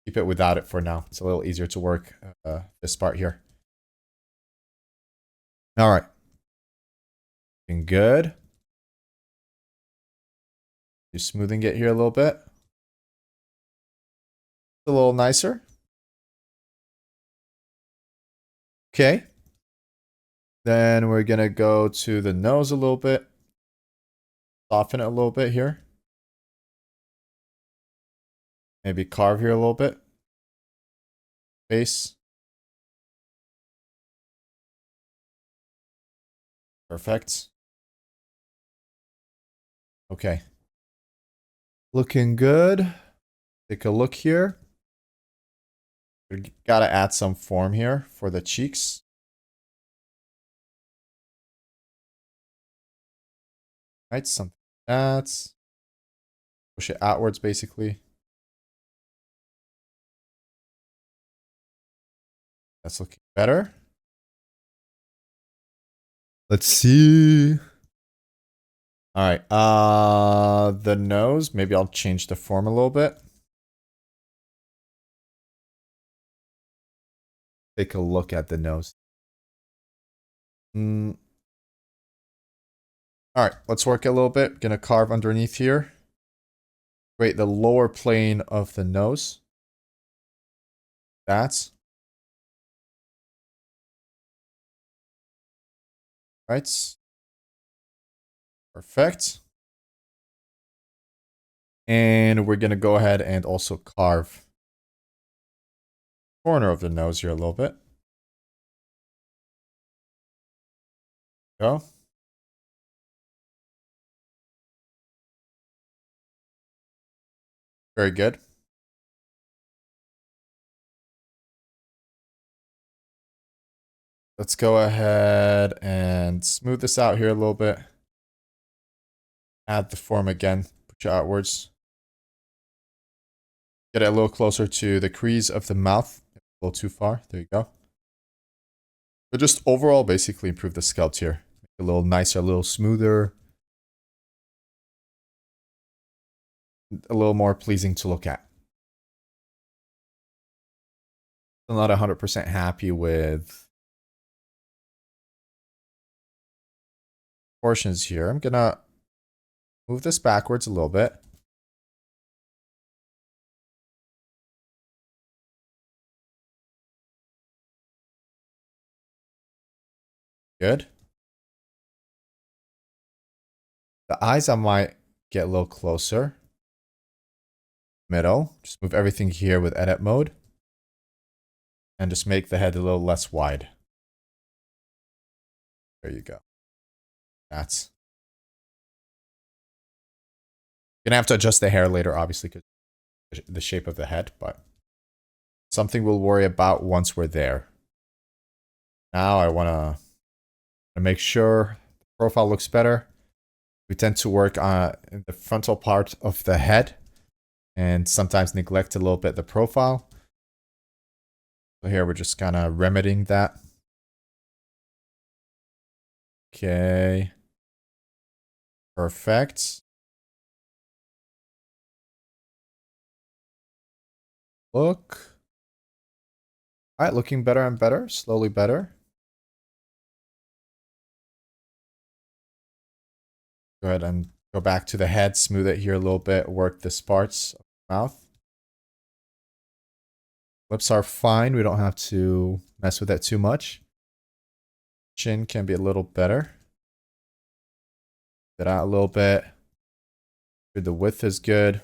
Keep it without it for now. It's a little easier to work this part here. All right. Looking good. Just smoothing it here a little bit. A little nicer. Okay. Then we're gonna go to the nose a little bit. Soften it a little bit here. Maybe carve here a little bit. Face. Perfect. Okay. Looking good. Take a look here. We gotta add some form here for the cheeks. Right, something like that. Push it outwards, basically. That's looking better. Let's see. All right. The nose. Maybe I'll change the form a little bit. Take a look at the nose. All right. Let's work it a little bit. Gonna carve underneath here. Create the lower plane of the nose. That's right. Perfect. And we're going to go ahead and also carve the corner of the nose here a little bit. Go. Very good. Let's go ahead and smooth this out here a little bit. Add the form again, push it outwards. Get it a little closer to the crease of the mouth. A little too far. There you go. But just overall, basically improve the sculpt here. Make it a little nicer, a little smoother. A little more pleasing to look at. I'm not 100% happy with portions here. I'm gonna move this backwards a little bit. Good. The eyes, I might get a little closer. Middle. Just move everything here with edit mode. And just make the head a little less wide. There you go. That's. Gonna have to adjust the hair later, obviously, because the shape of the head, but something we'll worry about once we're there. Now I want to make sure the profile looks better. We tend to work in the frontal part of the head and sometimes neglect a little bit the profile. So here we're just kind of remedying that. Okay. Perfect. Look. All right, looking better and better, slowly better. Go ahead and go back to the head, smooth it here a little bit, work the parts of the mouth. Lips are fine, we don't have to mess with that too much. Chin can be a little better. Get out a little bit. The width is good. I'm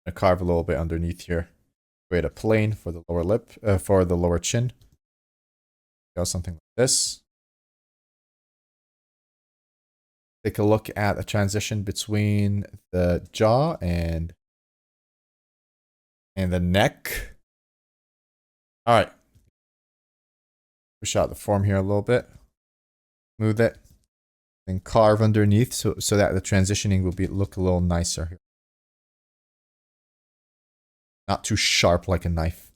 gonna carve a little bit underneath here. Create a plane for the lower lip, for the lower chin. Go something like this. Take a look at the transition between the jaw and the neck. All right. Push out the form here a little bit. Smooth it. Then carve underneath so that the transitioning will look a little nicer here. Not too sharp like a knife.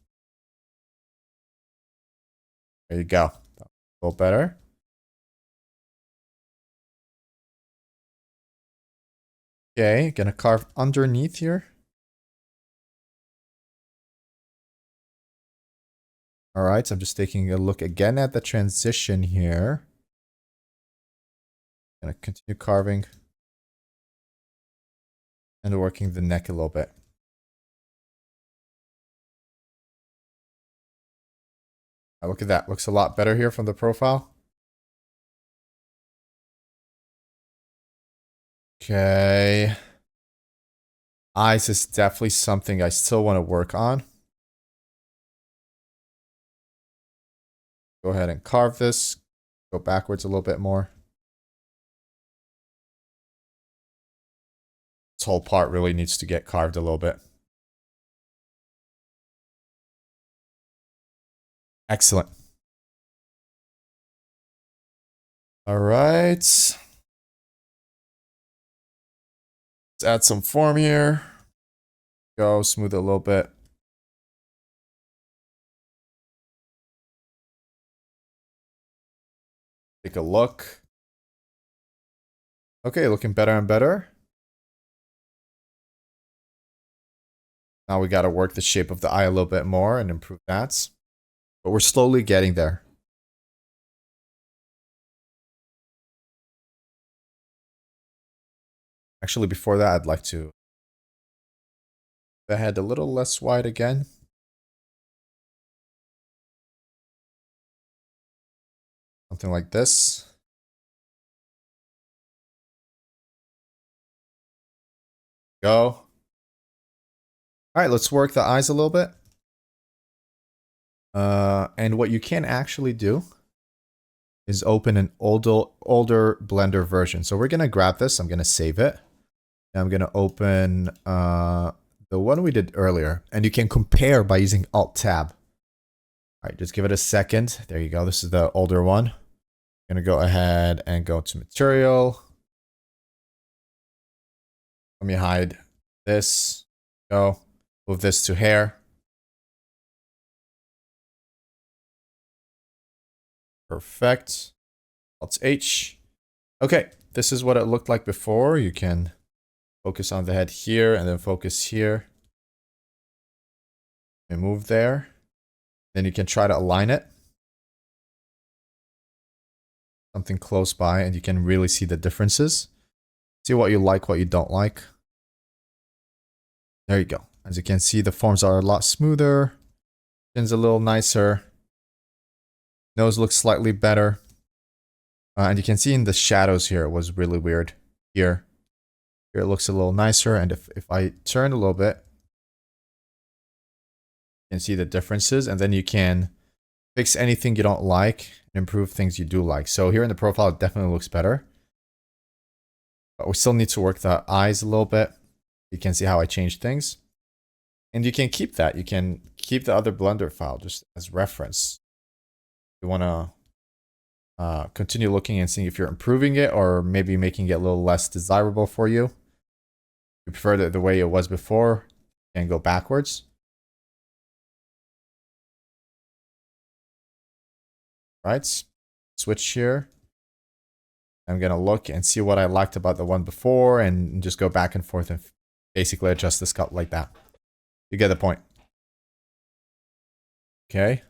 There you go. A little better. Okay, gonna carve underneath here. All right, so I'm just taking a look again at the transition here. Gonna continue carving and working the neck a little bit. Look at that. Looks a lot better here from the profile. Okay. Eyes is definitely something I still want to work on. Go ahead and carve this. Go backwards a little bit more. This whole part really needs to get carved a little bit. Excellent. All right. Let's add some form here. Go smooth it a little bit. Take a look. Okay, looking better and better. Now we got to work the shape of the eye a little bit more and improve that. But we're slowly getting there. Actually, before that, I'd like to the head a little less wide again. Something like this. Go. All right, let's work the eyes a little bit. And what you can actually do is open an older Blender version. So we're going to grab this. I'm going to save it. And I'm going to open the one we did earlier. And you can compare by using Alt-Tab. All right, just give it a second. There you go. This is the older one. I'm going to go ahead and go to Material. Let me hide this. Go. Move this to Hair. Perfect. Alt-H. Okay, this is what it looked like before. You can focus on the head here and then focus here. And move there. Then you can try to align it. Something close by and you can really see the differences. See what you like, what you don't like. There you go. As you can see, the forms are a lot smoother. Chin's a little nicer. Nose looks slightly better. And you can see in the shadows here, it was really weird. Here it looks a little nicer. And if I turn a little bit, you can see the differences. And then you can fix anything you don't like and improve things you do like. So here in the profile, it definitely looks better. But we still need to work the eyes a little bit. You can see how I changed things. And you can keep that. You can keep the other Blender file just as reference. You want to continue looking and seeing if you're improving it or maybe making it a little less desirable for you. If you prefer it the way it was before, and go backwards. Right, switch here. I'm gonna look and see what I liked about the one before and just go back and forth and basically adjust the sculpt like that. You get the point. Okay.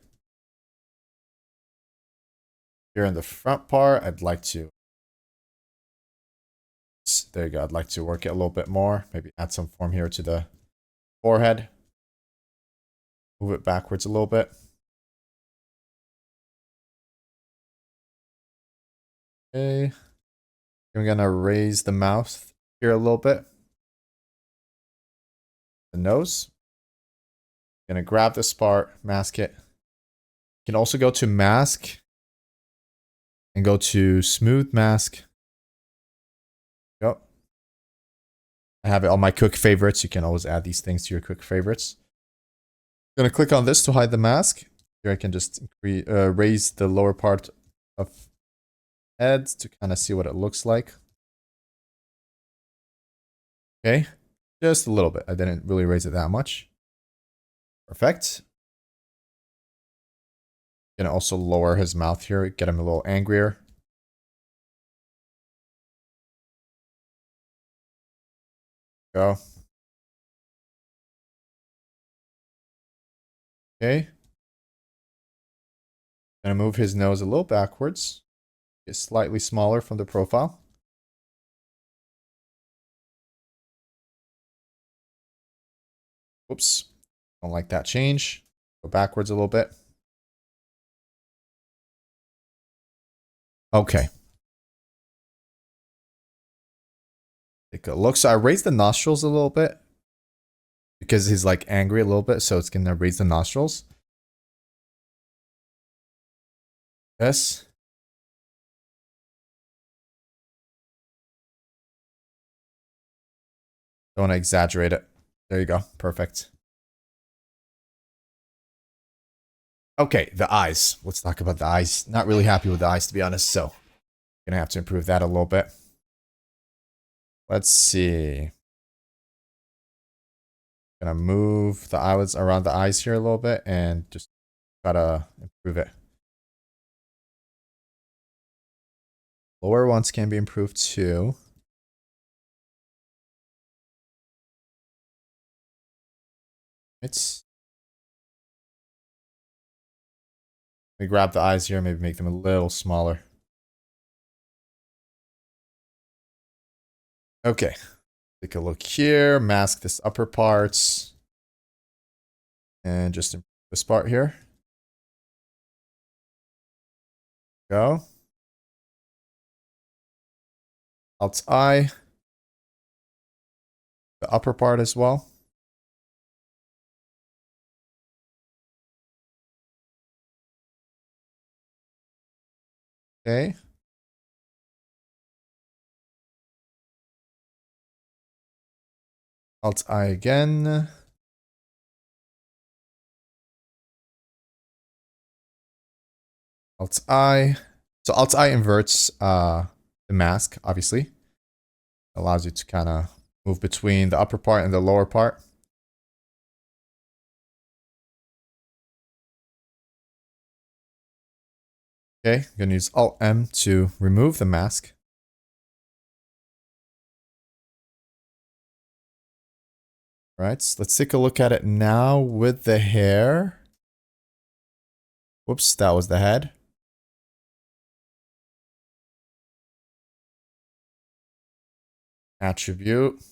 Here in the front part, I'd like to, there you go, I'd like to work it a little bit more. Maybe add some form here to the forehead. Move it backwards a little bit. Okay. I'm gonna raise the mouth here a little bit. The nose. I'm gonna grab this part, mask it. You can also go to mask and go to smooth mask. Go. I have it on my quick favorites. You can always add these things to your quick favorites. I'm gonna click on this to hide the mask. Here I can just raise the lower part of head to kind of see what it looks like. Okay, just a little bit. I didn't really raise it that much. Perfect. Gonna also lower his mouth here, get him a little angrier. Go. Okay. Gonna move his nose a little backwards. Get slightly smaller from the profile. Whoops. Don't like that change. Go backwards a little bit. Okay. Take a look. So I raised the nostrils a little bit because he's like angry a little bit. So it's gonna raise the nostrils. Yes. Don't want to exaggerate it. There you go. Perfect. Okay, the eyes. Let's talk about the eyes. Not really happy with the eyes, to be honest. So, gonna have to improve that a little bit. Let's see. Gonna move the eyelids around the eyes here a little bit and just try to improve it. Lower ones can be improved too. Let me grab the eyes here, maybe make them a little smaller. Okay, take a look here, mask this upper parts, and just improve this part here. Go. Alt I. The upper part as well. Okay. Alt I again. Alt I. So Alt I inverts the mask, obviously. Allows you to kind of move between the upper part and the lower part. Okay, I'm gonna use Alt M to remove the mask. All right, so let's take a look at it now with the hair. Whoops, that was the head. Attribute.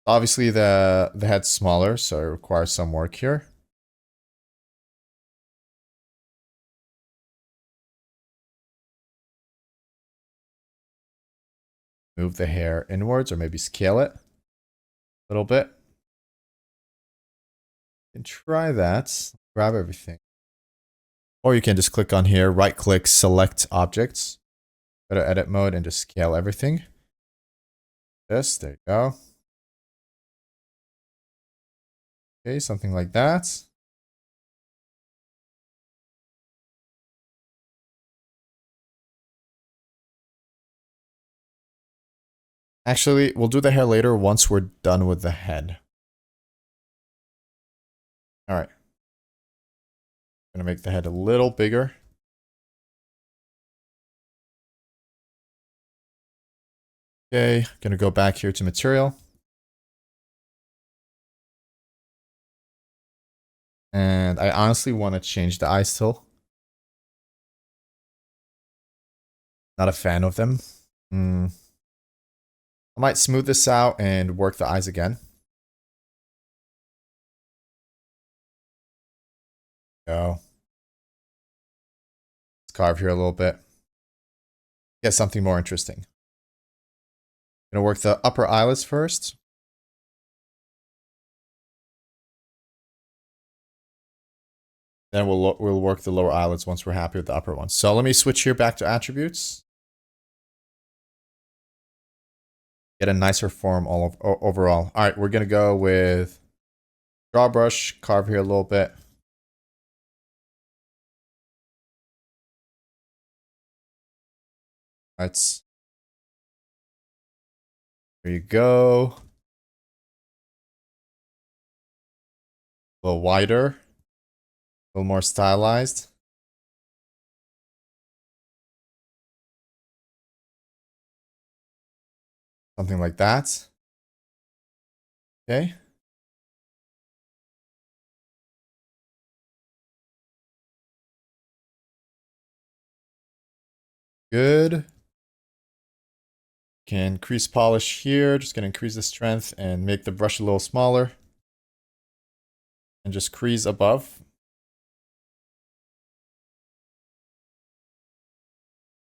Obviously the head's smaller, so it requires some work here. Move the hair inwards or maybe scale it a little bit. You can try that. Grab everything. Or you can just click on here, right click, select objects. Go to edit mode and just scale everything. There you go. Okay, something like that. Actually, we'll do the hair later once we're done with the head. All right. Gonna make the head a little bigger. Okay, gonna go back here to material. And I honestly want to change the eyes still. Not a fan of them. I might smooth this out and work the eyes again. Go. Let's carve here a little bit. Get something more interesting. Gonna work the upper eyelids first. Then we'll work the lower eyelids once we're happy with the upper ones. So let me switch here back to attributes. Get a nicer form overall. All right, we're gonna go with draw brush, carve here a little bit. Right. There you go. A little wider. A little more stylized. Something like that. Okay. Good. Can crease polish here. Just gonna increase the strength and make the brush a little smaller. And just crease above.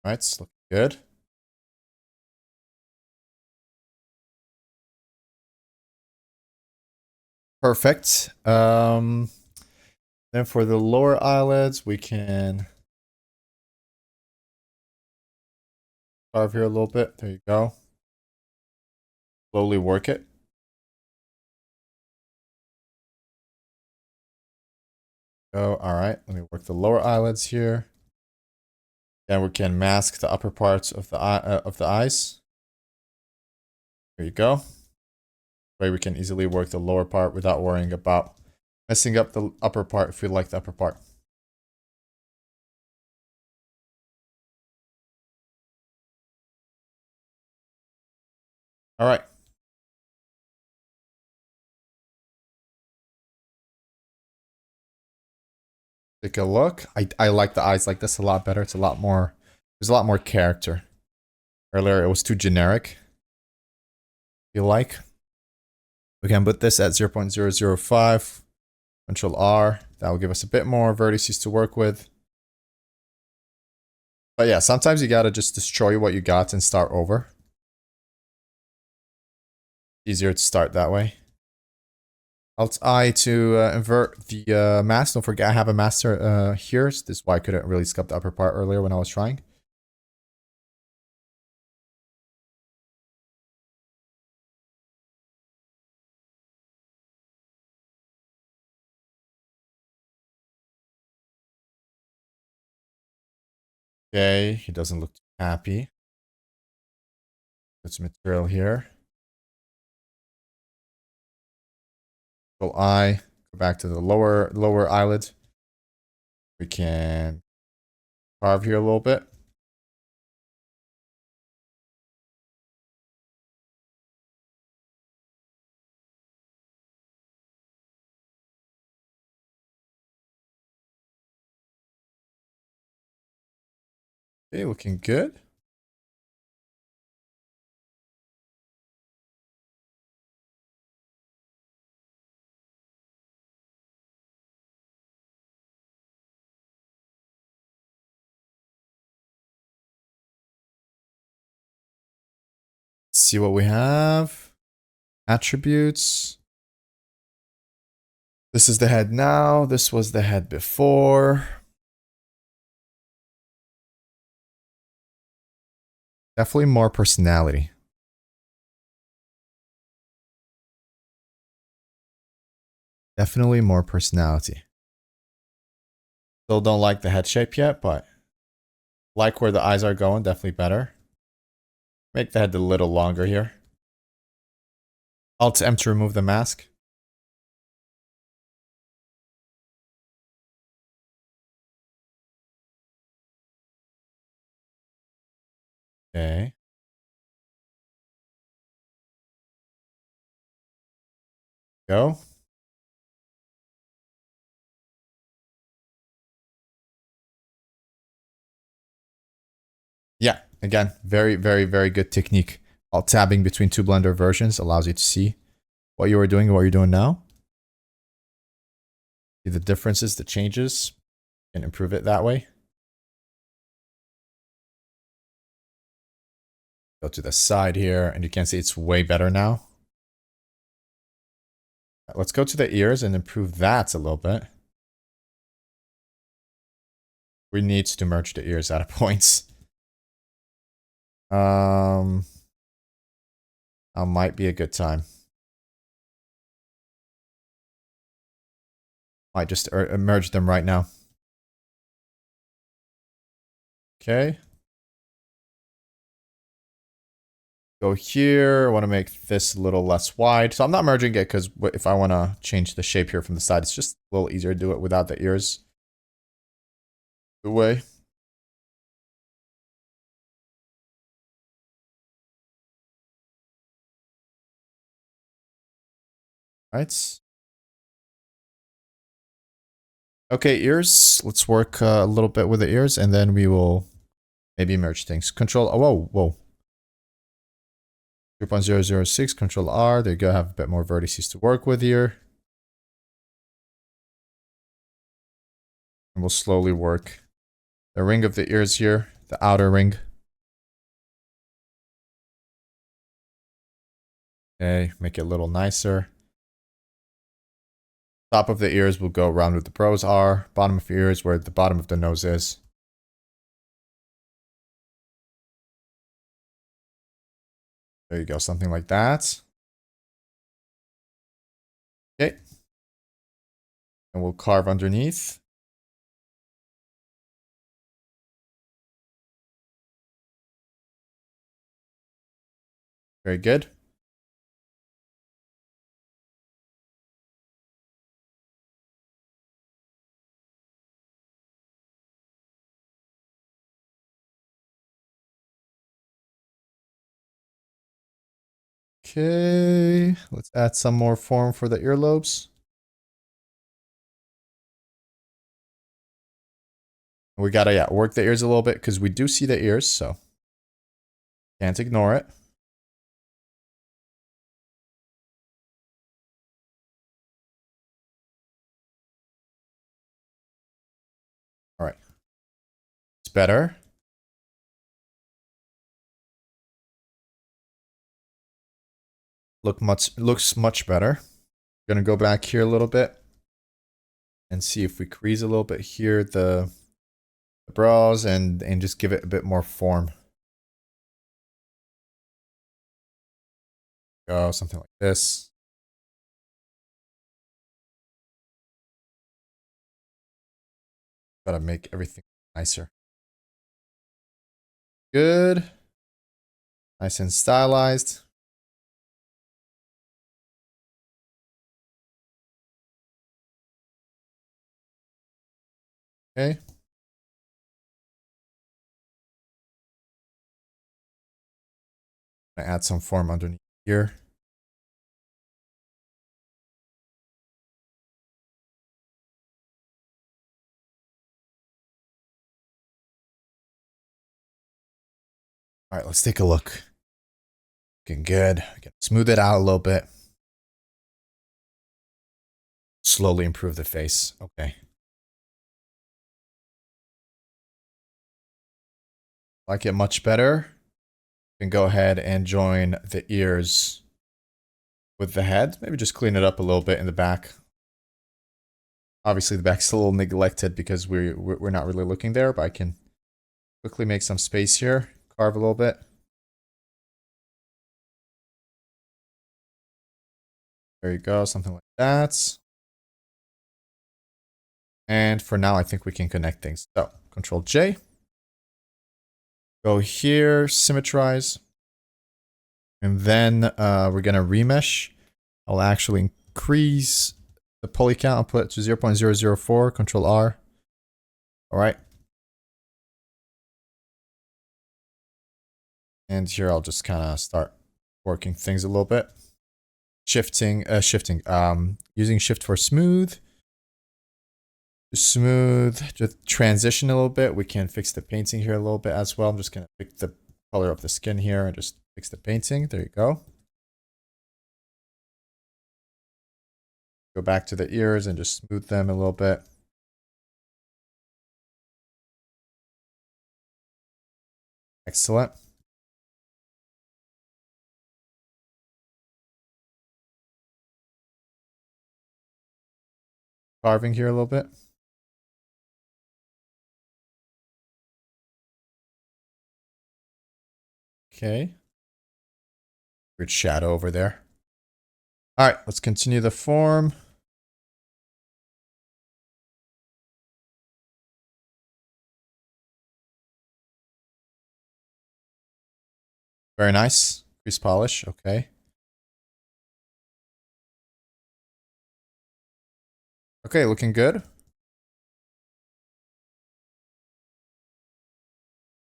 Right, it's looking good. Perfect. Then for the lower eyelids, we can carve here a little bit. There you go. Slowly work it. Go. All right. Let me work the lower eyelids here. Then we can mask the upper parts of the eyes. There you go. Way we can easily work the lower part without worrying about messing up the upper part if we like the upper part. All right. Take a look. I like the eyes like this a lot better. It's a lot more, there's a lot more character. Earlier it was too generic. Feel like. We can put this at 0.005. Control R. That will give us a bit more vertices to work with. But yeah, sometimes you gotta just destroy what you got and start over. Easier to start that way. Alt I to invert the mask. Don't forget I have a master here. So this is why I couldn't really sculpt the upper part earlier when I was trying. Okay, he doesn't look too happy. Put some material here. Control I, go back to the lower eyelid. We can carve here a little bit. Okay, looking good. See what we have. Attributes. This is the head now. This was the head before. Definitely more personality. Definitely more personality. Still don't like the head shape yet, but like where the eyes are going, definitely better. Make the head a little longer here. Alt M to remove the mask. Okay. Go. Yeah, again, very, very, very good technique. Alt tabbing between two Blender versions allows you to see what you were doing and what you're doing now. See the differences, the changes, and improve it that way. Go to the side here, and you can see it's way better now. Let's go to the ears and improve that a little bit. We need to merge the ears at points. That might be a good time. Might just merge them right now. Okay. Go here. I want to make this a little less wide. So I'm not merging it because if I want to change the shape here from the side, it's just a little easier to do it without the ears away. Right. Okay, ears. Let's work a little bit with the ears, and then we will maybe merge things. Control. Oh, whoa, whoa. 0.006. Control R. There you go. Have a bit more vertices to work with here. And we'll slowly work the ring of the ears here, the outer ring. Okay, make it a little nicer. Top of the ears will go around where the brows are. Bottom of ears where the bottom of the nose is. There you go, something like that. Okay. And we'll carve underneath. Very good. Okay, let's add some more form for the earlobes. We gotta, work the ears a little bit because we do see the ears, so can't ignore it. All right, it's better. Looks much better. Gonna go back here a little bit and see if we crease a little bit here the brows and just give it a bit more form. Go something like this. Gotta make everything nicer. Good. Nice and stylized. Okay. Gonna add some form underneath here. All right, let's take a look. Looking good. Smooth it out a little bit. Slowly improve the face. Okay. Like it much better. You can go ahead and join the ears with the head. Maybe just clean it up a little bit in the back. Obviously, the back's a little neglected because we're not really looking there, but I can quickly make some space here. Carve a little bit. There you go, something like that. And for now, I think we can connect things. So, Control J. Go here, symmetrize. And then we're going to remesh. I'll actually increase the poly count. I'll put it to 0.004, Control R. All right. And here I'll just kind of start working things a little bit. Shifting, using shift for smooth. Smooth, just transition a little bit. We can fix the painting here a little bit as well. I'm just going to pick the color of the skin here and just fix the painting. There you go. Go back to the ears and just smooth them a little bit. Excellent. Carving here a little bit. Okay. Weird shadow over there. All right, let's continue the form. Very nice. Crease polish. Okay. Okay, looking good.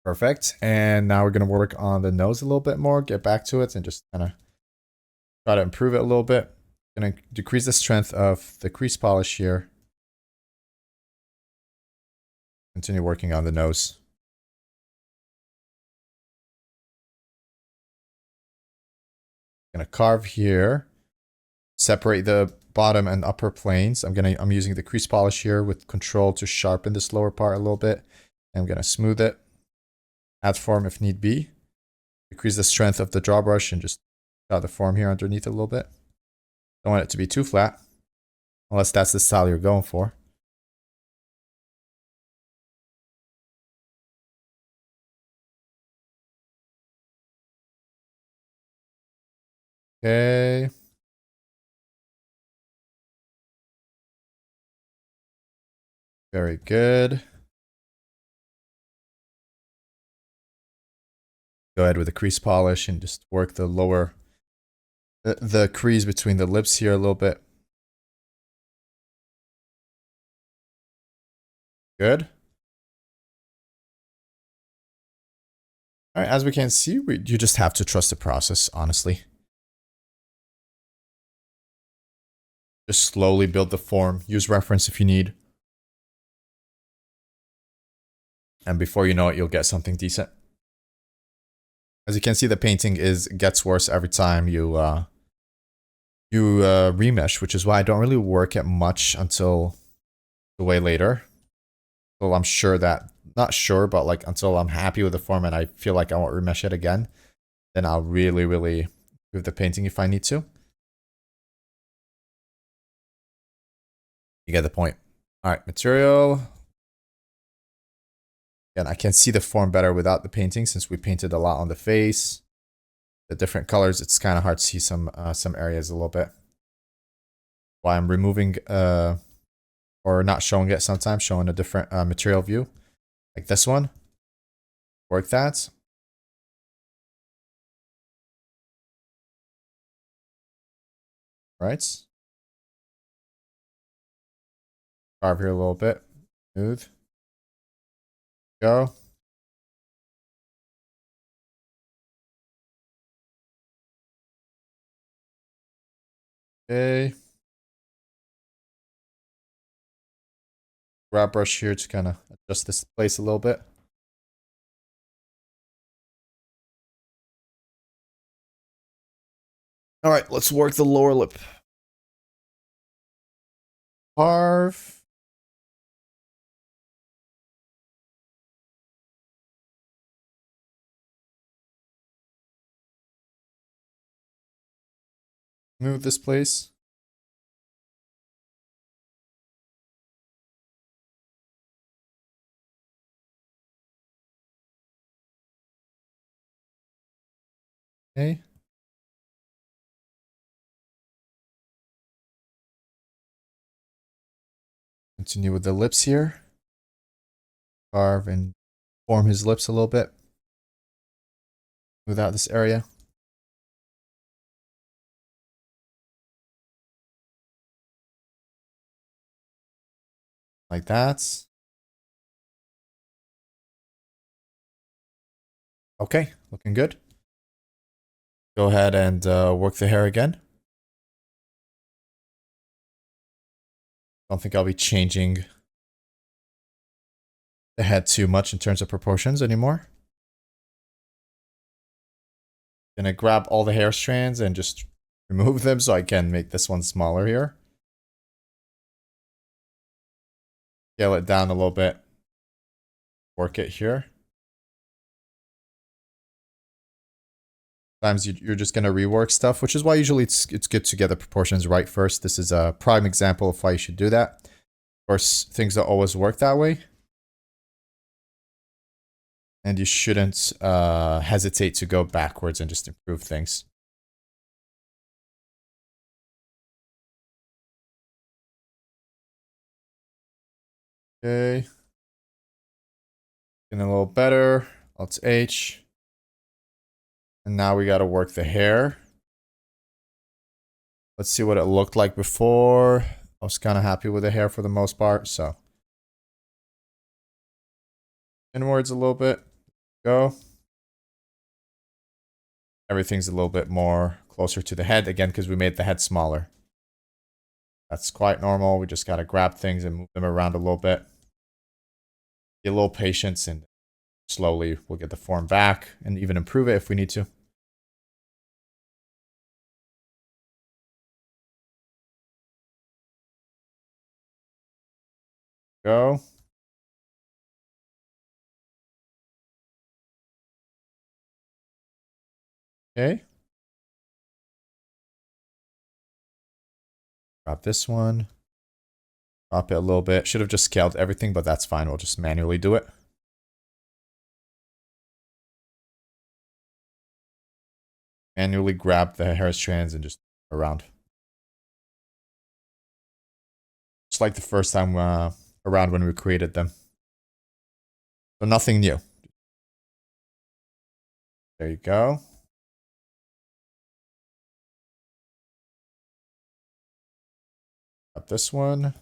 Perfect. And now we're going to work on the nose a little bit more, get back to it, and just kind of try to improve it a little bit. Going to decrease the strength of the crease polish here. Continue working on the nose. Going to carve here. Separate the bottom and upper planes. I'm using the crease polish here with control to sharpen this lower part a little bit. I'm going to smooth it. Add form if need be. Decrease the strength of the draw brush and just add the form here underneath a little bit. Don't want it to be too flat, unless that's the style you're going for. Okay. Very good. Go ahead with the crease polish and just work the lower, the crease between the lips here a little bit. Good. All right, as we can see, you just have to trust the process, honestly. Just slowly build the form. Use reference if you need. And before you know it, you'll get something decent. As you can see, the painting gets worse every time you remesh, which is why I don't really work it much until way later. So I'm sure that, not sure, but like until I'm happy with the form and I feel like I won't remesh it again, then I'll really improve the painting if I need to. You get the point. All right, material. And I can see the form better without the painting since we painted a lot on the face. The different colors, it's kind of hard to see some areas a little bit. Why I'm removing or not showing it sometimes, showing a different material view, like this one. Work that. Right. Carve here a little bit. Smooth. Go. Okay. Grab brush here to kind of adjust this place a little bit. All right, let's work the lower lip. Carve. Move this place. Okay. Continue with the lips here. Carve and form his lips a little bit. Smooth out this area. Like that. Okay, looking good. Go ahead and work the hair again. Don't think I'll be changing the head too much in terms of proportions anymore. Gonna grab all the hair strands and just remove them so I can make this one smaller here. Scale it down a little bit. Work it here. Sometimes you're just gonna rework stuff, which is why usually it's good to get the proportions right first. This is a prime example of why you should do that. Of course, things don't always work that way. And you shouldn't hesitate to go backwards and just improve things. Okay. Getting a little better. Alt H. And now we got to work the hair. Let's see what it looked like before. I was kind of happy with the hair for the most part, so. Inwards a little bit. Go. Everything's a little bit more closer to the head, again, because we made the head smaller. That's quite normal. We just got to grab things and move them around a little bit. Be a little patient, and slowly we'll get the form back and even improve it if we need to. Go. Okay. Drop this one. Drop it a little bit. Should have just scaled everything, but that's fine. We'll just manually do it. Manually grab the hair strands and just around. Just like the first time around when we created them. So nothing new. There you go. Got this one.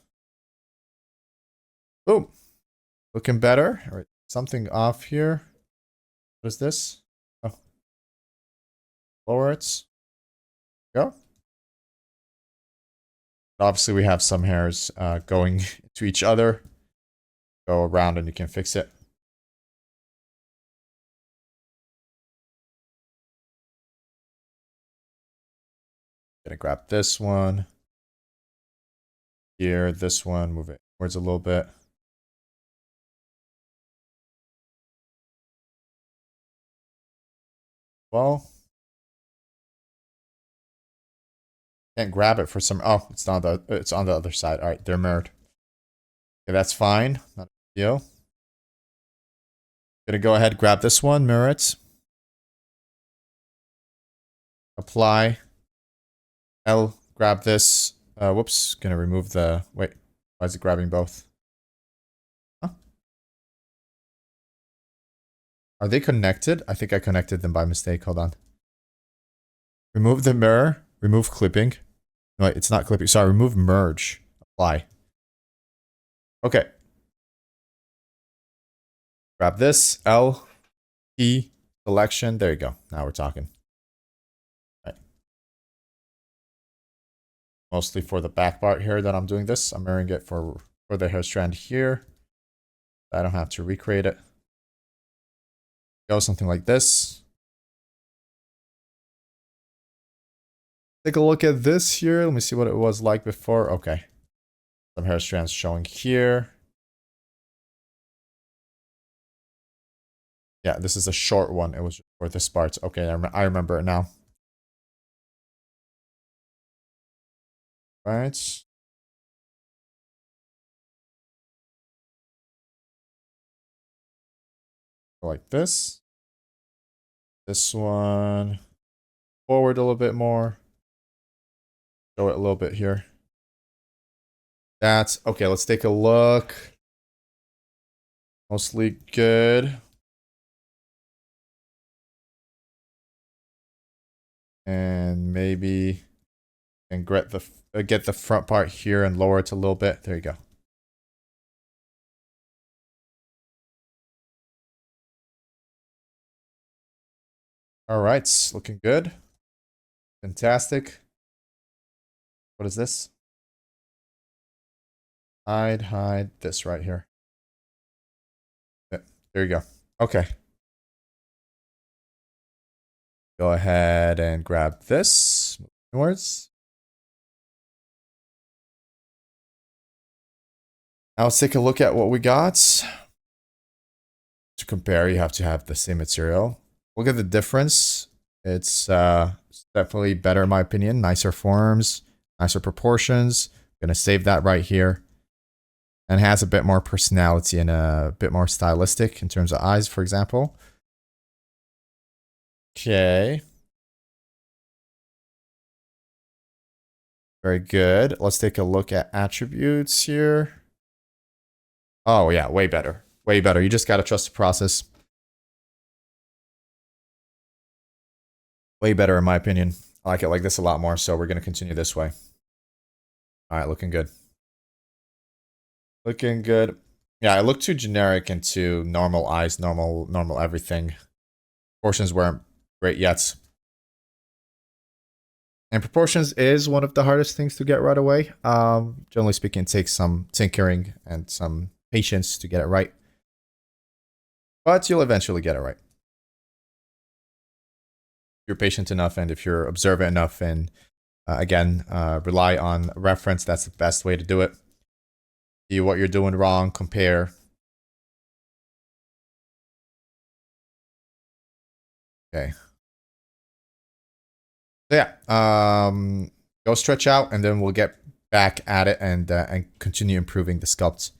Boom. Looking better. All right. Something off here. What is this? Oh. Lower it. Go. Obviously, we have some hairs going to each other. Go around and you can fix it. Gonna grab this one. Here, this one. Move it towards a little bit. Well, can't grab it for some. Oh, it's on the other side. All right, they're mirrored. Okay, that's fine. Not a big deal. Gonna go ahead, grab this one, mirror it. Apply. L, grab this. Whoops, gonna remove the. Wait, why is it grabbing both? Huh? Are they connected? I think I connected them by mistake. Hold on. Remove the mirror. Remove clipping. No, it's not clipping. Sorry, remove merge. Apply. Okay. Grab this. L. T. Selection. There you go. Now we're talking. Right. Mostly for the back part here that I'm doing this. I'm mirroring it for the hair strand here. I don't have to recreate it. Go something like this. Take a look at this here. Let me see what it was like before. Okay. Some hair strands showing here. Yeah, this is a short one. It was for this part. Okay, I remember it now. Right. Like this. This one. Forward a little bit more. Show it a little bit here. That's okay. Let's take a look. Mostly good. And maybe and get the front part here and lower it a little bit. There you go. All right, looking good. Fantastic. What is this? Hide this right here. Yep, there you go. Okay. Go ahead and grab this. Inwards. Now let's take a look at what we got. To compare, you have to have the same material. Look at the difference. It's definitely better in my opinion. Nicer forms, nicer proportions. I'm gonna save that right here. And has a bit more personality and a bit more stylistic in terms of eyes, for example. Okay. Very good. Let's take a look at attributes here. Oh yeah, way better. Way better. You just gotta trust the process. Way better in my opinion. I like it like this a lot more, so we're gonna continue this way. Alright, looking good. Looking good. Yeah, I look too generic and too normal eyes, normal everything. Proportions weren't great yet. And proportions is one of the hardest things to get right away. Generally speaking, it takes some tinkering and some patience to get it right. But you'll eventually get it right. If you're patient enough and if you're observant enough and again, rely on reference, that's the best way to do it. See what you're doing wrong, compare. Okay. So yeah, go stretch out and then we'll get back at it and continue improving the sculpt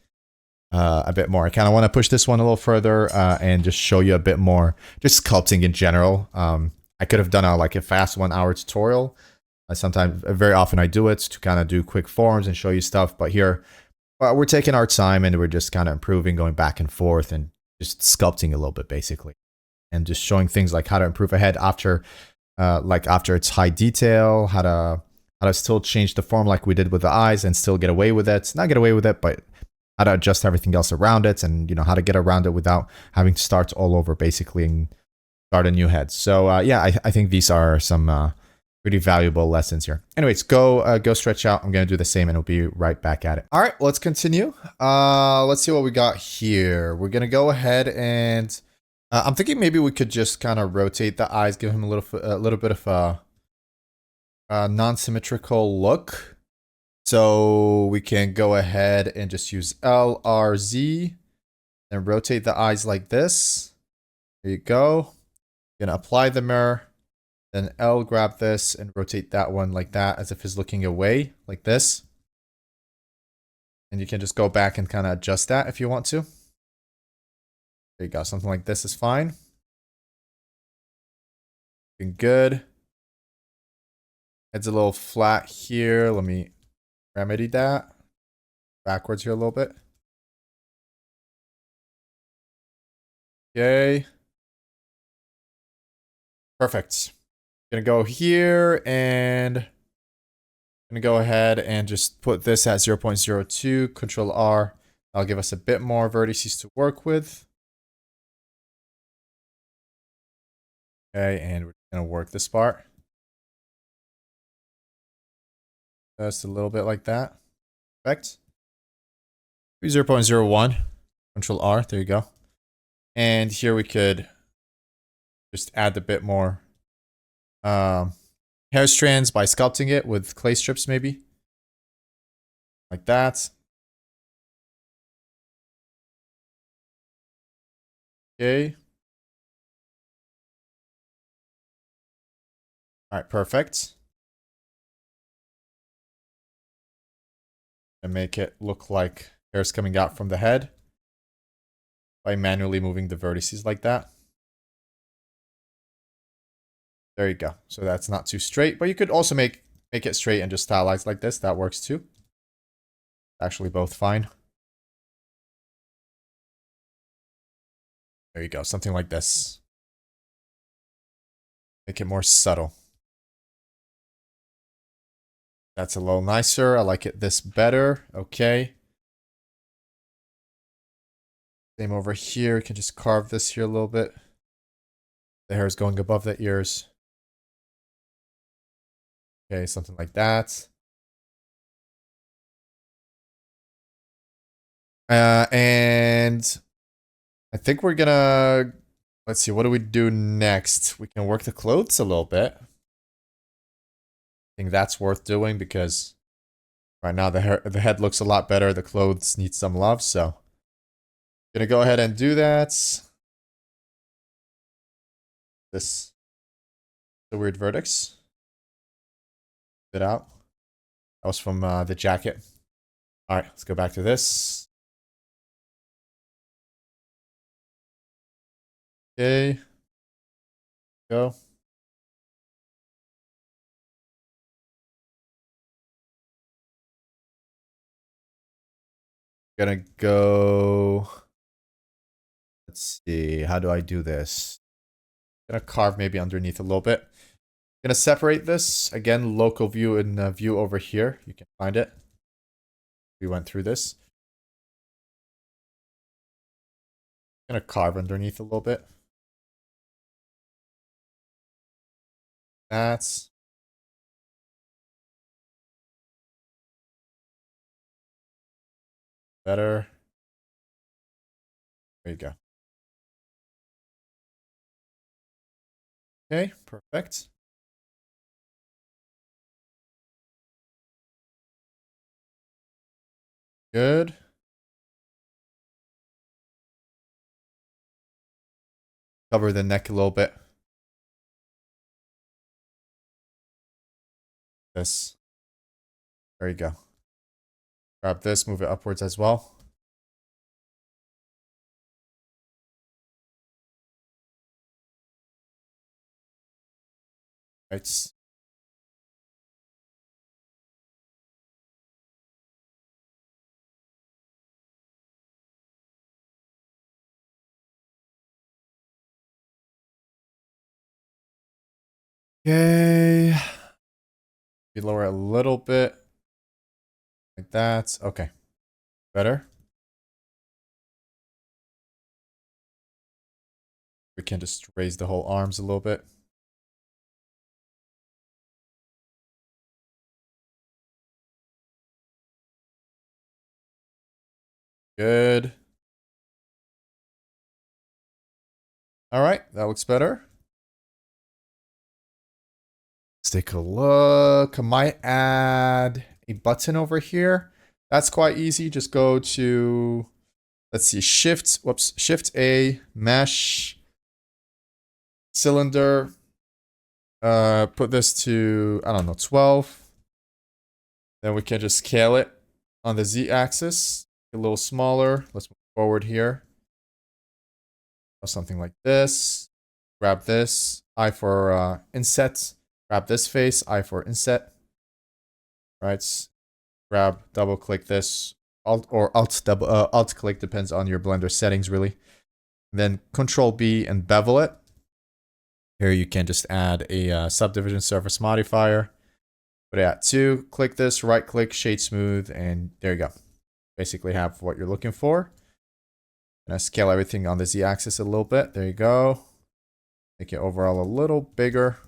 a bit more. I kind of want to push this one a little further and just show you a bit more, just sculpting in general. I could have done a fast 1 hour tutorial. Sometimes, very often I do it to kind of do quick forms and show you stuff. But here, we're taking our time and we're just kind of improving, going back and forth and just sculpting a little bit basically. And just showing things like how to improve a head after after its high detail, how to still change the form like we did with the eyes and still get away with it. Not get away with it, but how to adjust everything else around it and, you know, how to get around it without having to start all over basically and start a new head. So yeah, I think these are some pretty valuable lessons here. Anyways, go stretch out. I'm going to do the same and we'll be right back at it. All right, let's continue. Let's see what we got here. We're going to go ahead and I'm thinking maybe we could just kind of rotate the eyes, give him a little bit of a non-symmetrical look. So we can go ahead and just use LRZ and rotate the eyes like this. There you go. Gonna apply the mirror. Then L, grab this and rotate that one like that as if it's looking away like this. And you can just go back and kind of adjust that if you want to. There you go. Something like this is fine. Looking good. Head's a little flat here. Let me remedy that. Backwards here a little bit. Okay. Perfect. Gonna go here and gonna go ahead and just put this at 0.02. Control R. That'll give us a bit more vertices to work with. Okay, and we're gonna work this part. Just a little bit like that. Perfect. 0.01. Control R. There you go. And here we could just add a bit more hair strands by sculpting it with clay strips maybe. Like that. Okay. All right, perfect. And make it look like hair's coming out from the head by manually moving the vertices like that. There you go. So that's not too straight, but you could also make it straight and just stylize like this. That works too. Actually, both fine. There you go. Something like this. Make it more subtle. That's a little nicer. I like it this better. Okay. Same over here. You can just carve this here a little bit. The hair is going above the ears. Okay, something like that. And I think we're gonna, let's see, what do we do next? We can work the clothes a little bit. I think that's worth doing because right now the head looks a lot better. The clothes need some love, so gonna go ahead and do that. This the weird verdicts. It out. That was from the jacket. All right, let's go back to this. Okay. Go. Gonna go. Let's see. How do I do this? Gonna carve maybe underneath a little bit. Gonna separate this again. Local view and view over here. You can find it. We went through this. Gonna carve underneath a little bit. That's better. There you go. Okay, perfect. Good. Cover the neck a little bit. This. There you go. Grab this, move it upwards as well. Right. Okay. We lower it a little bit. Like that. Okay. Better. We can just raise the whole arms a little bit. Good. All right, that looks better. Let's take a look. I might add a button over here. That's quite easy. Just go to, let's see, Shift A, Mesh, Cylinder. Put this to, I don't know, 12. Then we can just scale it on the Z-axis. A little smaller. Let's move forward here. Something like this. Grab this. I for inset. Grab this face. I for inset. Right. Grab, double click this. Alt or alt click, depends on your Blender settings really. Then Control B and bevel it. Here you can just add a subdivision surface modifier. Put it at 2. Click this. Right click, shade smooth, and there you go. Basically have what you're looking for. And I scale everything on the Z-axis a little bit. There you go. Make it overall a little bigger.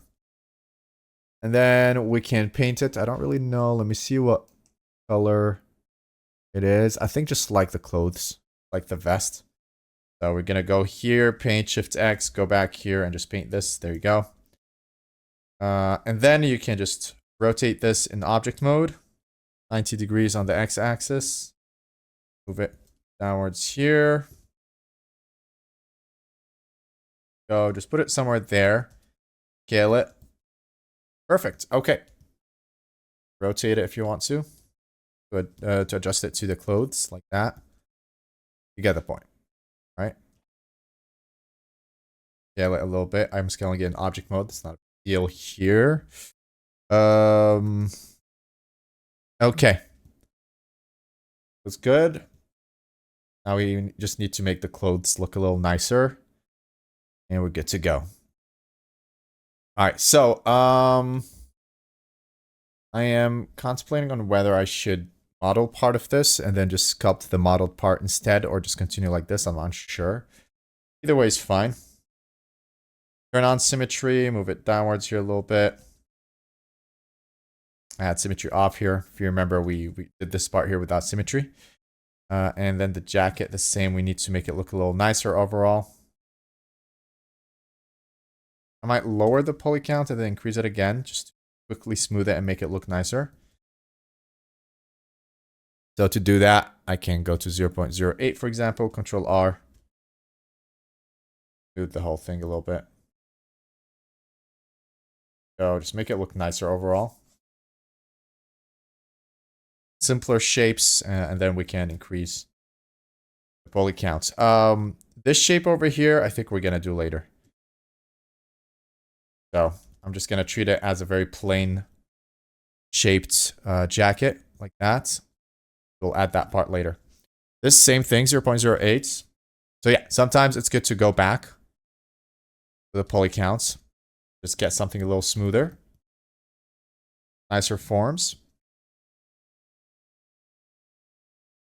And then we can paint it. I don't really know. Let me see what color it is. I think just like the clothes, like the vest. So we're going to go here, paint, Shift X, go back here and just paint this. There you go. And then you can just rotate this in object mode. 90 degrees on the X-axis. Move it downwards here. Go, just put it somewhere there. Scale it. Perfect. Okay. Rotate it if you want to. Good. To adjust it to the clothes like that. You get the point, right? Scale it a little bit. I'm scaling it in object mode. It's not a big deal here. Okay. That's good. Now we just need to make the clothes look a little nicer. And we're good to go. Alright, so I am contemplating on whether I should model part of this and then just sculpt the modeled part instead, or just continue like this. I'm unsure. Either way is fine. Turn on symmetry, move it downwards here a little bit. Add symmetry off here. If you remember, we did this part here without symmetry. And then the jacket, the same. We need to make it look a little nicer overall. I might lower the poly count and then increase it again, just to quickly smooth it and make it look nicer. So to do that, I can go to 0.08, for example, Control R. Smooth the whole thing a little bit. So just make it look nicer overall. Simpler shapes, and then we can increase the poly count. This shape over here, I think we're gonna do later. So I'm just gonna treat it as a very plain shaped jacket like that. We'll add that part later. This same thing, 0.08. So yeah, sometimes it's good to go back to the poly counts. Just get something a little smoother. Nicer forms.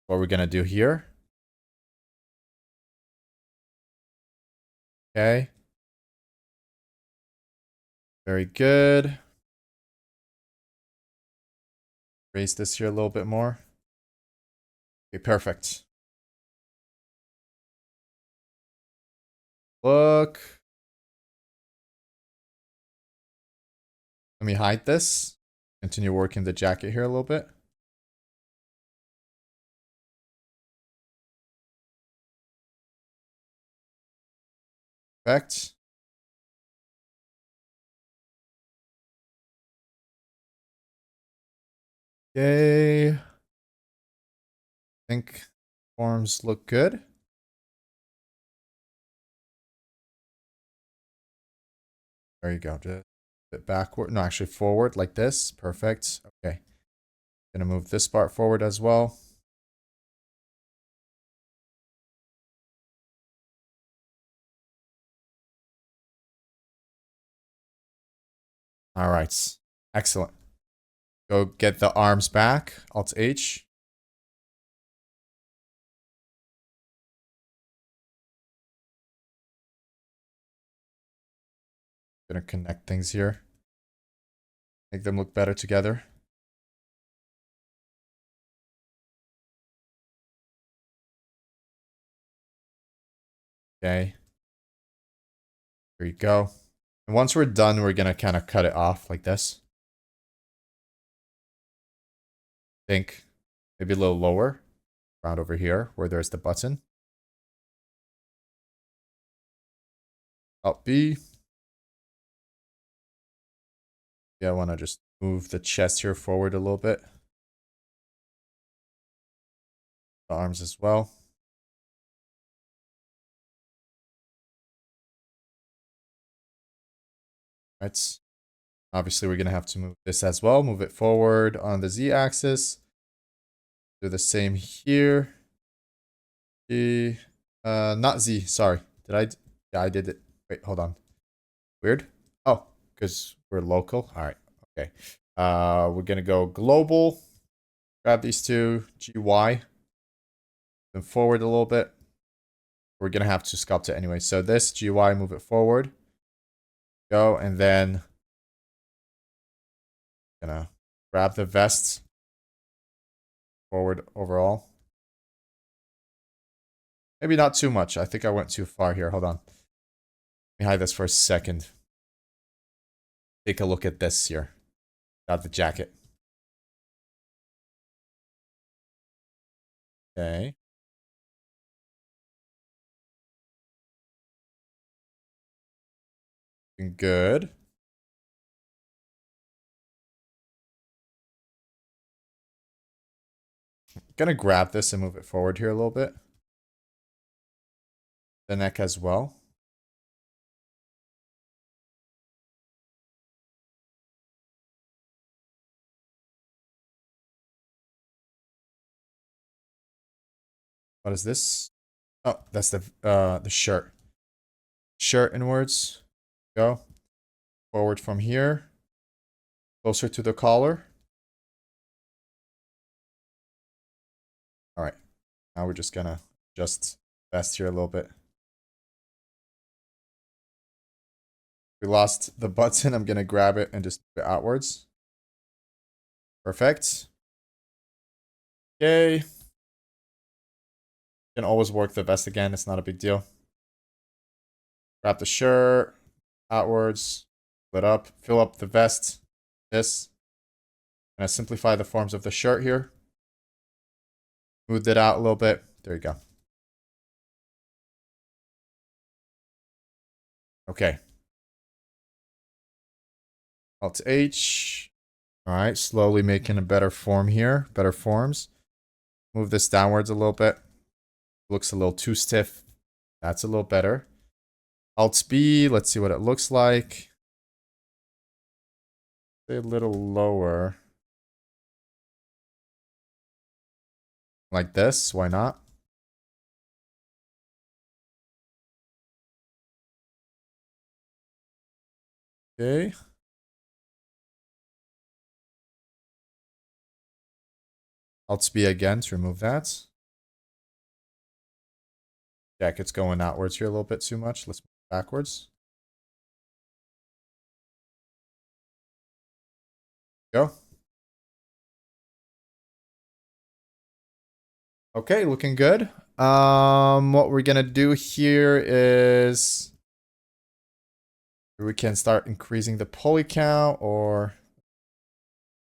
What we're gonna do here. Okay. Very good. Raise this here a little bit more. Okay, perfect. Look. Let me hide this. Continue working the jacket here a little bit. Perfect. Okay. I think forms look good. There you go. Just a bit backward. No, actually forward like this. Perfect. Okay. Gonna move this part forward as well. All right. Excellent. Go get the arms back. Alt H. Gonna connect things here. Make them look better together. Okay. There you go. And once we're done, we're gonna kind of cut it off like this. Think maybe a little lower. Around over here where there's the button. Alt B. Yeah, I want to just move the chest here forward a little bit. The arms as well. Right. Obviously, we're going to have to move this as well. Move it forward on the Z axis. Do the same here. Not Z, sorry. Did I? Yeah, I did it. Wait, hold on. Weird. Oh, because we're local. All right. Okay. We're going to go global. Grab these two. GY. Then forward a little bit. We're going to have to sculpt it anyway. So this GY, move it forward. Go, and then gonna grab the vest forward overall. Maybe not too much. I think I went too far here. Hold on. Let me hide this for a second. Take a look at this here. Got the jacket. Okay. Good. Gonna grab this and move it forward here a little bit. The neck as well. What is this? Oh, that's the shirt. Shirt inwards. Go. Forward from here. Closer to the collar. All right. Now we're just gonna adjust vest here a little bit. We lost the button. I'm going to grab it and just put it outwards. Perfect. Okay. Can always work the vest again. It's not a big deal. Grab the shirt outwards. Split up. Fill up the vest. This. Gonna simplify the forms of the shirt here. Smooth it out a little bit. There you go. Okay. Alt H. All right, slowly making a better form here. Better forms. Move this downwards a little bit. Looks a little too stiff. That's a little better. Alt B. Let's see what it looks like. A little lower. Like this. Why not? Okay. Alt B again to remove that. Jacket's going outwards here a little bit too much. Let's move backwards. Go. Okay, looking good. What we're gonna do here is we can start increasing the pulley count or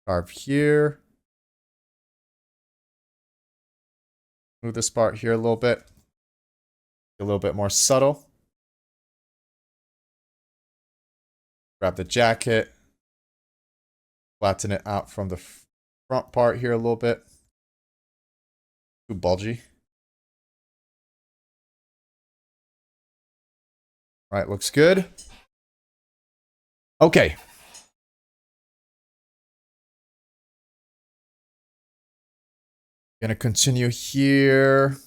carve here. Move this part here a little bit. A little bit more subtle. Grab the jacket. Flatten it out from the front part here a little bit. Too bulgy. All right, looks good. Okay. Gonna continue here.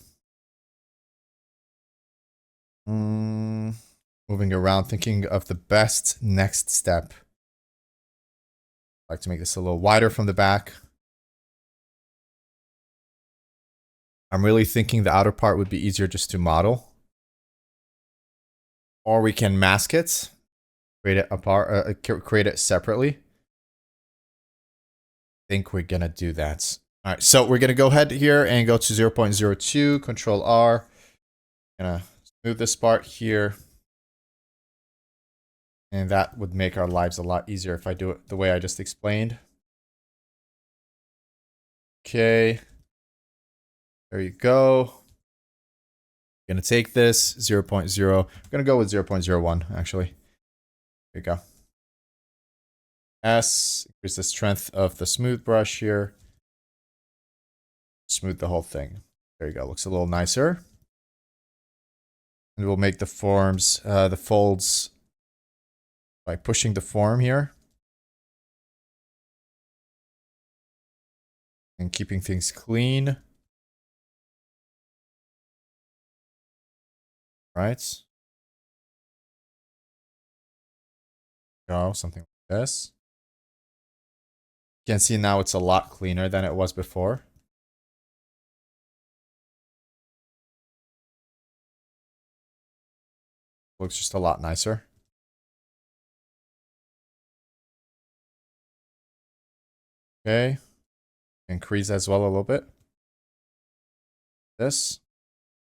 Moving around, thinking of the best next step. I'd like to make this a little wider from the back. I'm really thinking the outer part would be easier just to model. Or we can mask it, create it apart, create it separately. I think we're gonna do that. All right, so we're gonna go ahead here and go to 0.02, Control R. Gonna smooth this part here. And that would make our lives a lot easier if I do it the way I just explained. Okay. There you go. I'm gonna take this 0.0. I'm gonna go with 0.01 actually. There you go. S, increase the strength of the smooth brush here. Smooth the whole thing. There you go. Looks a little nicer. And we'll make the forms, the folds by pushing the form here. And keeping things clean. Right. Go, something like this. You can see now it's a lot cleaner than it was before. Looks just a lot nicer. Okay. Increase as well a little bit. This.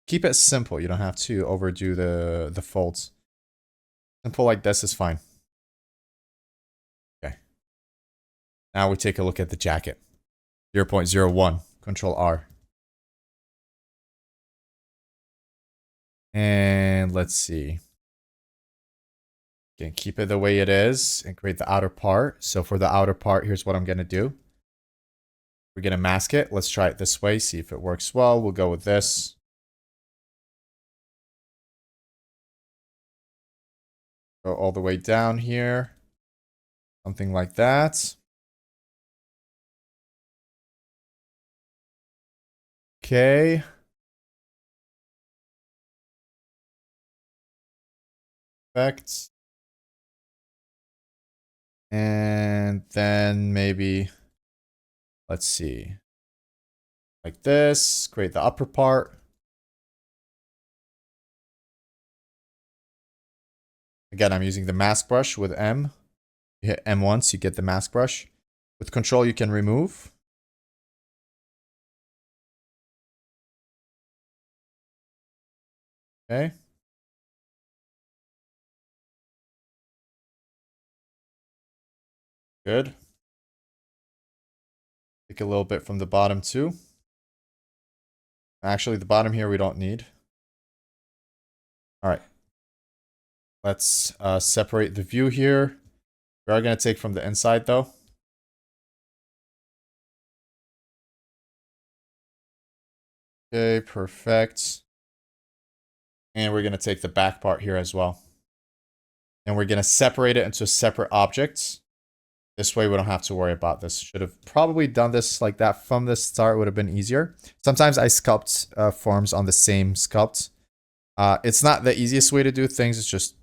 Keep it simple. You don't have to overdo the folds. Simple like this is fine. Okay. Now we take a look at the jacket. 0.01. Control R. And let's see. Can keep it the way it is and create the outer part. So for the outer part, here's what I'm going to do. We're going to mask it. Let's try it this way. See if it works well. We'll go with this. Go all the way down here. Something like that. Okay. Perfect. And then maybe, let's see. Like this. Create the upper part. Again, I'm using the mask brush with M. You hit M once, you get the mask brush. With Control, you can remove. Okay. Good. Take a little bit from the bottom too. Actually, the bottom here we don't need. All right. Let's separate the view here. We are going to take from the inside though. Okay, perfect. And we're going to take the back part here as well. And we're going to separate it into separate objects. This way we don't have to worry about this. Should have probably done this like that from the start. Would have been easier. Sometimes I sculpt forms on the same sculpt. It's not the easiest way to do things. It's just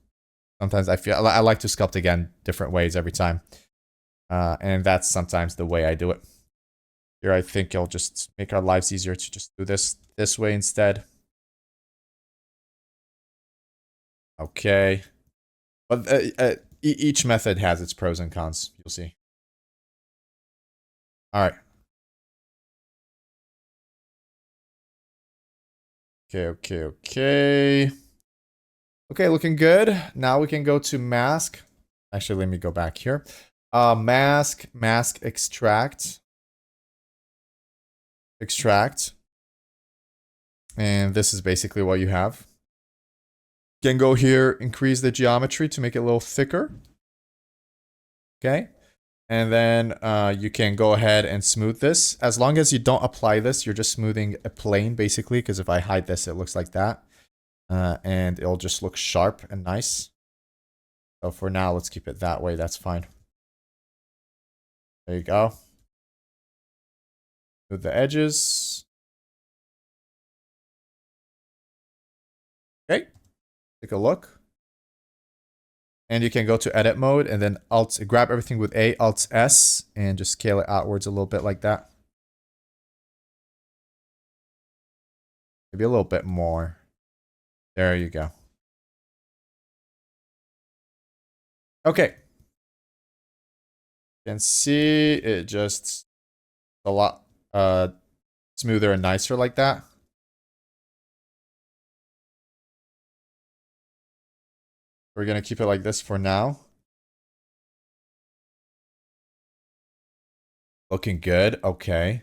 sometimes I feel I like to sculpt again different ways every time. And that's sometimes the way I do it. Here I think it'll just make our lives easier to just do this way instead. Okay. But each method has its pros and cons. You'll see. All right. Okay. Okay, looking good. Now we can go to mask. Actually, let me go back here. Mask extract. Extract. And this is basically what you have. You can go here, increase the geometry to make it a little thicker. Okay. And then you can go ahead and smooth this. As long as you don't apply this, you're just smoothing a plane basically, because if I hide this, it looks like that. And it'll just look sharp and nice. So for now, let's keep it that way. That's fine. There you go. Smooth the edges. Okay. Take a look. And you can go to edit mode and then grab everything with A, Alt S, and just scale it outwards a little bit like that. Maybe a little bit more. There you go. Okay. You can see it just a lot smoother and nicer like that. We're going to keep it like this for now. Looking good. Okay.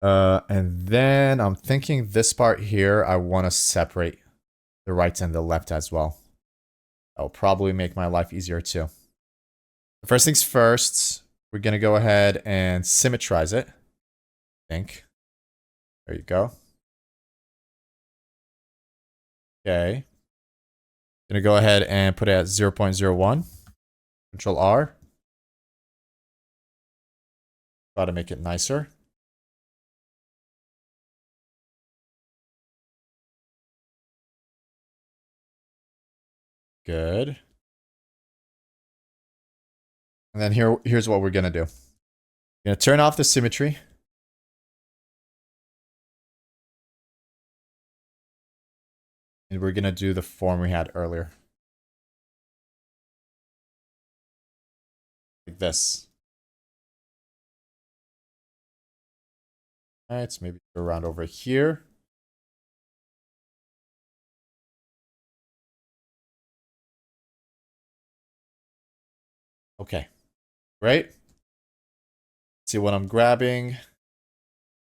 And then I'm thinking this part here, I want to separate the right and the left as well. That'll probably make my life easier too. First things first, we're going to go ahead and symmetrize it. I think. There you go. Okay. Gonna go ahead and put it at 0.01. Control R. Try to make it nicer. Good. And then here's what we're gonna do. We're gonna turn off the symmetry. And we're gonna do the form we had earlier. Like this. Alright, let's maybe go around over here. Okay. Great. See what I'm grabbing.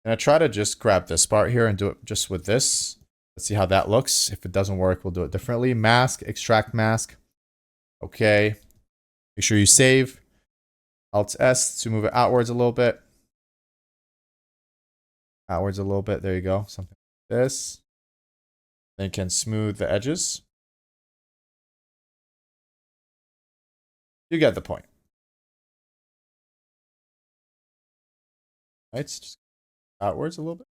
And I try to just grab this part here and do it just with this. Let's see how that looks. If it doesn't work, we'll do it differently. Mask, extract mask. Okay. Make sure you save. Alt S to move it outwards a little bit. Outwards a little bit. There you go. Something like this. Then you can smooth the edges. You get the point. Right, just outwards a little bit.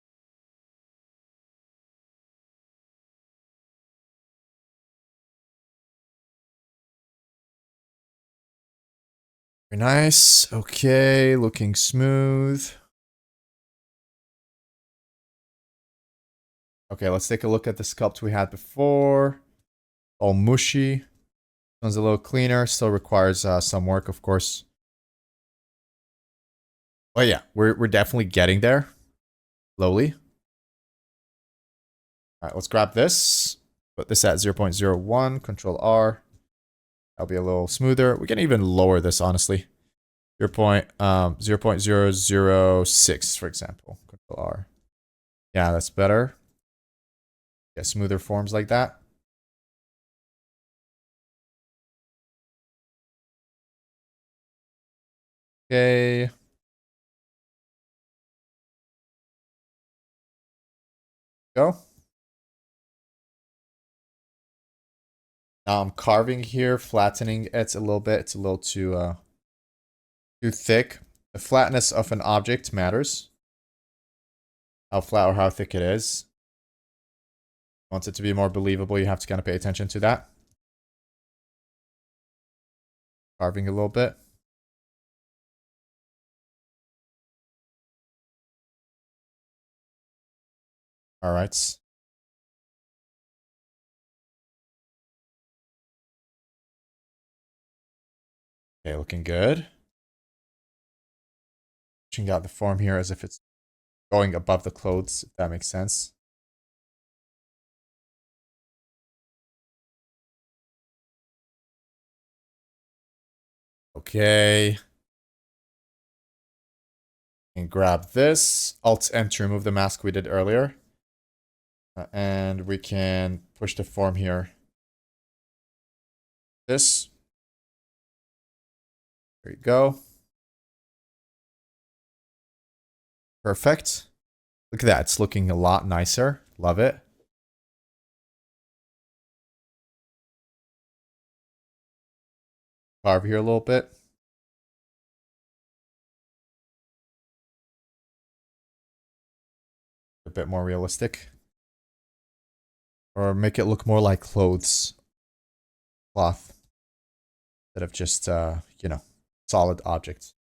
Very nice. Okay, looking smooth. Okay, let's take a look at the sculpt we had before. All mushy. One's a little cleaner, still requires some work, of course. Oh yeah, we're definitely getting there. Slowly. Alright, let's grab this. Put this at 0.01, Control R. That'll be a little smoother. We can even lower this, honestly. 0.006, for example. Control R. Yeah, that's better. Get smoother forms like that. Okay. Go. Now I'm carving here, flattening it a little bit. It's a little too thick. The flatness of an object matters. How flat or how thick it is. Want it to be more believable, you have to kind of pay attention to that. Carving a little bit. All right. Okay, looking good. Pushing out the form here as if it's going above the clothes, if that makes sense. Okay. And grab this. Alt-M to remove the mask we did earlier. And we can push the form here. This. There you go. Perfect. Look at that. It's looking a lot nicer. Love it. Carve here a little bit. A bit more realistic. Or make it look more like clothes. Cloth. Instead of just, you know, solid objects.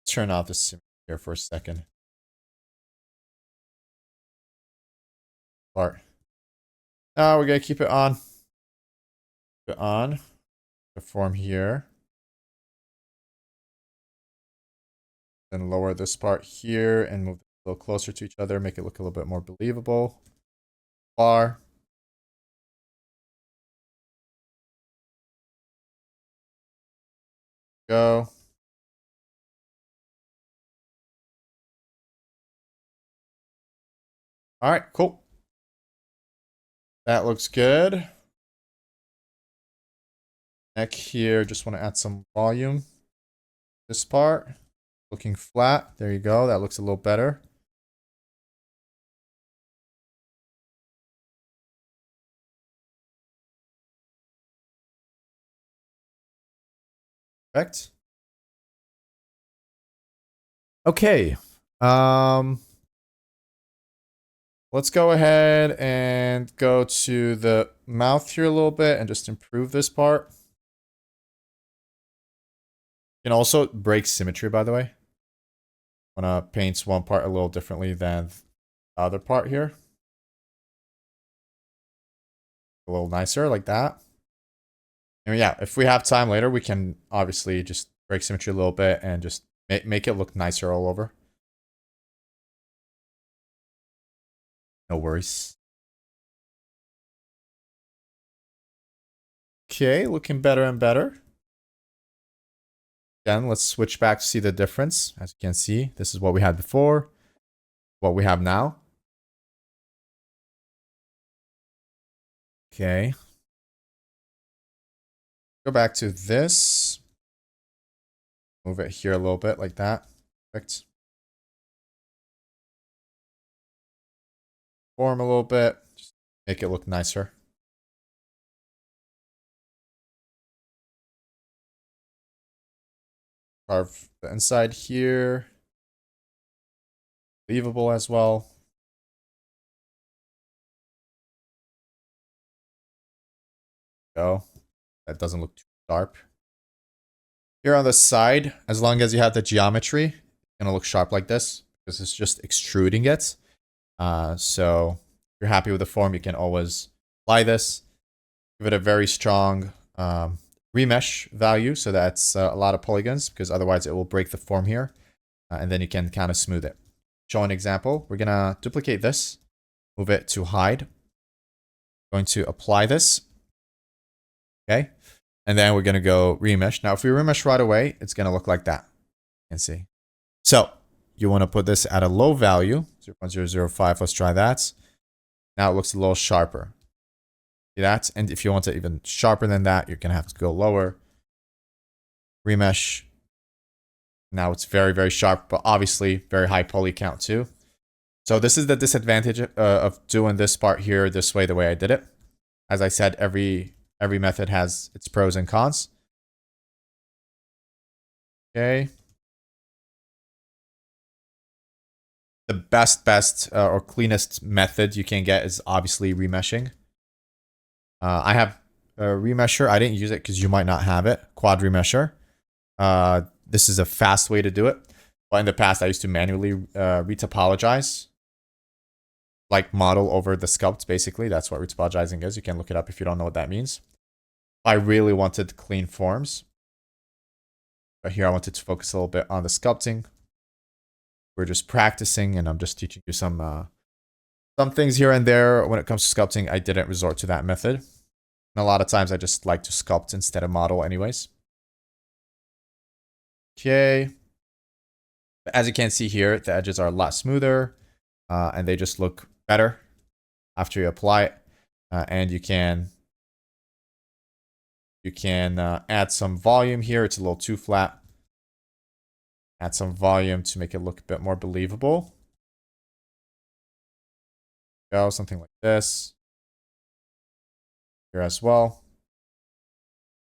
Turn off this here for a second. Part. Now we're gonna keep it on. Keep it on. The form here. Then lower this part here and move it a little closer to each other. Make it look a little bit more believable. Bar. Go. All right, cool. That looks good. Neck here, just want to add some volume. This part, looking flat. There you go. That looks a little better. Perfect. Okay. Let's go ahead and go to the mouth here a little bit and just improve this part. You can also break symmetry, by the way. I'm gonna paint one part a little differently than the other part here. A little nicer, like that. And yeah, if we have time later, we can obviously just break symmetry a little bit and just make it look nicer all over. No worries. Okay, looking better and better. Then let's switch back to see the difference. As you can see, this is what we had before, what we have now. Okay. Go back to this. Move it here a little bit like that. Perfect. Form a little bit. Just make it look nicer. Carve the inside here. Believable as well. Go. That doesn't look too sharp. Here on the side, as long as you have the geometry, it's gonna look sharp like this because it's just extruding it. So if you're happy with the form, you can always apply this. Give it a very strong remesh value, so that's a lot of polygons, because otherwise it will break the form here. And then you can kind of smooth it. Show an example. We're gonna duplicate this, move it to hide. Going to apply this. Okay. And then we're gonna go remesh. Now, if we remesh right away, it's gonna look like that. You can see. So you want to put this at a low value, 0.005. Let's try that. Now it looks a little sharper. See that? And if you want it even sharper than that, you're gonna have to go lower. Remesh. Now it's very, very sharp, but obviously very high poly count too. So this is the disadvantage of doing this part here this way, the way I did it. As I said, every method has its pros and cons. Okay. The best or cleanest method you can get is obviously remeshing. I have a remesher. I didn't use it because you might not have it. Quad remesher. This is a fast way to do it. But in the past, I used to manually retopologize. Like model over the sculpt, basically. That's what retopologizing is. You can look it up if you don't know what that means. I really wanted clean forms. But here I wanted to focus a little bit on the sculpting. We're just practicing, and I'm just teaching you some things here and there. When it comes to sculpting, I didn't resort to that method. And a lot of times I just like to sculpt instead of model anyways. Okay. As you can see here, the edges are a lot smoother, and they just look better after you apply it. And you can add some volume here. It's a little too flat. Add some volume to make it look a bit more believable. Go, something like this. Here as well.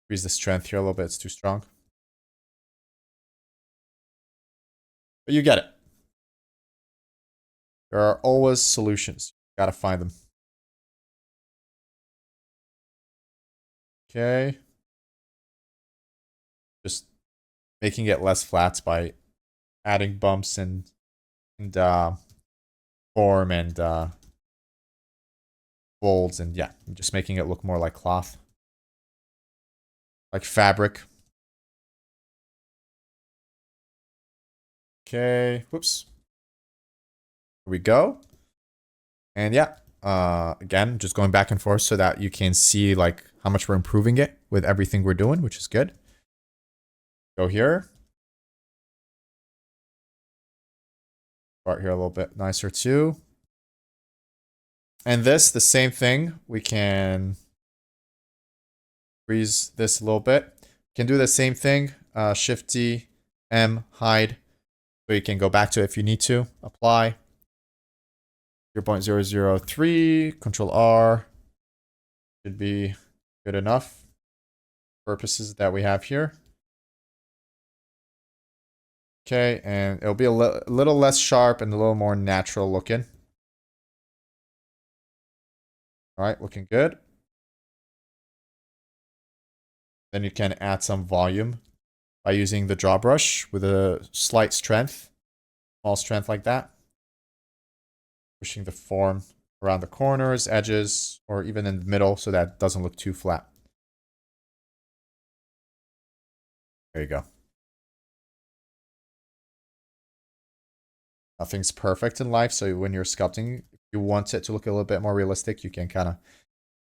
Increase the strength here a little bit. It's too strong. But you get it. There are always solutions. You gotta find them. Okay. Just making it less flat by adding bumps and form and folds, and yeah, just making it look more like cloth, like fabric. Okay, whoops. Here we go. And yeah, again, just going back and forth so that you can see like how much we're improving it with everything we're doing, which is good. Go here. Start here a little bit nicer too. And this, the same thing. We can freeze this a little bit. Can do the same thing. Shift D, M, hide. So you can go back to it if you need to. Apply. 0.003, Control R. Should be good enough. Purposes that we have here. Okay, and it'll be a little less sharp and a little more natural looking. All right, looking good. Then you can add some volume by using the draw brush with a slight strength, small strength like that. Pushing the form around the corners, edges, or even in the middle so that it doesn't look too flat. There you go. Nothing's perfect in life, so when you're sculpting, if you want it to look a little bit more realistic, you can kind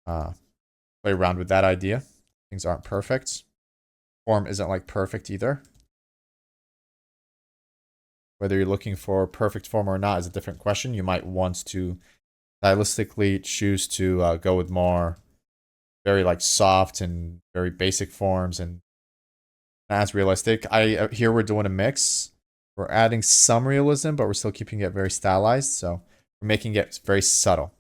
of play around with that idea. Things aren't perfect. Form isn't like perfect either. Whether you're looking for perfect form or not is a different question. You might want to stylistically choose to go with more very like soft and very basic forms and not as realistic. Here we're doing a mix. We're adding some realism, but we're still keeping it very stylized. So we're making it very subtle.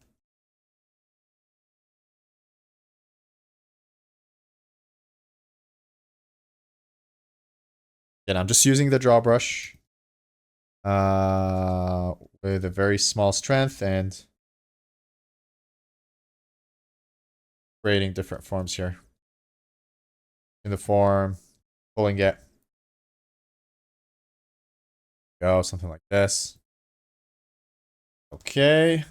And I'm just using the draw brush with a very small strength and creating different forms here. in the form, pulling it. Go, something like this. Okay.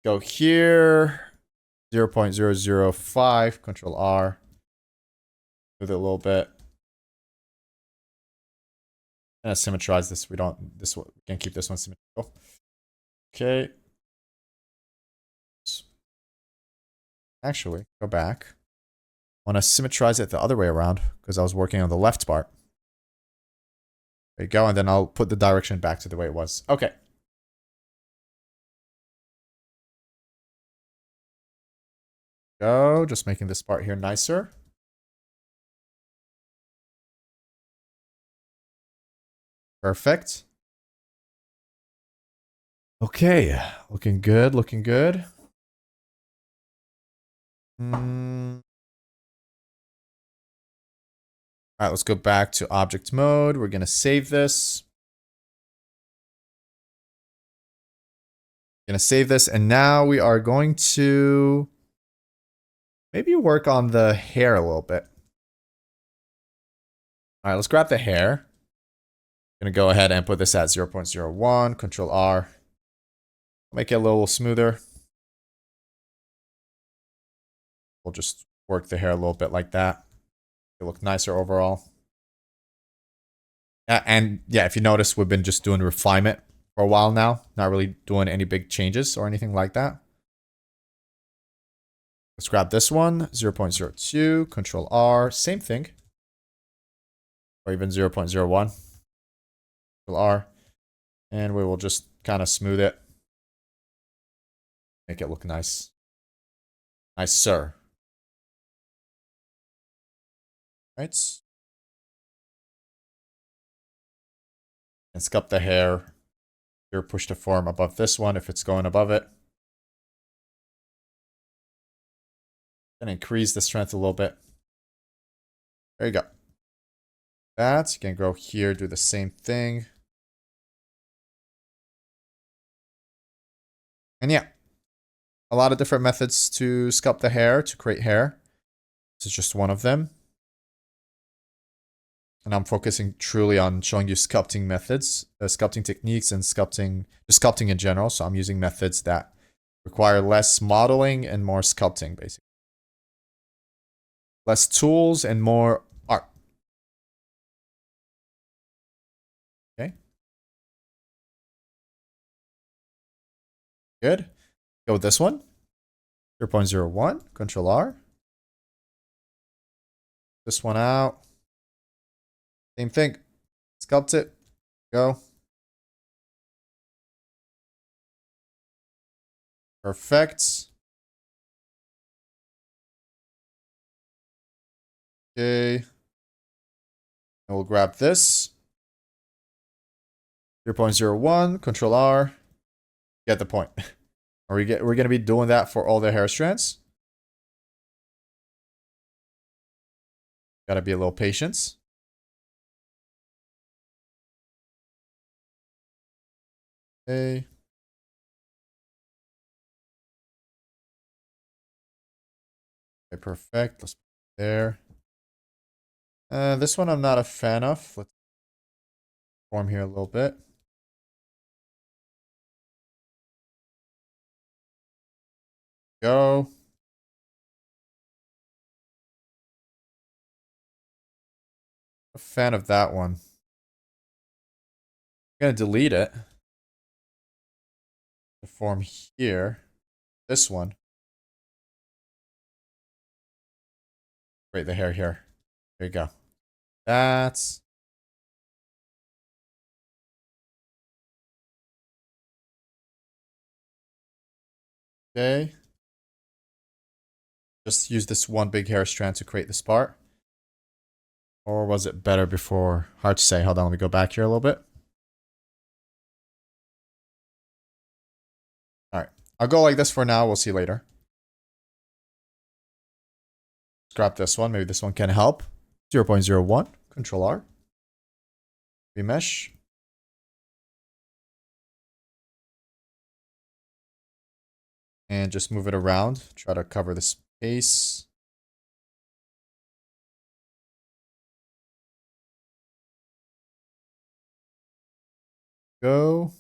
Go here. 0.005, Control R. Move it a little bit. And symmetrize this. We can't keep this one symmetrical. Okay. Actually, go back. I want to symmetrize it the other way around because I was working on the left part. There you go, and then I'll put the direction back to the way it was. Okay. Go, just making this part here nicer. Perfect. Okay, looking good, looking good. All right, let's go back to object mode. We're going to save this. Going to save this, and now we are going to maybe work on the hair a little bit. All right, let's grab the hair. Going to go ahead and put this at 0.01, Control R. Make it a little smoother. We'll just work the hair a little bit like that. It'll look nicer overall. And yeah, if you notice, we've been just doing refinement for a while now. Not really doing any big changes or anything like that. Let's grab this one, 0.02, Control R, same thing. Or even 0.01, Control R. And we will just kind of smooth it. Make it look nice. Nicer. Right? And sculpt the hair. Here, push the form above this one if it's going above it. And increase the strength a little bit. There you go. That, you can go here, do the same thing. And yeah, a lot of different methods to sculpt the hair, to create hair. This is just one of them. And I'm focusing truly on showing you sculpting methods, sculpting techniques, and sculpting in general. So I'm using methods that require less modeling and more sculpting, basically. Less tools and more art. Okay. Good. Go with this one. 0.01, Control R. This one out. Same thing. Sculpt it. Go. Perfect. Okay. And we'll grab this. 0.01, Control R. Get the point. We're going to be doing that for all the hair strands. Gotta be a little patient. Okay. Okay, perfect. Let's put it there. This one I'm not a fan of. Let's form here a little bit. Go. A fan of that one. I'm gonna delete it. The form here. This one. Wait, the hair here. There you go. That's okay. Just use this one big hair strand to create this part. Or was it better before? Hard to say. Hold on, let me go back here a little bit. Alright. I'll go like this for now. We'll see later. Scrap this one. Maybe this one can help. 0.01. Control R. Remesh. And just move it around. Try to cover the space. go.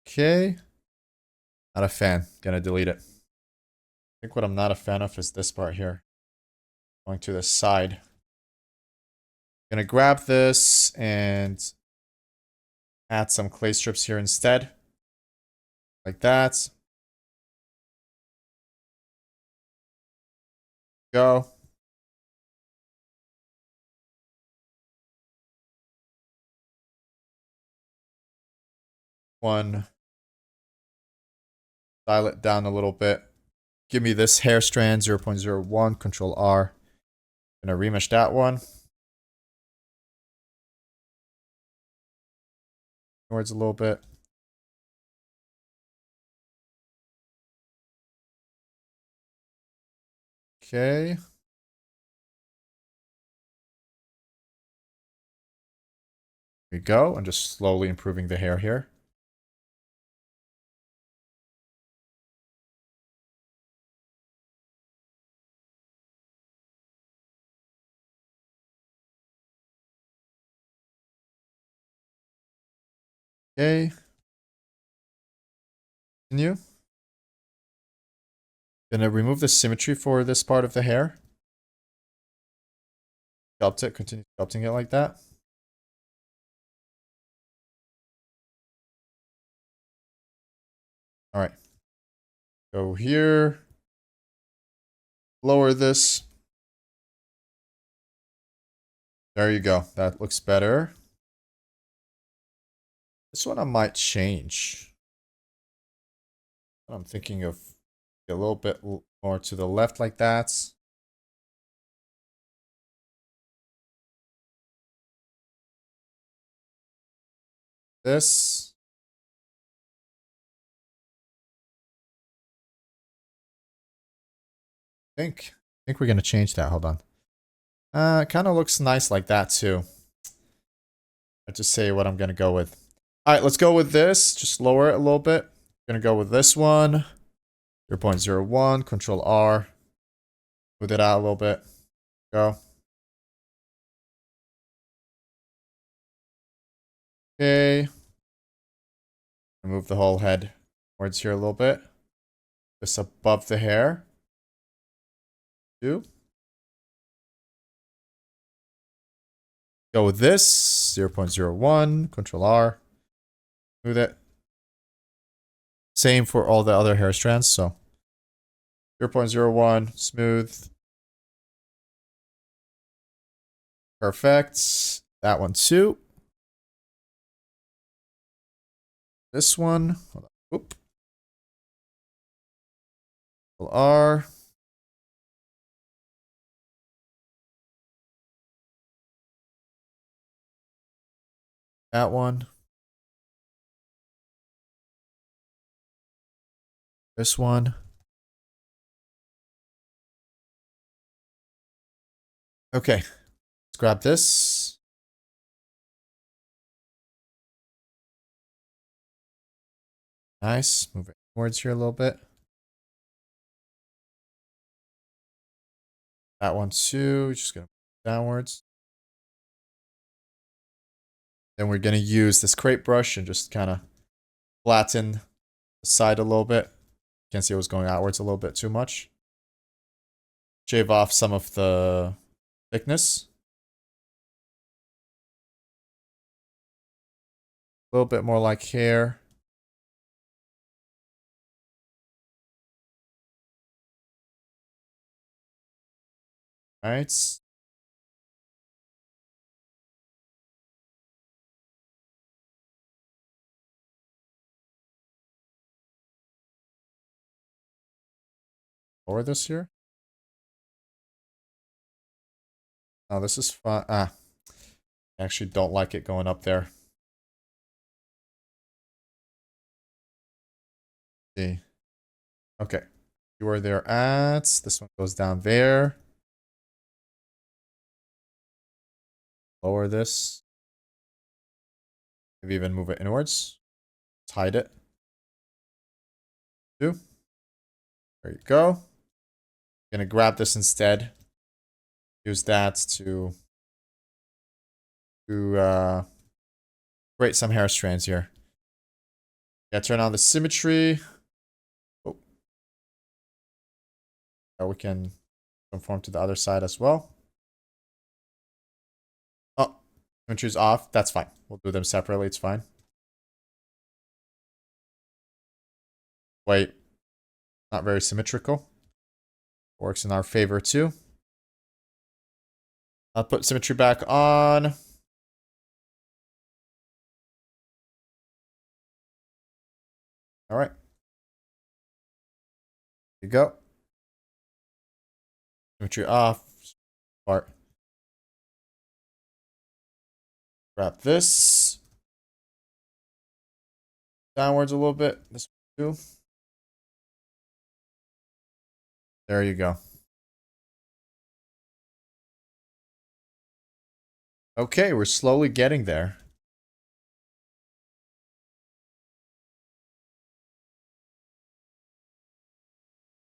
Okay. Not a fan. Gonna delete it. I think what I'm not a fan of is this part here. Going to the side. Gonna grab this and add some clay strips here instead. Like that. Go. One. Dial it down a little bit. Give me this hair strand 0.01, Control R. Gonna remesh that one. Towards a little bit. Okay. There we go. I'm just slowly improving the hair here. Okay. Continue. Gonna remove the symmetry for this part of the hair. Sculpt it. Continue sculpting it like that. All right. Go here. Lower this. There you go. That looks better. This one I might change. I'm thinking of a little bit more to the left like that. This. I think we're gonna change that. Hold on. It kind of looks nice like that too. I just say what I'm gonna go with. All right, let's go with this. Just lower it a little bit. Gonna go with this one. 0.01, Control R. Move it out a little bit. Go. Okay. Move the whole head towards here a little bit. Just above the hair. 2. Go with this. 0.01, Control R. Move it. Same for all the other hair strands, so 0.01, smooth. Perfect. That one too. This one. Hold on. Oop. R. That one. This one. Okay. Let's grab this. Nice. Move it towards here a little bit. That one too. Just gonna move downwards. Then we're gonna use this crepe brush and just kind of flatten the side a little bit. Can't see it was going outwards a little bit too much. Shave off some of the thickness. A little bit more like hair. All right. Lower this here. Oh, this is fun. I actually don't like it going up there. See. Okay. See where they're at. This one goes down there. Lower this. Maybe even move it inwards. Let's hide it. 2. There you go. Gonna grab this instead. use that to create some hair strands here. Yeah, turn on the symmetry. Oh. We can conform to the other side as well. Oh, symmetry's off. That's fine. We'll do them separately. It's fine. Wait, not very symmetrical. Works in our favor too. I'll put symmetry back on. All right. There you go. Symmetry off. Part. Grab this. Downwards a little bit. This one too. There you go. Okay, we're slowly getting there.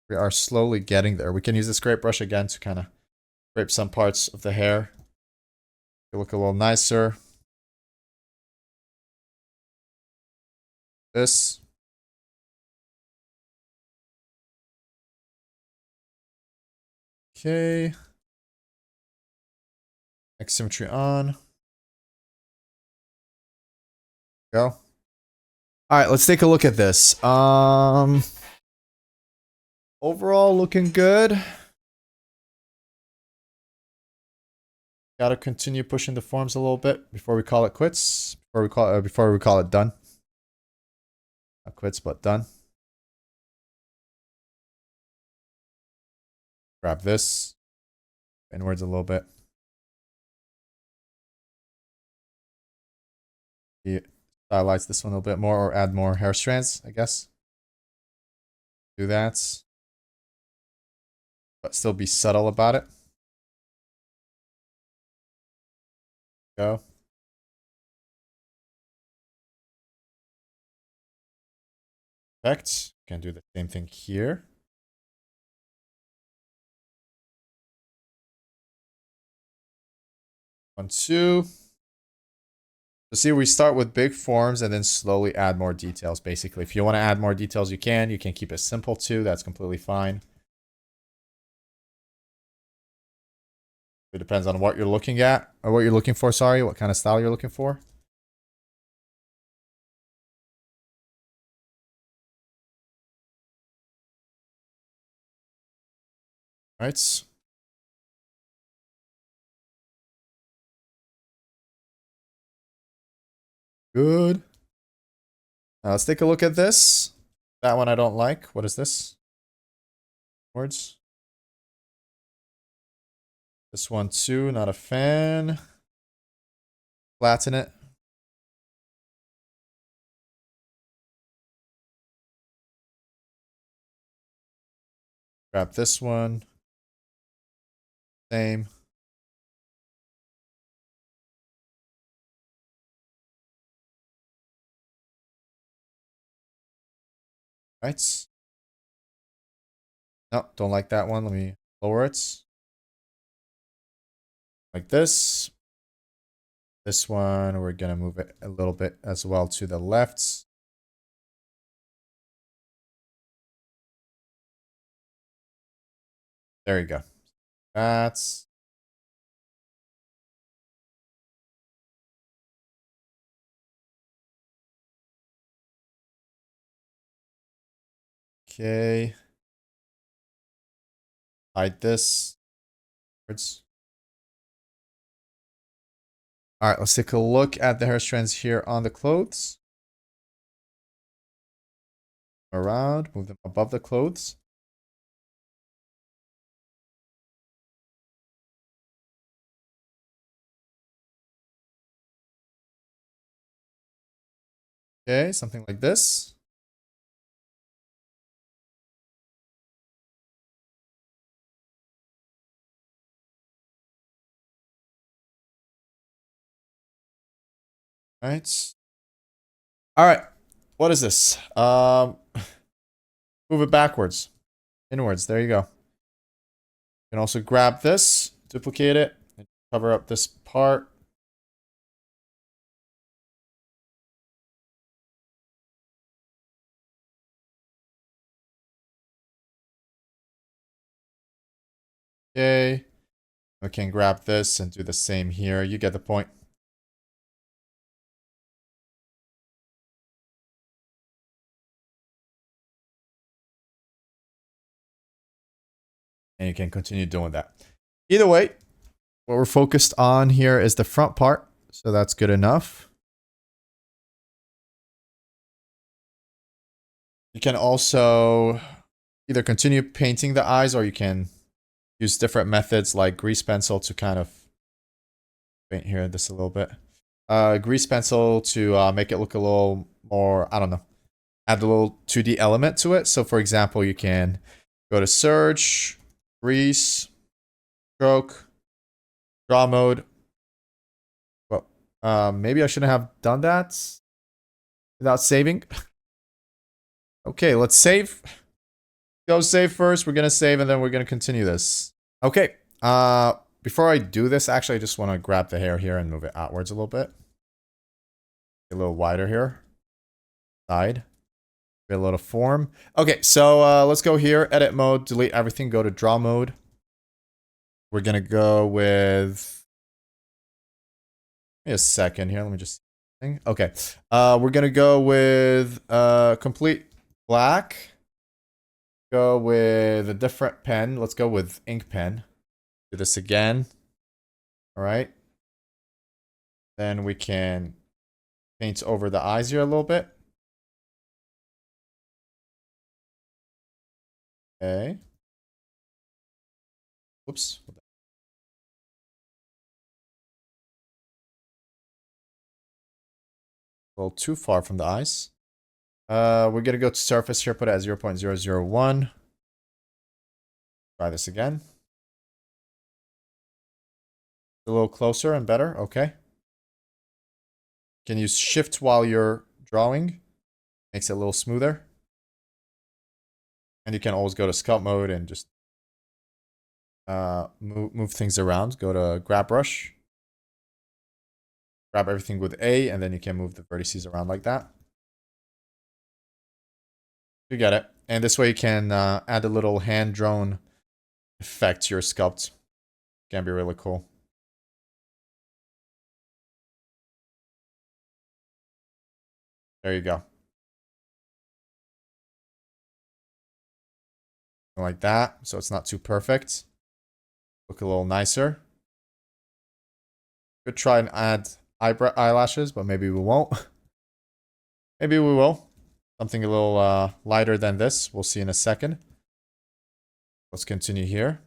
We are slowly getting there. We can use the scrape brush again to kind of scrape some parts of the hair. It'll look a little nicer. This. Okay. Next symmetry on. Go. All right, let's take a look at this. Overall looking good. Gotta continue pushing the forms a little bit before we call it quits. Before we call it done. Not quits, but done. Grab this. Inwards a little bit. Stylize this one a little bit more or add more hair strands, I guess. Do that. But still be subtle about it. Go. Perfect. Can do the same thing here. One, two. So see, we start with big forms and then slowly add more details, basically. If you want to add more details, you can. You can keep it simple too. That's completely fine. It depends on what you're looking at, or what you're looking for, sorry, what kind of style you're looking for. All right. Good. Now let's take a look at this. That one I don't like. What is this? Words. This one too, not a fan. Flatten it. Grab this one. Same. Right. No, don't like that one. Let me lower it. Like this. This one, we're gonna move it a little bit as well to the left. There you go. That's okay. Hide this. All right, let's take a look at the hair strands here on the clothes. Around, move them above the clothes. Okay, something like this. All right. All right. What is this? Move it backwards. Inwards. There you go. You can also grab this duplicate it and cover up this part. Okay. We can grab this and do the same here. You get the point. And you can continue doing that. Either way, what we're focused on here is the front part. So that's good enough. You can also either continue painting the eyes or you can use different methods like grease pencil to kind of paint here this a little bit. Grease pencil to make it look a little more, I don't know, add a little 2D element to it. So for example, you can go to Surge, Grease, Stroke, Draw Mode. Well, maybe I shouldn't have done that without saving. Okay, let's save. Go save first. We're gonna save and then we're gonna continue this. Okay. Before I do this, actually, I just want to grab the hair here and move it outwards a little bit. A little wider here. Side. Get a little form. Okay, so let's go here. Edit mode. Delete everything. Go to draw mode. We're gonna go with. Give me a second here. Let me just. Okay. We're gonna go with complete black. Go with a different pen. Let's go with ink pen. Do this again. All right. Then we can paint over the eyes here a little bit. Okay. Whoops. A little too far from the eyes. We're gonna go to surface here, put it at 0.001. Try this again. A little closer and better, okay. Can use shift while you're drawing. Makes it a little smoother. And you can always go to sculpt mode and just move things around. Go to grab brush. Grab everything with A, and then you can move the vertices around like that. You get it. And this way you can add a little hand-drawn effect to your sculpt. Can be really cool. There you go. Like that, so it's not too perfect. Look a little nicer. Could try and add eyelashes, but maybe we won't. Maybe we will. Something a little lighter than this. We'll see in a second. Let's continue here.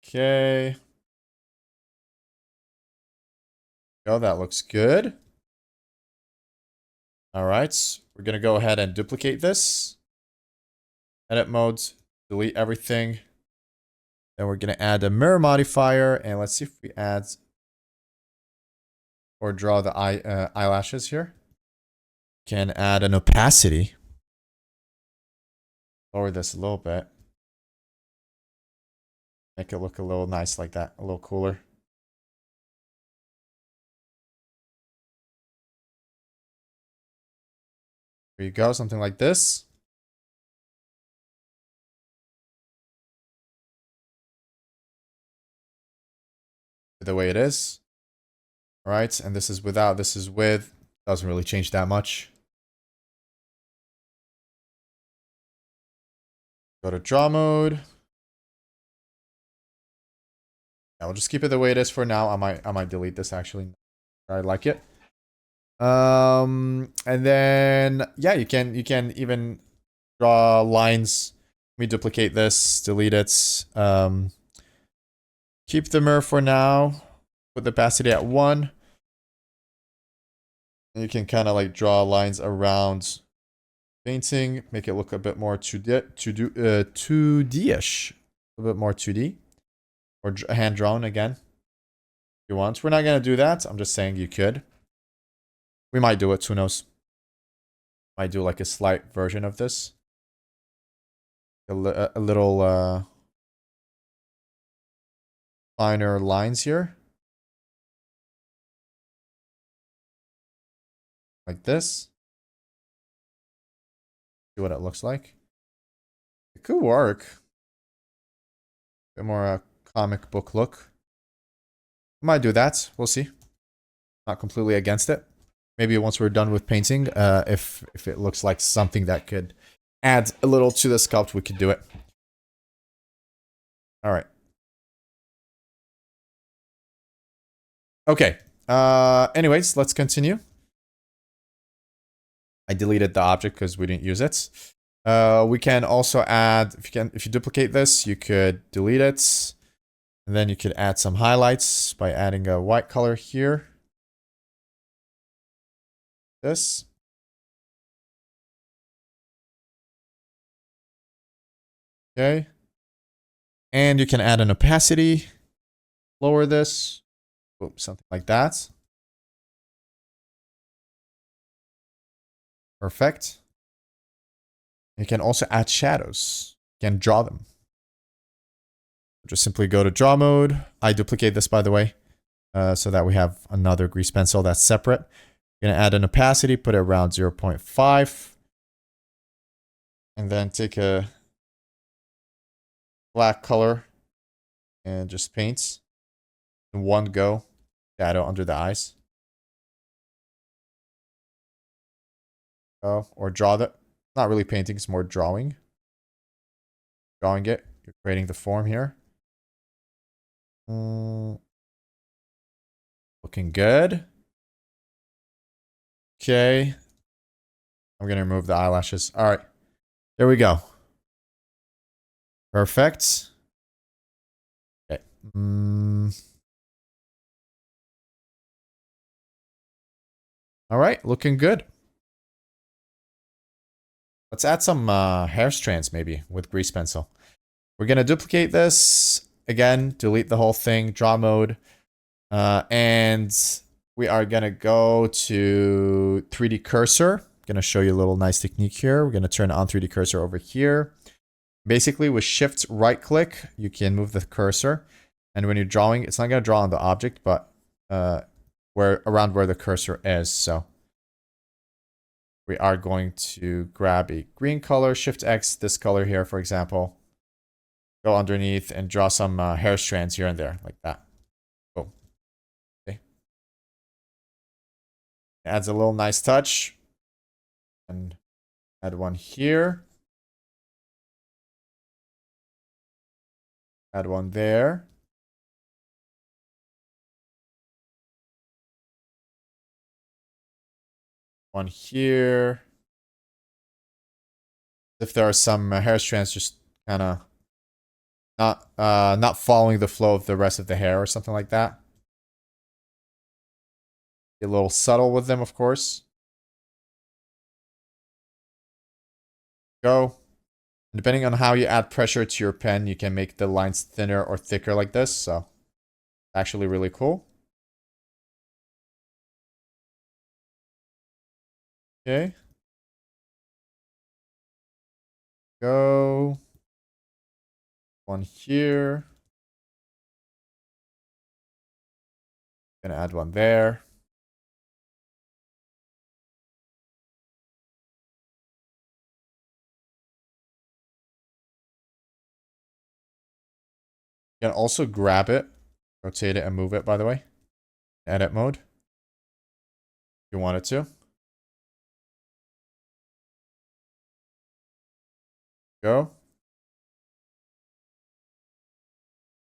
Okay. Oh, that looks good. All right. We're going to go ahead and duplicate this. Edit modes. Delete everything. Then we're going to add a mirror modifier. And let's see if we add or draw the eyelashes here. Can add an opacity. Lower this a little bit. Make it look a little nice like that. A little cooler. There you go. Something like this. The way it is. All right, and this is without, this is with. Doesn't really change that much. Go to draw mode. Yeah, we'll just keep it the way it is for now. I might delete this actually. I like it. And then yeah, you can even draw lines. Let me duplicate this, delete it. Keep the mirror for now. Put the opacity at 1. And you can kind of like draw lines around painting, make it look a bit more 2D-ish. A bit more 2D. Or hand-drawn again. If you want. We're not going to do that. I'm just saying you could. We might do it, who knows. Might do like a slight version of this. A little finer lines here. Like this. See what it looks like. It could work. A bit more a comic book look. Might do that. We'll see. Not completely against it. Maybe once we're done with painting, if it looks like something that could add a little to the sculpt, we could do it. All right. Okay. Anyways, let's continue. I deleted the object because we didn't use it. We can also add, if you duplicate this, you could delete it. And then you could add some highlights by adding a white color here. This. Okay. And you can add an opacity. Lower this. Oops, something like that. Perfect. You can also add shadows. You can draw them. Just simply go to draw mode. I duplicate this, by the way, so that we have another grease pencil that's separate. You're going to add an opacity, put it around 0.5. And then take a black color and just paint in one go. Shadow under the eyes. Oh, or draw that. Not really painting, it's more drawing. Drawing it. You're creating the form here. Looking good. Okay. I'm going to remove the eyelashes. All right. There we go. Perfect. Okay. All right. Looking good. Let's add some hair strands maybe with grease pencil. We're going to duplicate this. Again, delete the whole thing. Draw mode. And we are going to go to 3D cursor. I'm going to show you a little nice technique here. We're going to turn on 3D cursor over here. Basically, with shift right click, you can move the cursor. And when you're drawing, it's not going to draw on the object, but around where the cursor is. So we are going to grab a green color, shift X, this color here, for example. Go underneath and draw some hair strands here and there, like that. Boom. Okay. Adds a little nice touch. And add one here. Add one there. One here. If there are some hair strands just kind of not following the flow of the rest of the hair or something like that. Be a little subtle with them, of course. Go. And depending on how you add pressure to your pen, you can make the lines thinner or thicker like this. So, actually really cool. Okay. Go. One here. Gonna add one there. You can also grab it, rotate it, and move it, by the way. Edit mode. If you wanted to. Go.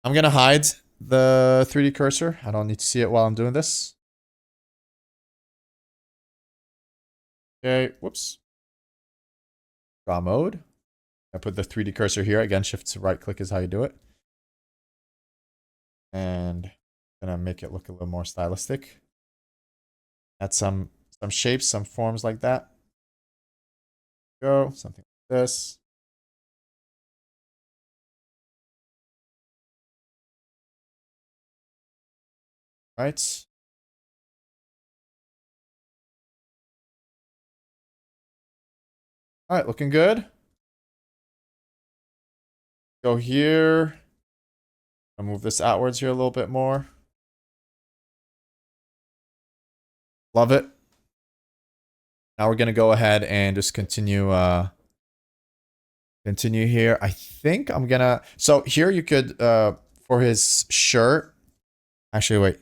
I'm gonna hide the 3D cursor. I don't need to see it while I'm doing this. Okay, whoops. Draw mode. I put the 3D cursor here. Again, shift to right click is how you do it. And gonna make it look a little more stylistic. Add some shapes, some forms like that. Go, something like this. Right. All right, looking good. Go here. I'll move this outwards here a little bit more. Love it. Now we're gonna go ahead and just continue continue here. I think I'm gonna, so here you could for his shirt, actually wait,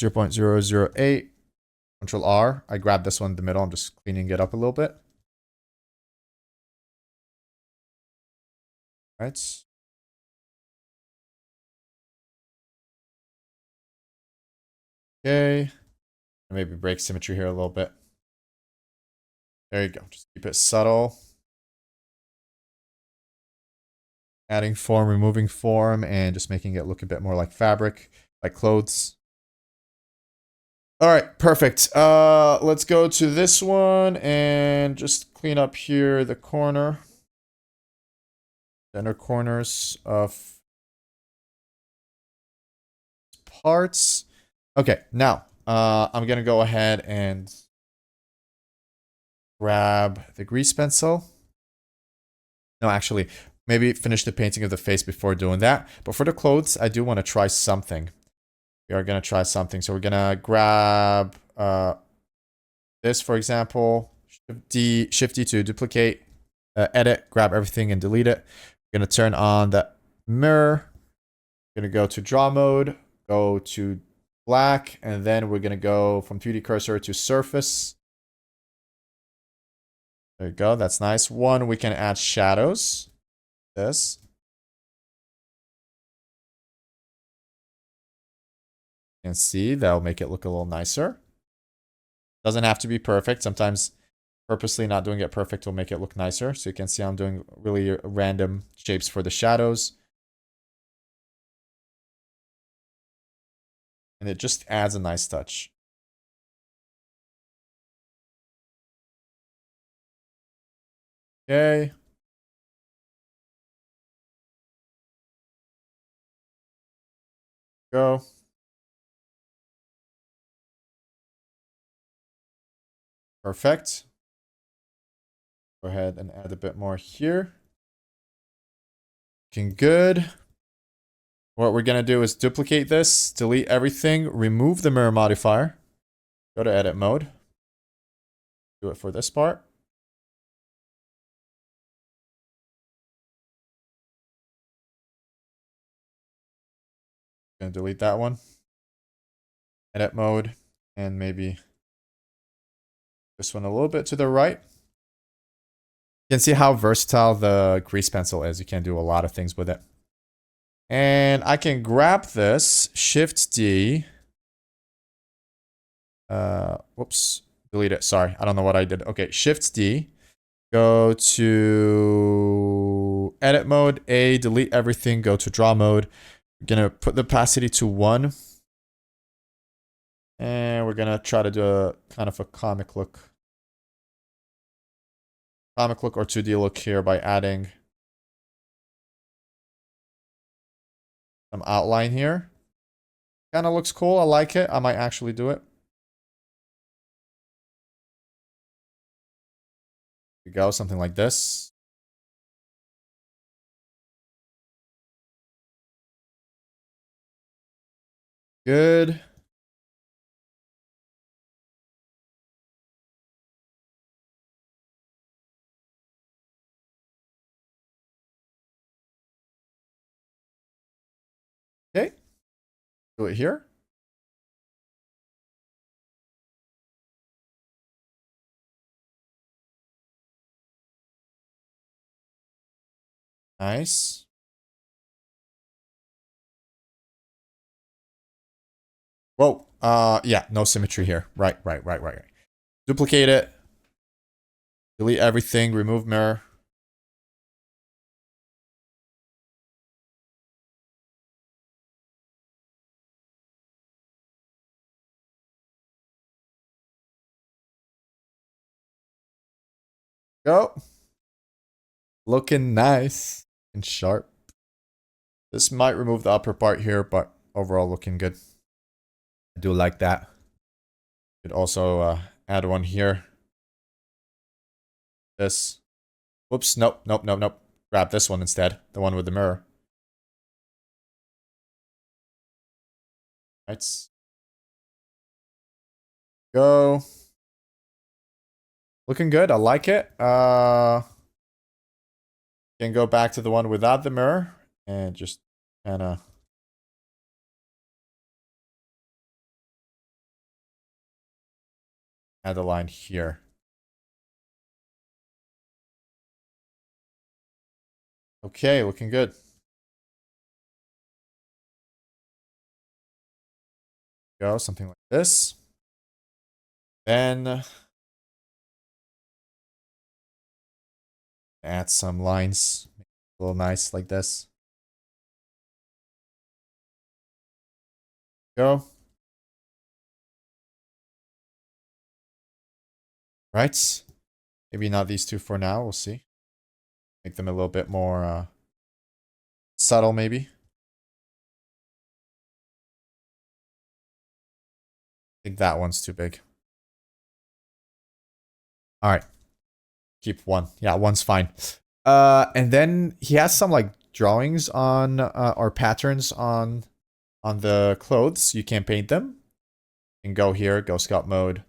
0.008, Control R. I grabbed this one in the middle. I'm just cleaning it up a little bit. Right. Okay. Maybe break symmetry here a little bit. There you go. Just keep it subtle. Adding form, removing form, and just making it look a bit more like fabric, like clothes. All right, perfect. Let's go to this one and just clean up here the corner. The inner corners of parts. Okay, now I'm gonna go ahead and grab the grease pencil. No, actually, maybe finish the painting of the face before doing that. But for the clothes, I do want to try something. We are gonna try something. So we're gonna grab this, for example. Shift D to duplicate, edit, grab everything and delete it. We're gonna turn on the mirror. We're gonna go to draw mode, go to black, and then we're gonna go from 3D cursor to surface. There you go, that's nice. One, we can add shadows. This. You can see that'll make it look a little nicer. Doesn't have to be perfect. Sometimes purposely not doing it perfect will make it look nicer. So you can see I'm doing really random shapes for the shadows. And it just adds a nice touch. Okay. Go. Perfect. Go ahead and add a bit more here. Looking good. What we're going to do is duplicate this, delete everything, remove the mirror modifier, go to edit mode. Do it for this part. Going to delete that one. Edit mode, and maybe this one a little bit to the right. You can see how versatile the grease pencil is. You can do a lot of things with it. And I can grab this, Shift D. Whoops, delete it. Sorry, I don't know what I did. Okay, Shift D. Go to edit mode, A, delete everything, go to draw mode. We're gonna put the opacity to 1. And we're gonna try to do a kind of a comic look. Comic look or 2D look here by adding some outline here. Kind of looks cool. I like it. I might actually do it. Here we go. Something like this. Good. Okay. Do it here. Nice. Whoa. Yeah, no symmetry here. Right. Duplicate it. Delete everything. Remove mirror. Go. Looking nice and sharp. This might remove the upper part here, but overall looking good. I do like that. Could also add one here. This. Whoops. Nope. Grab this one instead. The one with the mirror. Let's go. Looking good. I like it. Can go back to the one without the mirror and just kind of add the line here. Okay, looking good. Go something like this. Then add some lines, make it a little nice like this. Go. Right. Maybe not these two for now. We'll see. Make them a little bit more subtle, maybe. I think that one's too big. All right. Keep one. Yeah, one's fine. And then he has some like drawings on or patterns on the clothes. You can paint them. You can go here, go sculpt mode.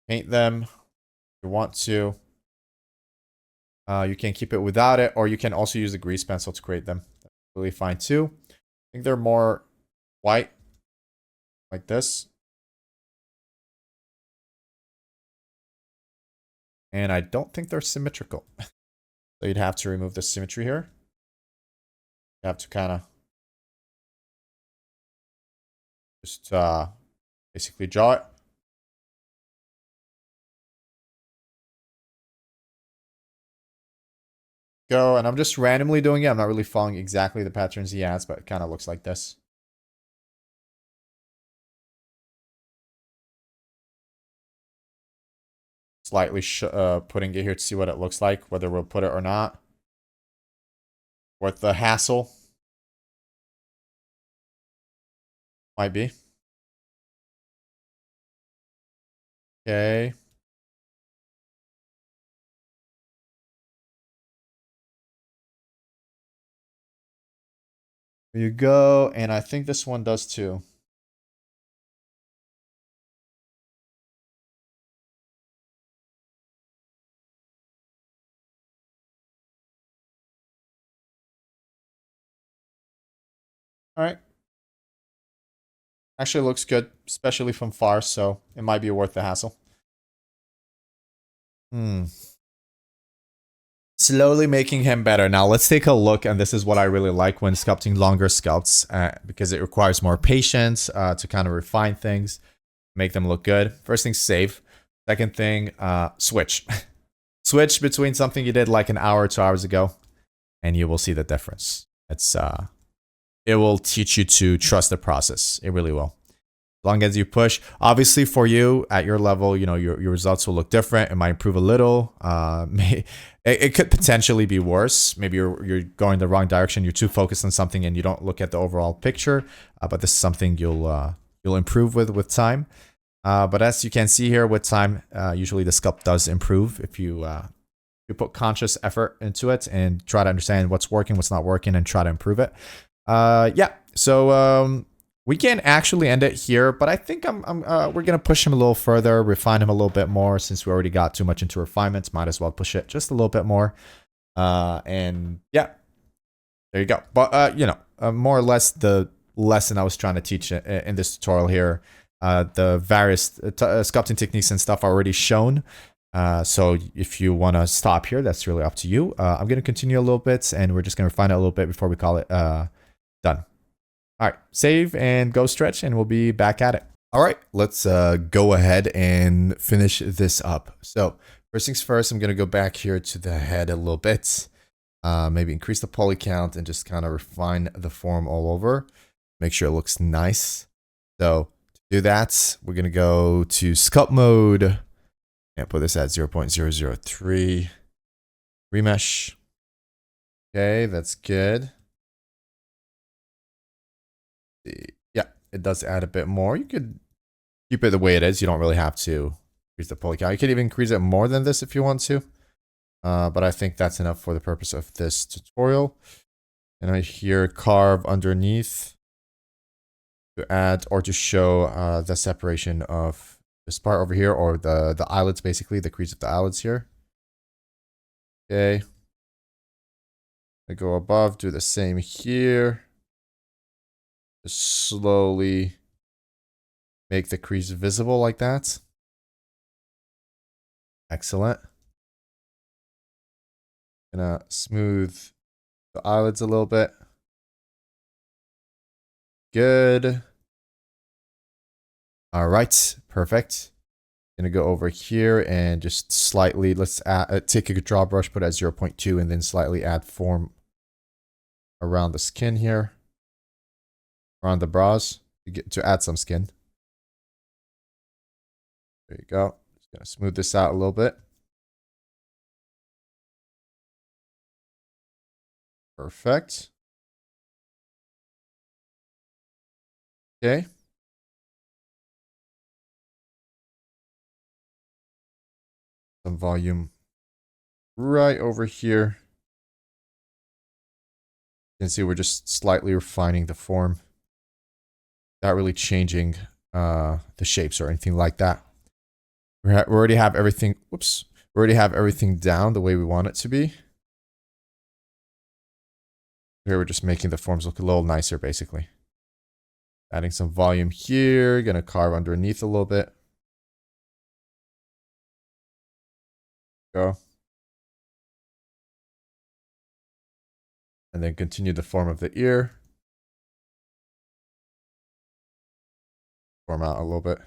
Paint them if you want to. You can keep it without it, or you can also use the grease pencil to create them. That's really fine too. I think they're more white, like this. And I don't think they're symmetrical. So you'd have to remove the symmetry here. You have to kind of just basically draw it. Go, and I'm just randomly doing it. I'm not really following exactly the patterns he has, but it kind of looks like this. Slightly putting it here to see what it looks like, whether we'll put it or not. Worth the hassle. Might be. Okay. There you go, and I think this one does too. All right. Actually looks good, especially from far, so it might be worth the hassle. Slowly making him better. Now let's take a look, and this is what I really like when sculpting longer sculpts, because it requires more patience to kind of refine things, make them look good. First thing, save. Second thing, switch. Switch between something you did like an hour or 2 hours ago, and you will see the difference. It will teach you to trust the process. It really will. As long as you push, obviously for you at your level, you know, your results will look different. It might improve a little. It could potentially be worse. Maybe you're going the wrong direction. You're too focused on something and you don't look at the overall picture. But this is something you'll improve with time. But as you can see here, with time, usually the sculpt does improve if you put conscious effort into it and try to understand what's working, what's not working, and try to improve it. Yeah. So we can actually end it here, but I think we're gonna push him a little further, refine him a little bit more, since we already got too much into refinements. Might as well push it just a little bit more. And yeah, there you go. But you know, more or less the lesson I was trying to teach in this tutorial here. The various sculpting techniques and stuff are already shown. So if you want to stop here, that's really up to you. I'm going to continue a little bit, and we're just going to refine it a little bit before we call it done. All right, save and go stretch, and we'll be back at it. All right, let's go ahead and finish this up. So first things first, I'm going to go back here to the head a little bit. Maybe increase the poly count and just kind of refine the form all over. Make sure it looks nice. So to do that, we're going to go to sculpt mode and put this at 0.003. Remesh. Okay, that's good. Yeah, it does add a bit more. You could keep it the way it is. You don't really have to increase the poly count. You could even increase it more than this if you want to. But I think that's enough for the purpose of this tutorial. And I hear carve underneath. to add or to show the separation of this part over here, or the eyelids, basically, the crease of the eyelids here. Okay. I go above, do the same here. Just slowly make the crease visible like that. Excellent. Gonna smooth the eyelids a little bit. Good. All right, perfect. Gonna go over here and just slightly, let's take a draw brush, put it at 0.2, and then slightly add form around the skin here, around the brows, to add some skin. There you go. Just gonna smooth this out a little bit. Perfect. Okay. Some volume right over here. You can see we're just slightly refining the form. Not really changing the shapes or anything like that. We already have everything. Whoops. We already have everything down the way we want it to be. Here we're just making the forms look a little nicer, basically. Adding some volume here. Gonna carve underneath a little bit. Go. And then continue the form of the ear. Form out a little bit.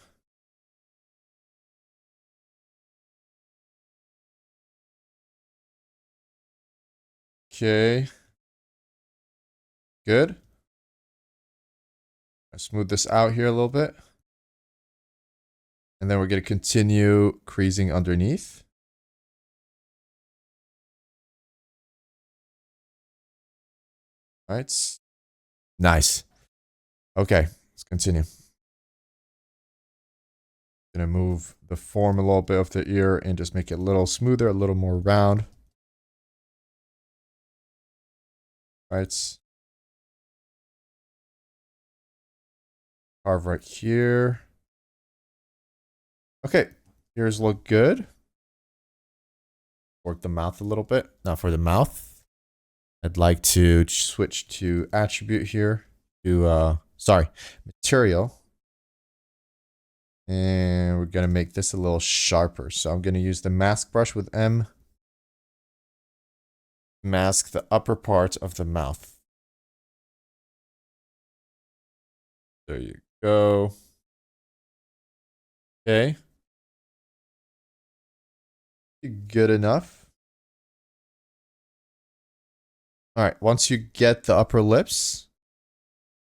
Okay. Good. I'll smooth this out here a little bit. And then we're going to continue creasing underneath. All right. Nice. Okay, let's continue. Gonna move the form a little bit of the ear and just make it a little smoother, a little more round. All right. Carve right here. Okay, ears look good. Work the mouth a little bit. Now for the mouth, I'd like to switch to attribute here to, material. And we're going to make this a little sharper. So I'm going to use the mask brush with M. Mask the upper part of the mouth. There you go. Okay. Good enough. All right, once you get the upper lips,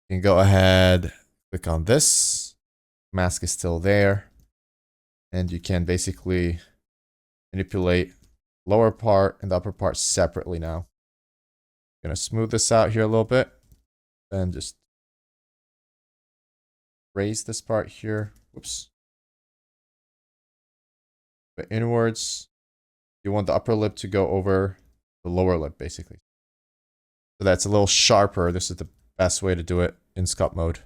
you can go ahead, click on this. Mask is still there. And you can basically manipulate lower part and the upper part separately now. I'm gonna smooth this out here a little bit. Then just raise this part here. Whoops. But inwards, you want the upper lip to go over the lower lip, basically. So that's a little sharper. This is the best way to do it in sculpt mode.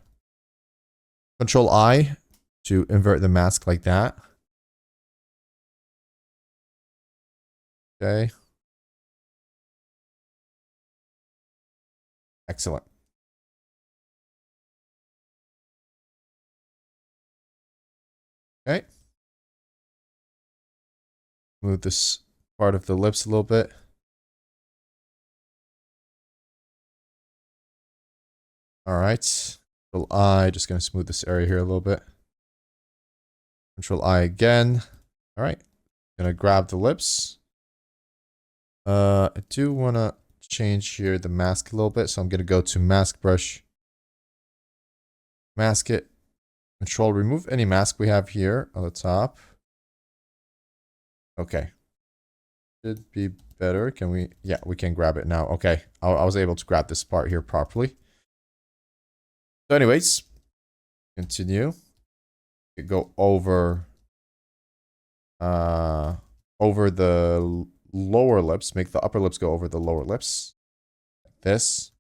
Control I to invert the mask like that. Okay. Excellent. Okay. Move this part of the lips a little bit. All right. Control I, just going to smooth this area here a little bit. Control I again. All right. Gonna grab the lips. I do want to change here the mask a little bit, so I'm going to go to mask brush. Mask it. Control remove any mask we have here on the top. Okay. Should be better. Can we? Yeah, we can grab it now. Okay. I was able to grab this part here properly. So anyways, continue. Go over over the lower lips. Make the upper lips go over the lower lips. Like this.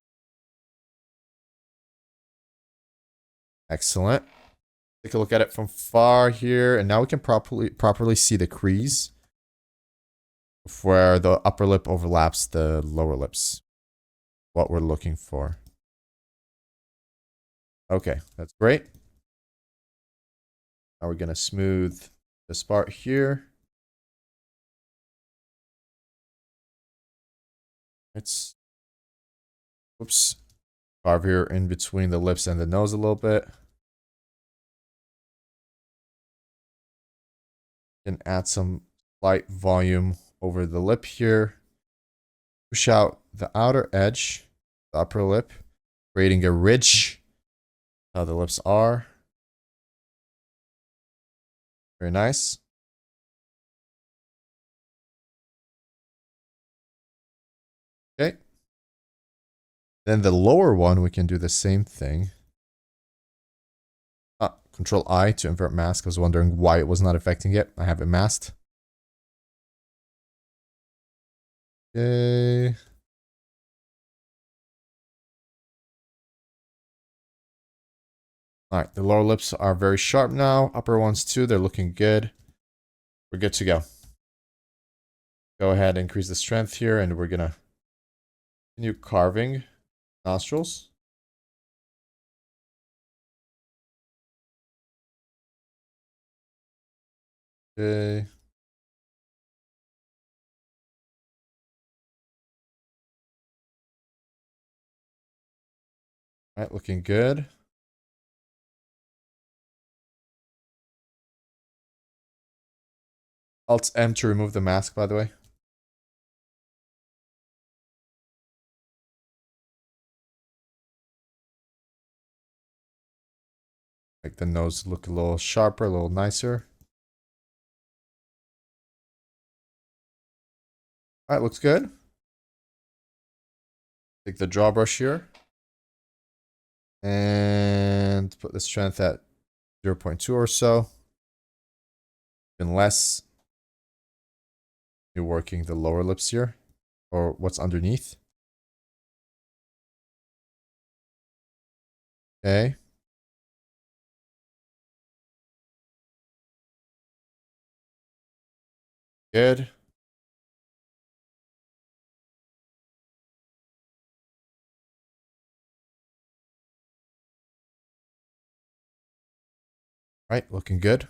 Excellent. Take a look at it from far here, and now we can properly see the crease where the upper lip overlaps the lower lips. What we're looking for. Okay, that's great. Now we're gonna smooth this part here. It's whoops. Carve here in between the lips and the nose a little bit. And add some light volume over the lip here. Push out the outer edge, the upper lip, creating a ridge. How the lips are. Very nice. Okay. Then the lower one, we can do the same thing. Control I to invert mask. I was wondering why it was not affecting it. I have it masked. Okay. All right, the lower lips are very sharp now. Upper ones too, they're looking good. We're good to go. Go ahead and increase the strength here, and we're gonna continue carving nostrils. Okay. All right, looking good. Alt M to remove the mask, by the way. Make the nose look a little sharper, a little nicer. All right, looks good. Take the draw brush here. And put the strength at 0.2 or so. Even less. You're working the lower lips here. Or what's underneath. Okay. Good. Right, looking good.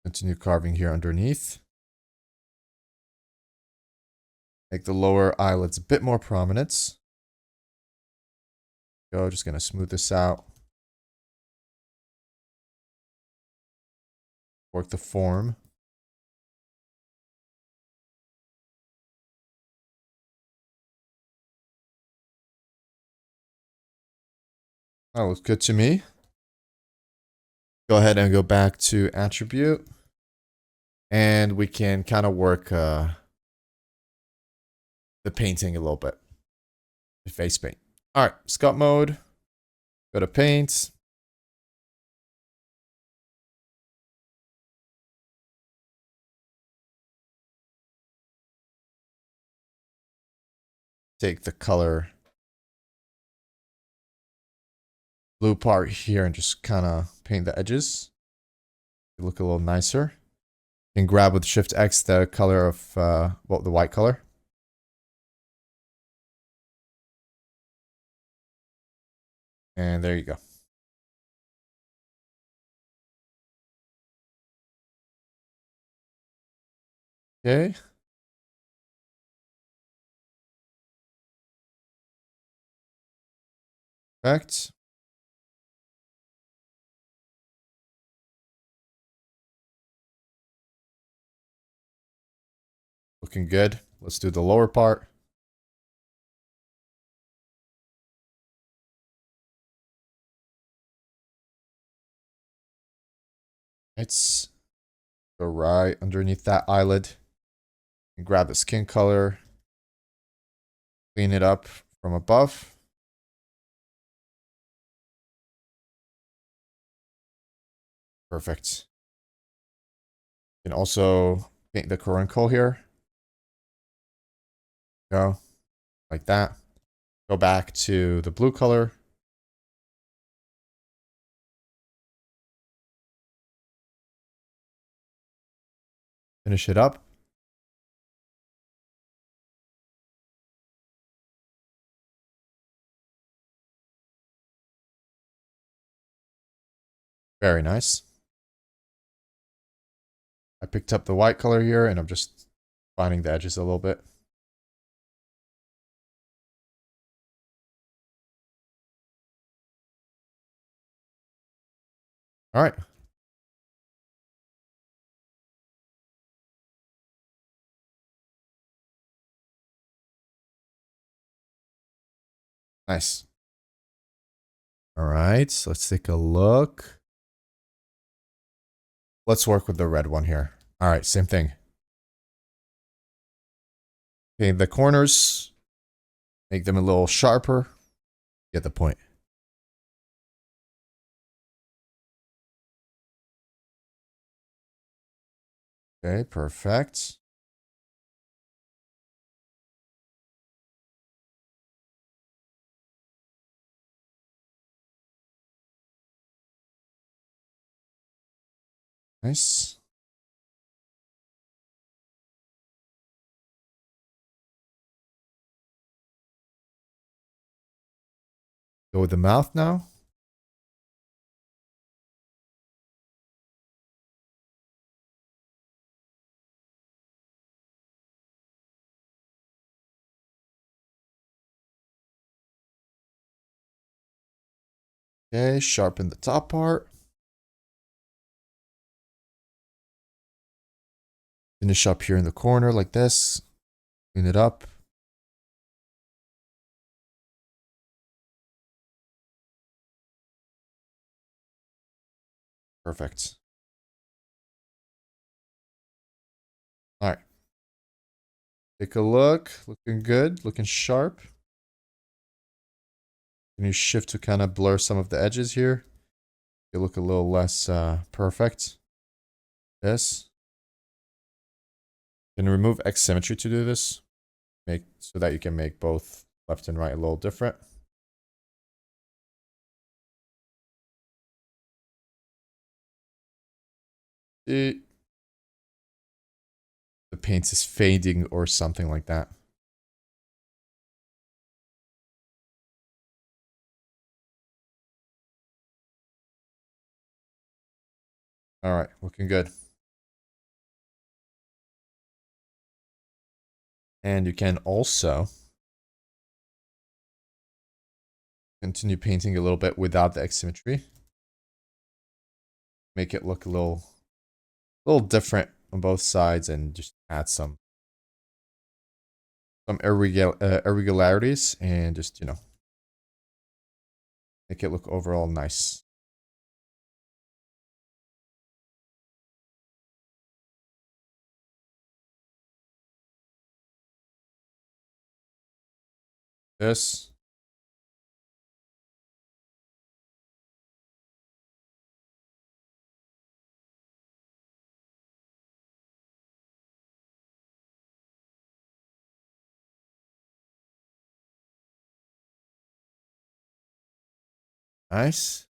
Continue carving here underneath. Make the lower eyelids a bit more prominent. Go, just gonna smooth this out. Work the form. That looks good to me. Go ahead and go back to attribute. And we can kind of work the painting a little bit. The face paint. All right, sculpt mode. Go to paint. Take the color blue part here and just kind of paint the edges. Look a little nicer. You can grab with Shift X the color of, well, the white color. And there you go. Okay. Perfect. Looking good. Let's do the lower part. Let's go right underneath that eyelid and grab the skin color. Clean it up from above. Perfect. You can also paint the Koronko here. Go. Like that. Go back to the blue color. Finish it up. Very nice. I picked up the white color here and I'm just finding the edges a little bit. All right. Nice. All right, so let's take a look. Let's work with the red one here. All right, same thing. Okay, the corners, make them a little sharper. Get the point. Okay, perfect. Nice. Go with the mouth now. Okay, sharpen the top part. Finish up here in the corner like this. Clean it up. Perfect. All right. Take a look. Looking good. Looking sharp. Can you shift to kind of blur some of the edges here? They look a little less perfect. This. Can remove X symmetry to do this. Make so that you can make both left and right a little different. The paint is fading or something like that. All right, looking good. And you can also continue painting a little bit without the X symmetry. Make it look a little different on both sides and just add some irregularities and just, you know, make it look overall nice. This. Nice.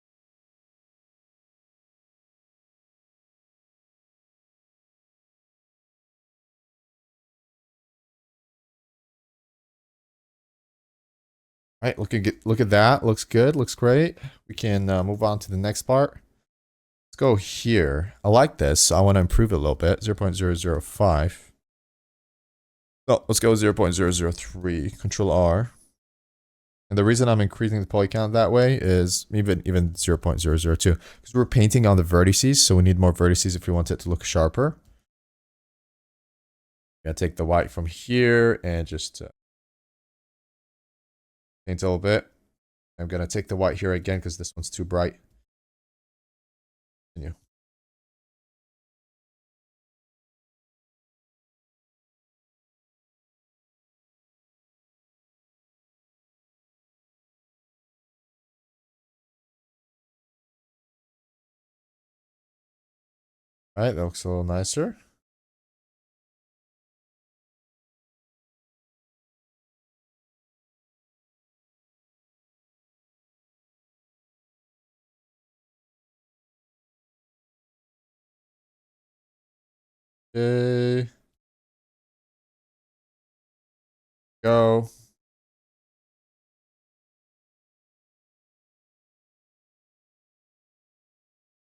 All right, look at that. Looks good. Looks great. We can move on to the next part. Let's go here. I like this. So I want to improve it a little bit. 0.005. Oh, let's go 0.003. Control R. And the reason I'm increasing the poly count that way is even 0.002. Because we're painting on the vertices, so we need more vertices if we want it to look sharper. I'm going to take the white from here and just paint a little bit. I'm going to take the white here again because this one's too bright. Continue. All right, that looks a little nicer. Okay. Go.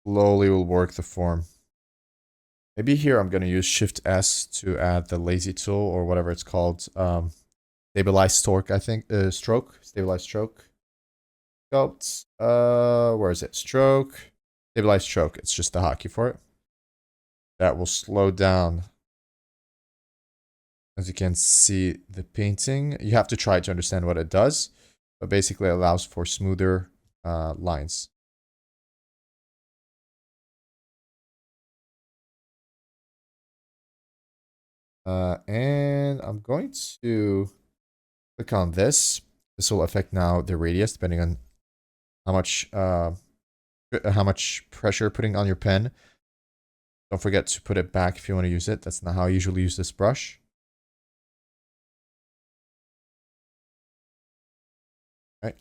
Slowly will work the form. Maybe here I'm going to use Shift S to add the lazy tool or whatever it's called. Stabilize torque, I think. Stroke. Stabilize stroke. Sculpt. Where is it? Stroke. Stabilize stroke. It's just the hotkey for it. That will slow down. As you can see, the painting. You have to try to understand what it does. But basically it allows for smoother lines. And I'm going to click on this. This will affect now the radius depending on how much pressure putting on your pen. Don't forget to put it back if you want to use it. That's not how I usually use this brush. Right.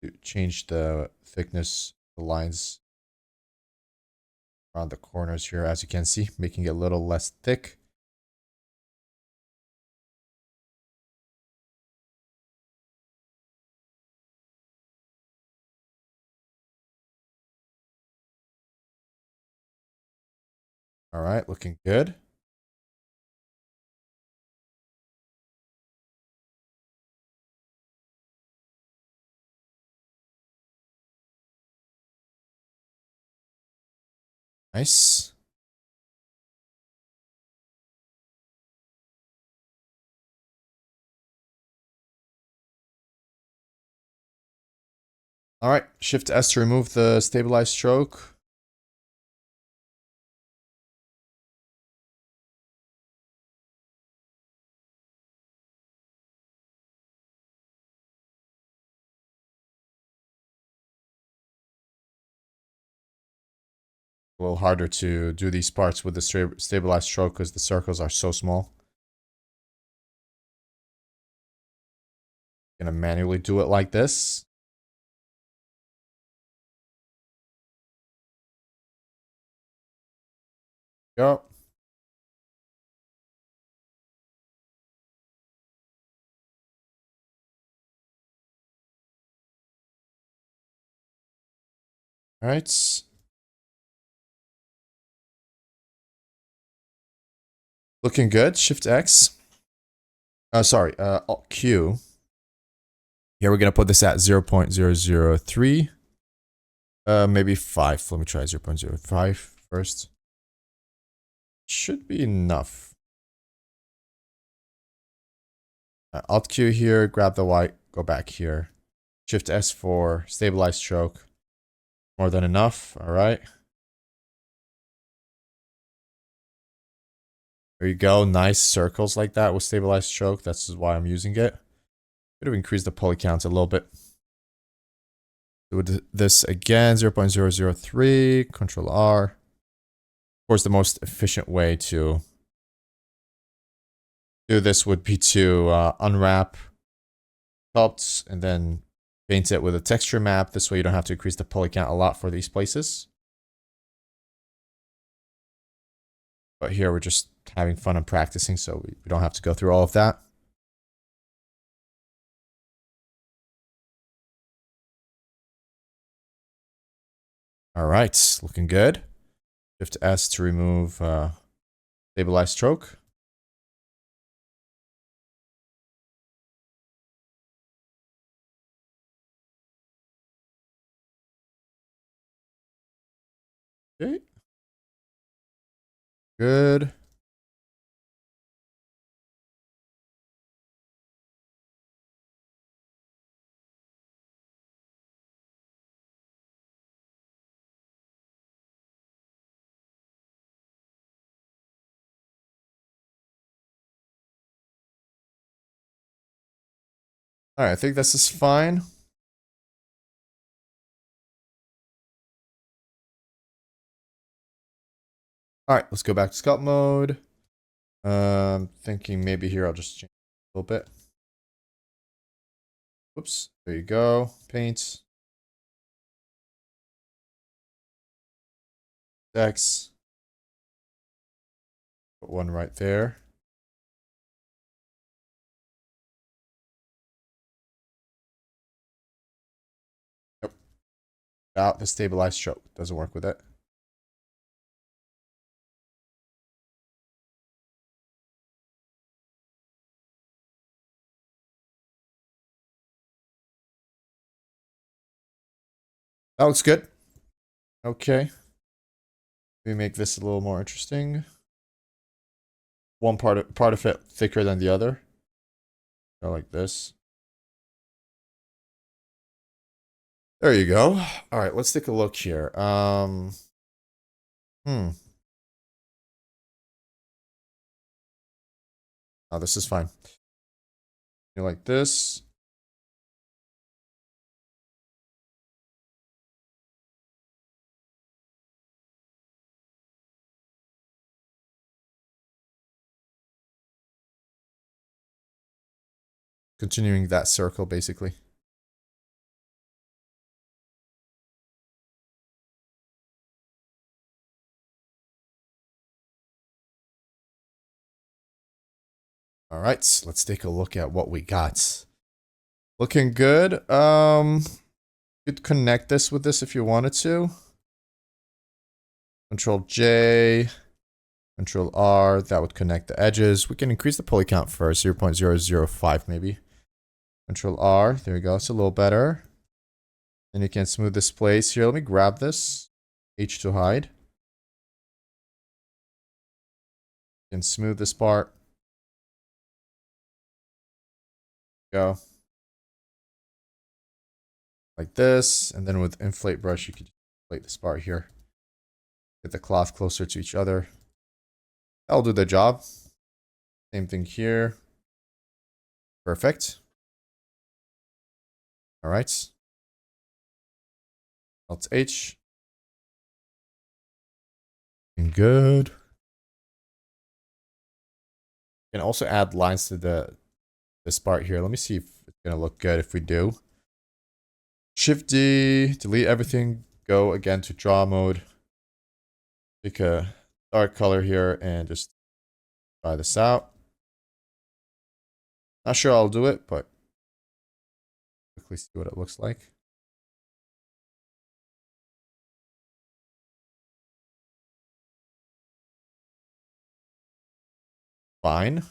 To change the thickness of the lines around the corners here, as you can see, making it a little less thick. All right, looking good. Nice. All right, Shift S to remove the stabilized stroke. A little harder to do these parts with the stabilized stroke because the circles are so small. Gonna manually do it like this. Go. All right. Looking good. Shift X. Sorry, Alt Q. Here we're gonna put this at 0.003. Maybe 5. Let me try 0.05 first. Should be enough. Alt Q here, grab the white, go back here. Shift S for stabilize stroke. More than enough, all right. There you go, nice circles like that with stabilized stroke. That's why I'm using it. Could have increased the poly count a little bit. Do this again, 0.003, Control R. Of course, the most efficient way to do this would be to unwrap sculpts and then paint it with a texture map. This way you don't have to increase the poly count a lot for these places. But here we're just having fun and practicing, so we don't have to go through all of that. All right, looking good. Shift S to remove stabilize stroke. Okay. Good. All right, I think this is fine. All right, let's go back to sculpt mode. Thinking maybe here I'll just change a little bit. Whoops, there you go. Paint. X. Put one right there. Yep. Out the stabilized stroke. Doesn't work with it. That looks good. Okay. We make this a little more interesting. One part of it thicker than the other. Go like this. There you go. All right, let's take a look here. Oh, this is fine. You like this. Continuing that circle, basically. All right, let's take a look at what we got. Looking good. You could connect this with this if you wanted to. Control J, Control R, that would connect the edges. We can increase the poly count first, 0.005 maybe. Control R, there you go, it's a little better. Then you can smooth this place here. Let me grab this, H to hide. You can smooth this part. Go. Like this, and then with inflate brush, you could inflate this part here. Get the cloth closer to each other. That'll do the job. Same thing here. Perfect. All right. Alt H. And good. You can also add lines to this part here. Let me see if it's gonna look good if we do. Shift D, delete everything, go again to draw mode. Pick a dark color here and just try this out. Not sure I'll do it, but quickly see what it looks like. Fine.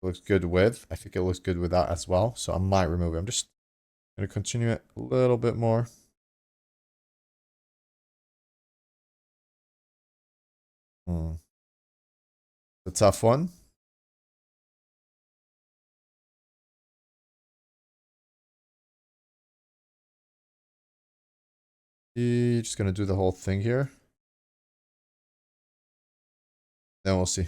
Looks good with. I think it looks good without as well, so I might remove it. I'm just going to continue it a little bit more. The tough one. Just going to do the whole thing here. Then we'll see.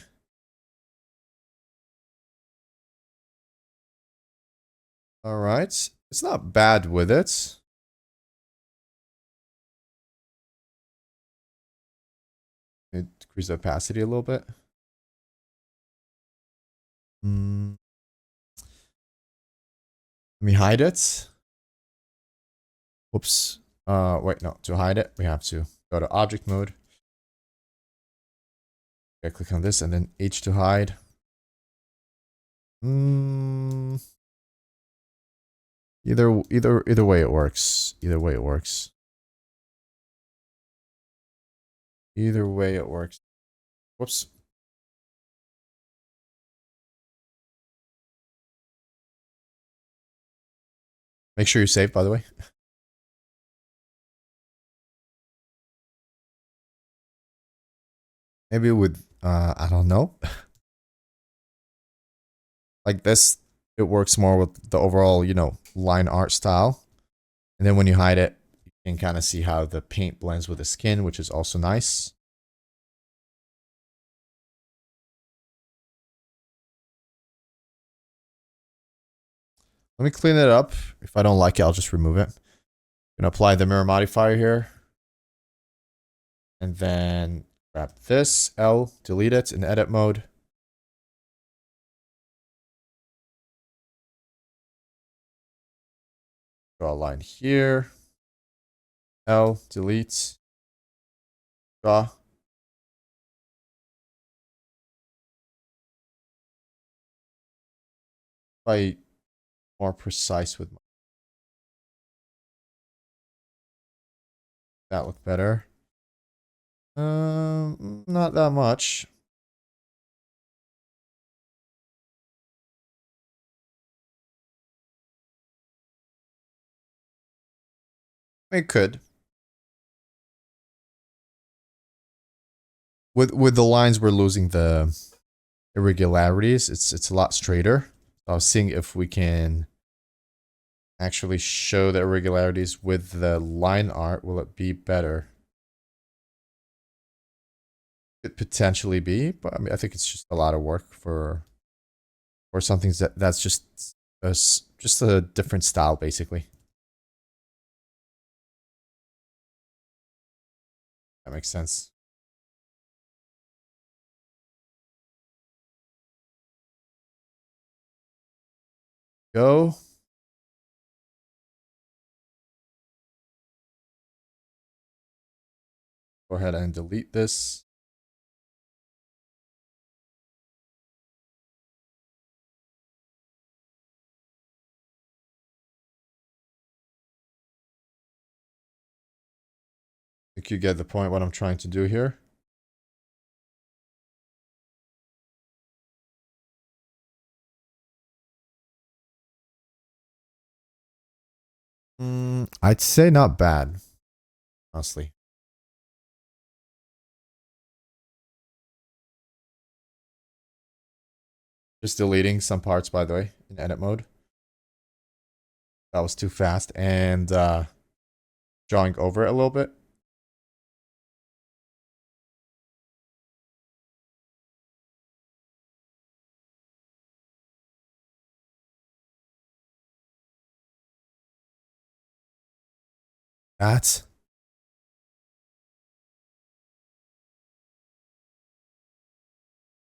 All right. It's not bad with it. Decrease the opacity a little bit. Let me hide it. Whoops. Wait, no. To hide it, we have to go to object mode. Okay, click on this and then H to hide. Either way it works. Either way it works. Either way it works. Whoops. Make sure you save, by the way. Maybe with, I don't know. Like this, it works more with the overall, you know, line art style. And then when you hide it, you can kind of see how the paint blends with the skin, which is also nice. Let me clean it up. If I don't like it, I'll just remove it. I'm gonna apply the mirror modifier here. And then Grab this, L, delete it in edit mode. Draw a line here. L, delete. Draw. Probably more precise with my... That look better. Not that much. It could. With the lines, we're losing the irregularities. It's a lot straighter. I was seeing if we can actually show the irregularities with the line art. Will it be better? It potentially be, but I mean, I think it's just a lot of work for something that's just a different style, basically. That makes sense. Go. Go ahead and delete this. I think you get the point what I'm trying to do here. I'd say not bad, honestly. Just deleting some parts, by the way, in edit mode. That was too fast. And drawing over it a little bit. That.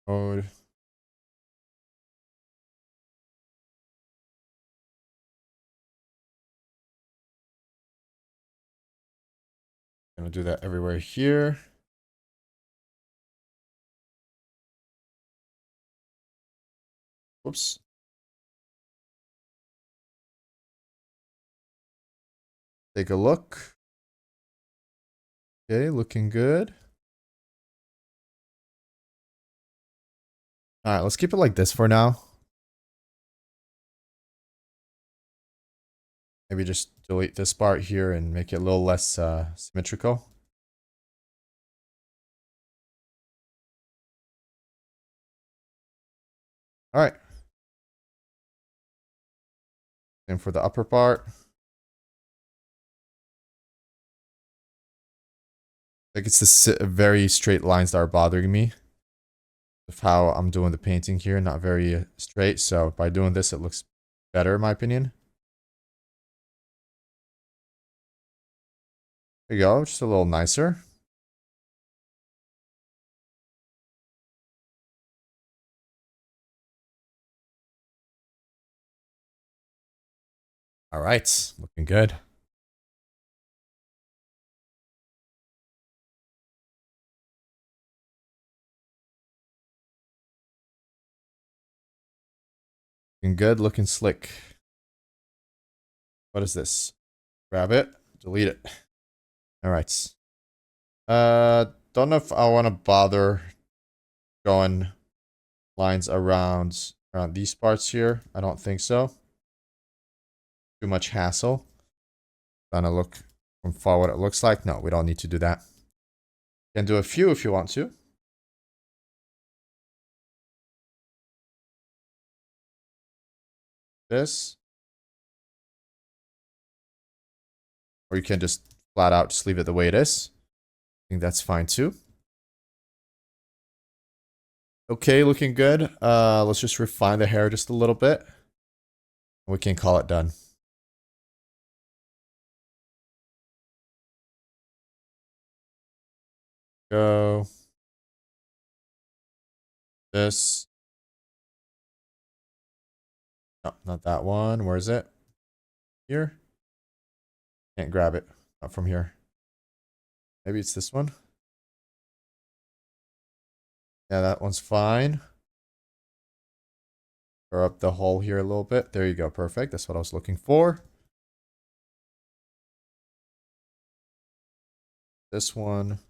Mode. Gonna do that everywhere here. Whoops. Take a look. Okay, looking good. All right, let's keep it like this for now. Maybe just delete this part here and make it a little less symmetrical. All right. And for the upper part. Like it's the very straight lines that are bothering me. Of how I'm doing the painting here, not very straight. So by doing this, it looks better in my opinion. There you go, just a little nicer. All right, looking good. Looking good, looking slick. What is this? Grab it, delete it. All right. Don't know if I want to bother going lines around these parts here. I don't think so. Too much hassle. Trying to look from far what it looks like. No, we don't need to do that. You can do a few if you want to. This. Or you can just flat out just leave it the way it is. I think that's fine too. Okay, looking good. Let's just refine the hair just a little bit. We can call it done. Go. This. No, not that one. Where is it? Here? Can't grab it. Not from here. Maybe it's this one. Yeah, that one's fine. Or up the hole here a little bit. There you go. Perfect. That's what I was looking for. This one.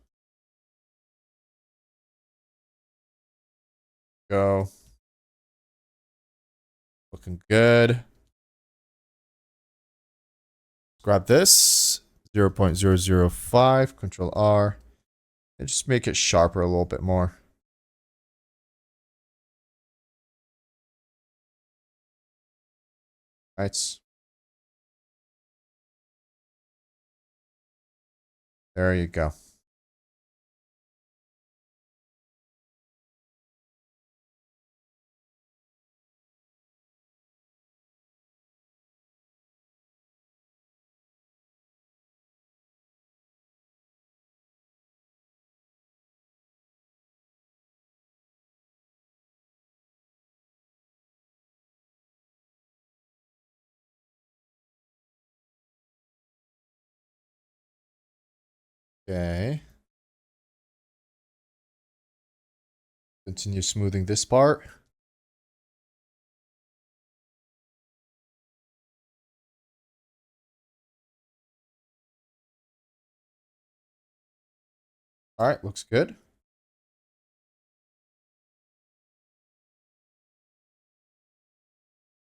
Go. Looking good. Grab this. 0.005. Control R. And just make it sharper a little bit more. Right. There you go. Okay. Continue smoothing this part. All right, looks good.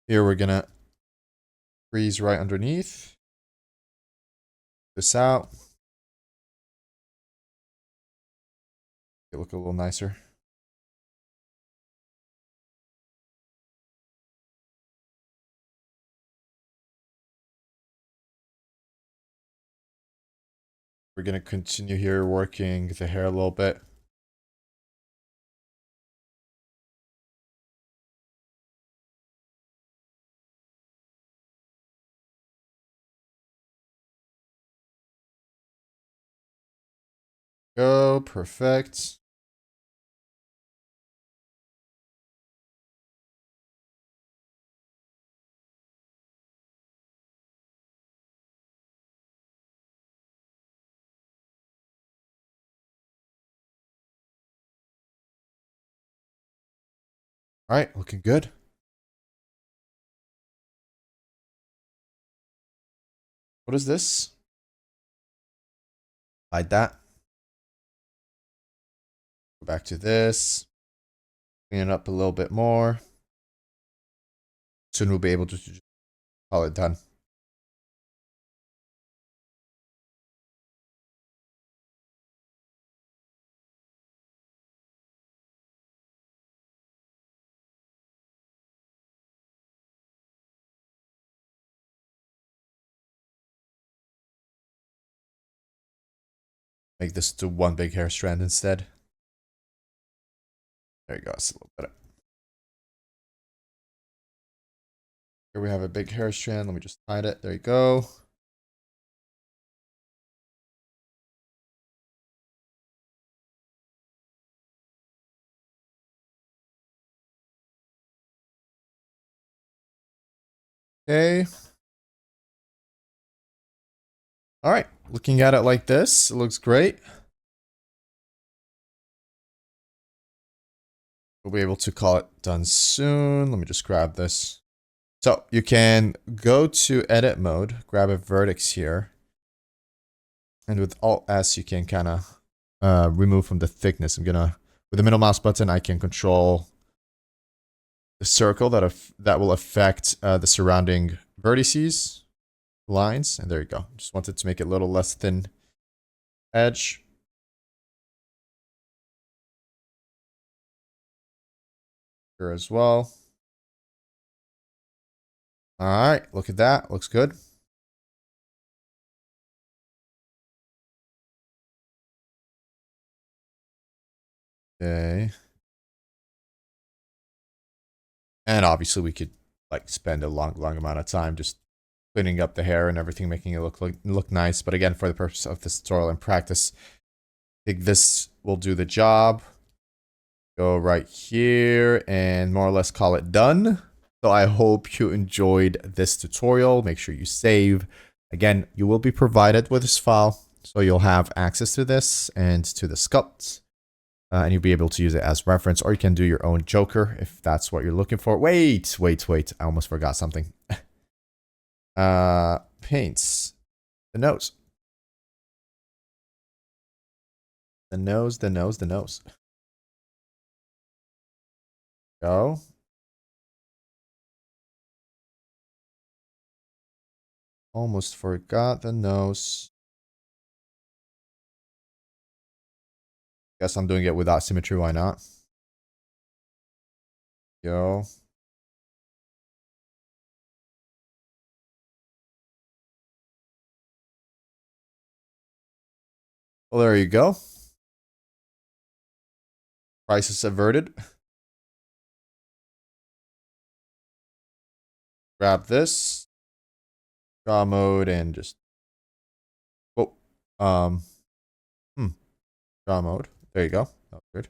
Here we're gonna freeze right underneath. This out. It look a little nicer. We're gonna continue here working the hair a little bit. Go, perfect. All right, looking good. What is this? Hide that. Go back to this. Clean it up a little bit more. Soon we'll be able to just call it done. Make this to one big hair strand instead. There you go. It's a little better. Here we have a big hair strand. Let me just hide it. There you go. Okay. All right. Looking at it like this, it looks great. We'll be able to call it done soon. Let me just grab this. So you can go to edit mode, grab a vertex here. And with Alt S, you can kind of remove from the thickness. With the middle mouse button, I can control the circle that will affect the surrounding vertices, lines. And there you go. Just wanted to make it a little less thin edge. Here as well. All right, look at that. Looks good. Okay. And obviously we could like spend a long amount of time just cleaning up the hair and everything, making it look nice. But again, for the purpose of this tutorial and practice, I think this will do the job. Go right here and more or less call it done. So I hope you enjoyed this tutorial. Make sure you save. Again, you will be provided with this file, so you'll have access to this and to the sculpt. And you'll be able to use it as reference, or you can do your own Joker if that's what you're looking for. Wait. I almost forgot something. Paints. The nose. The nose. Go. Almost forgot the nose. Guess I'm doing it without symmetry, why not? Go. Well, there you go. Crisis averted. Grab this. Draw mode and just... Oh. Draw mode. There you go. That was good.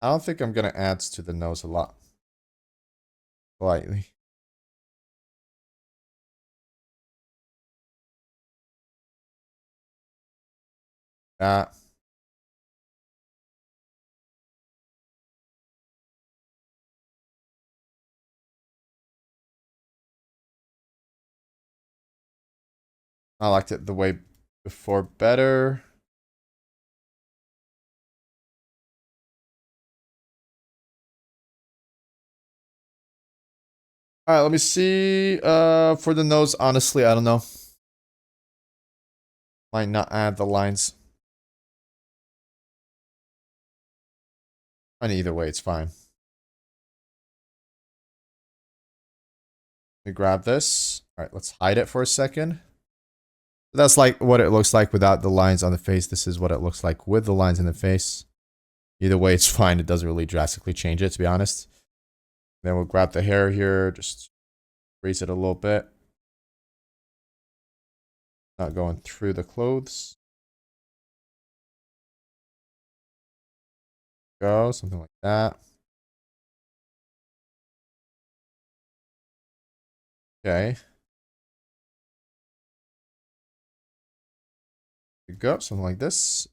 I don't think I'm going to add to the nose a lot. Slightly. That. I liked it the way before better. All right, let me see. For the nose, honestly, I don't know. Might not add the lines. And either way, it's fine. Let me grab this. All right, let's hide it for a second. That's like what it looks like without the lines on the face. This is what it looks like with the lines in the face. Either way, it's fine. It doesn't really drastically change it, to be honest. Then we'll grab the hair here, just raise it a little bit. Not going through the clothes. Go, something like that. Okay. Go, something like this.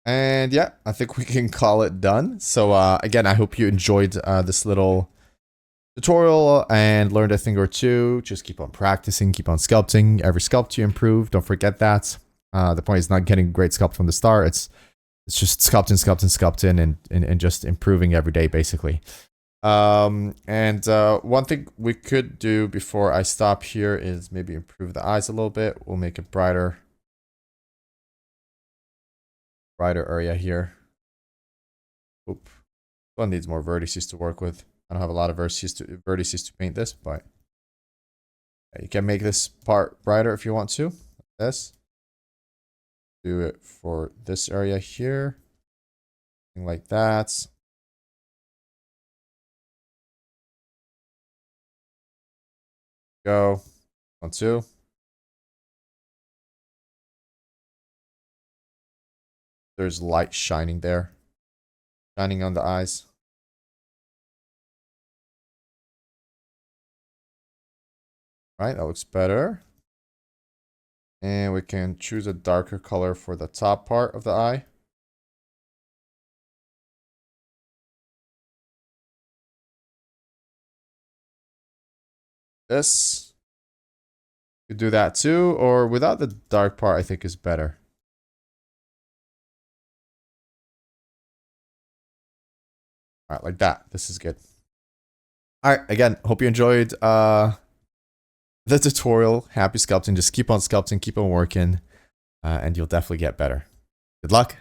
And yeah, I think we can call it done. So again, I hope you enjoyed this little tutorial and learned a thing or two. Just keep on practicing, keep on sculpting. Every sculpt you improve, don't forget that. The point is not getting great sculpt from the start. It's just sculpting and just improving every day, basically. One thing we could do before I stop here is maybe improve the eyes a little bit. We'll make it brighter area here. Oop. One needs more vertices to work with. I don't have a lot of vertices to paint this, but you can make this part brighter if you want to. Like this. Do it for this area here. Something like that. Go. 1, 2. There's light shining there. Shining on the eyes. Right, that looks better. And we can choose a darker color for the top part of the eye. This. You could do that too, or without the dark part, I think is better. All right, like that. This is good. All right, again, hope you enjoyed the tutorial. Happy sculpting. Just keep on sculpting, keep on working, and you'll definitely get better. Good luck.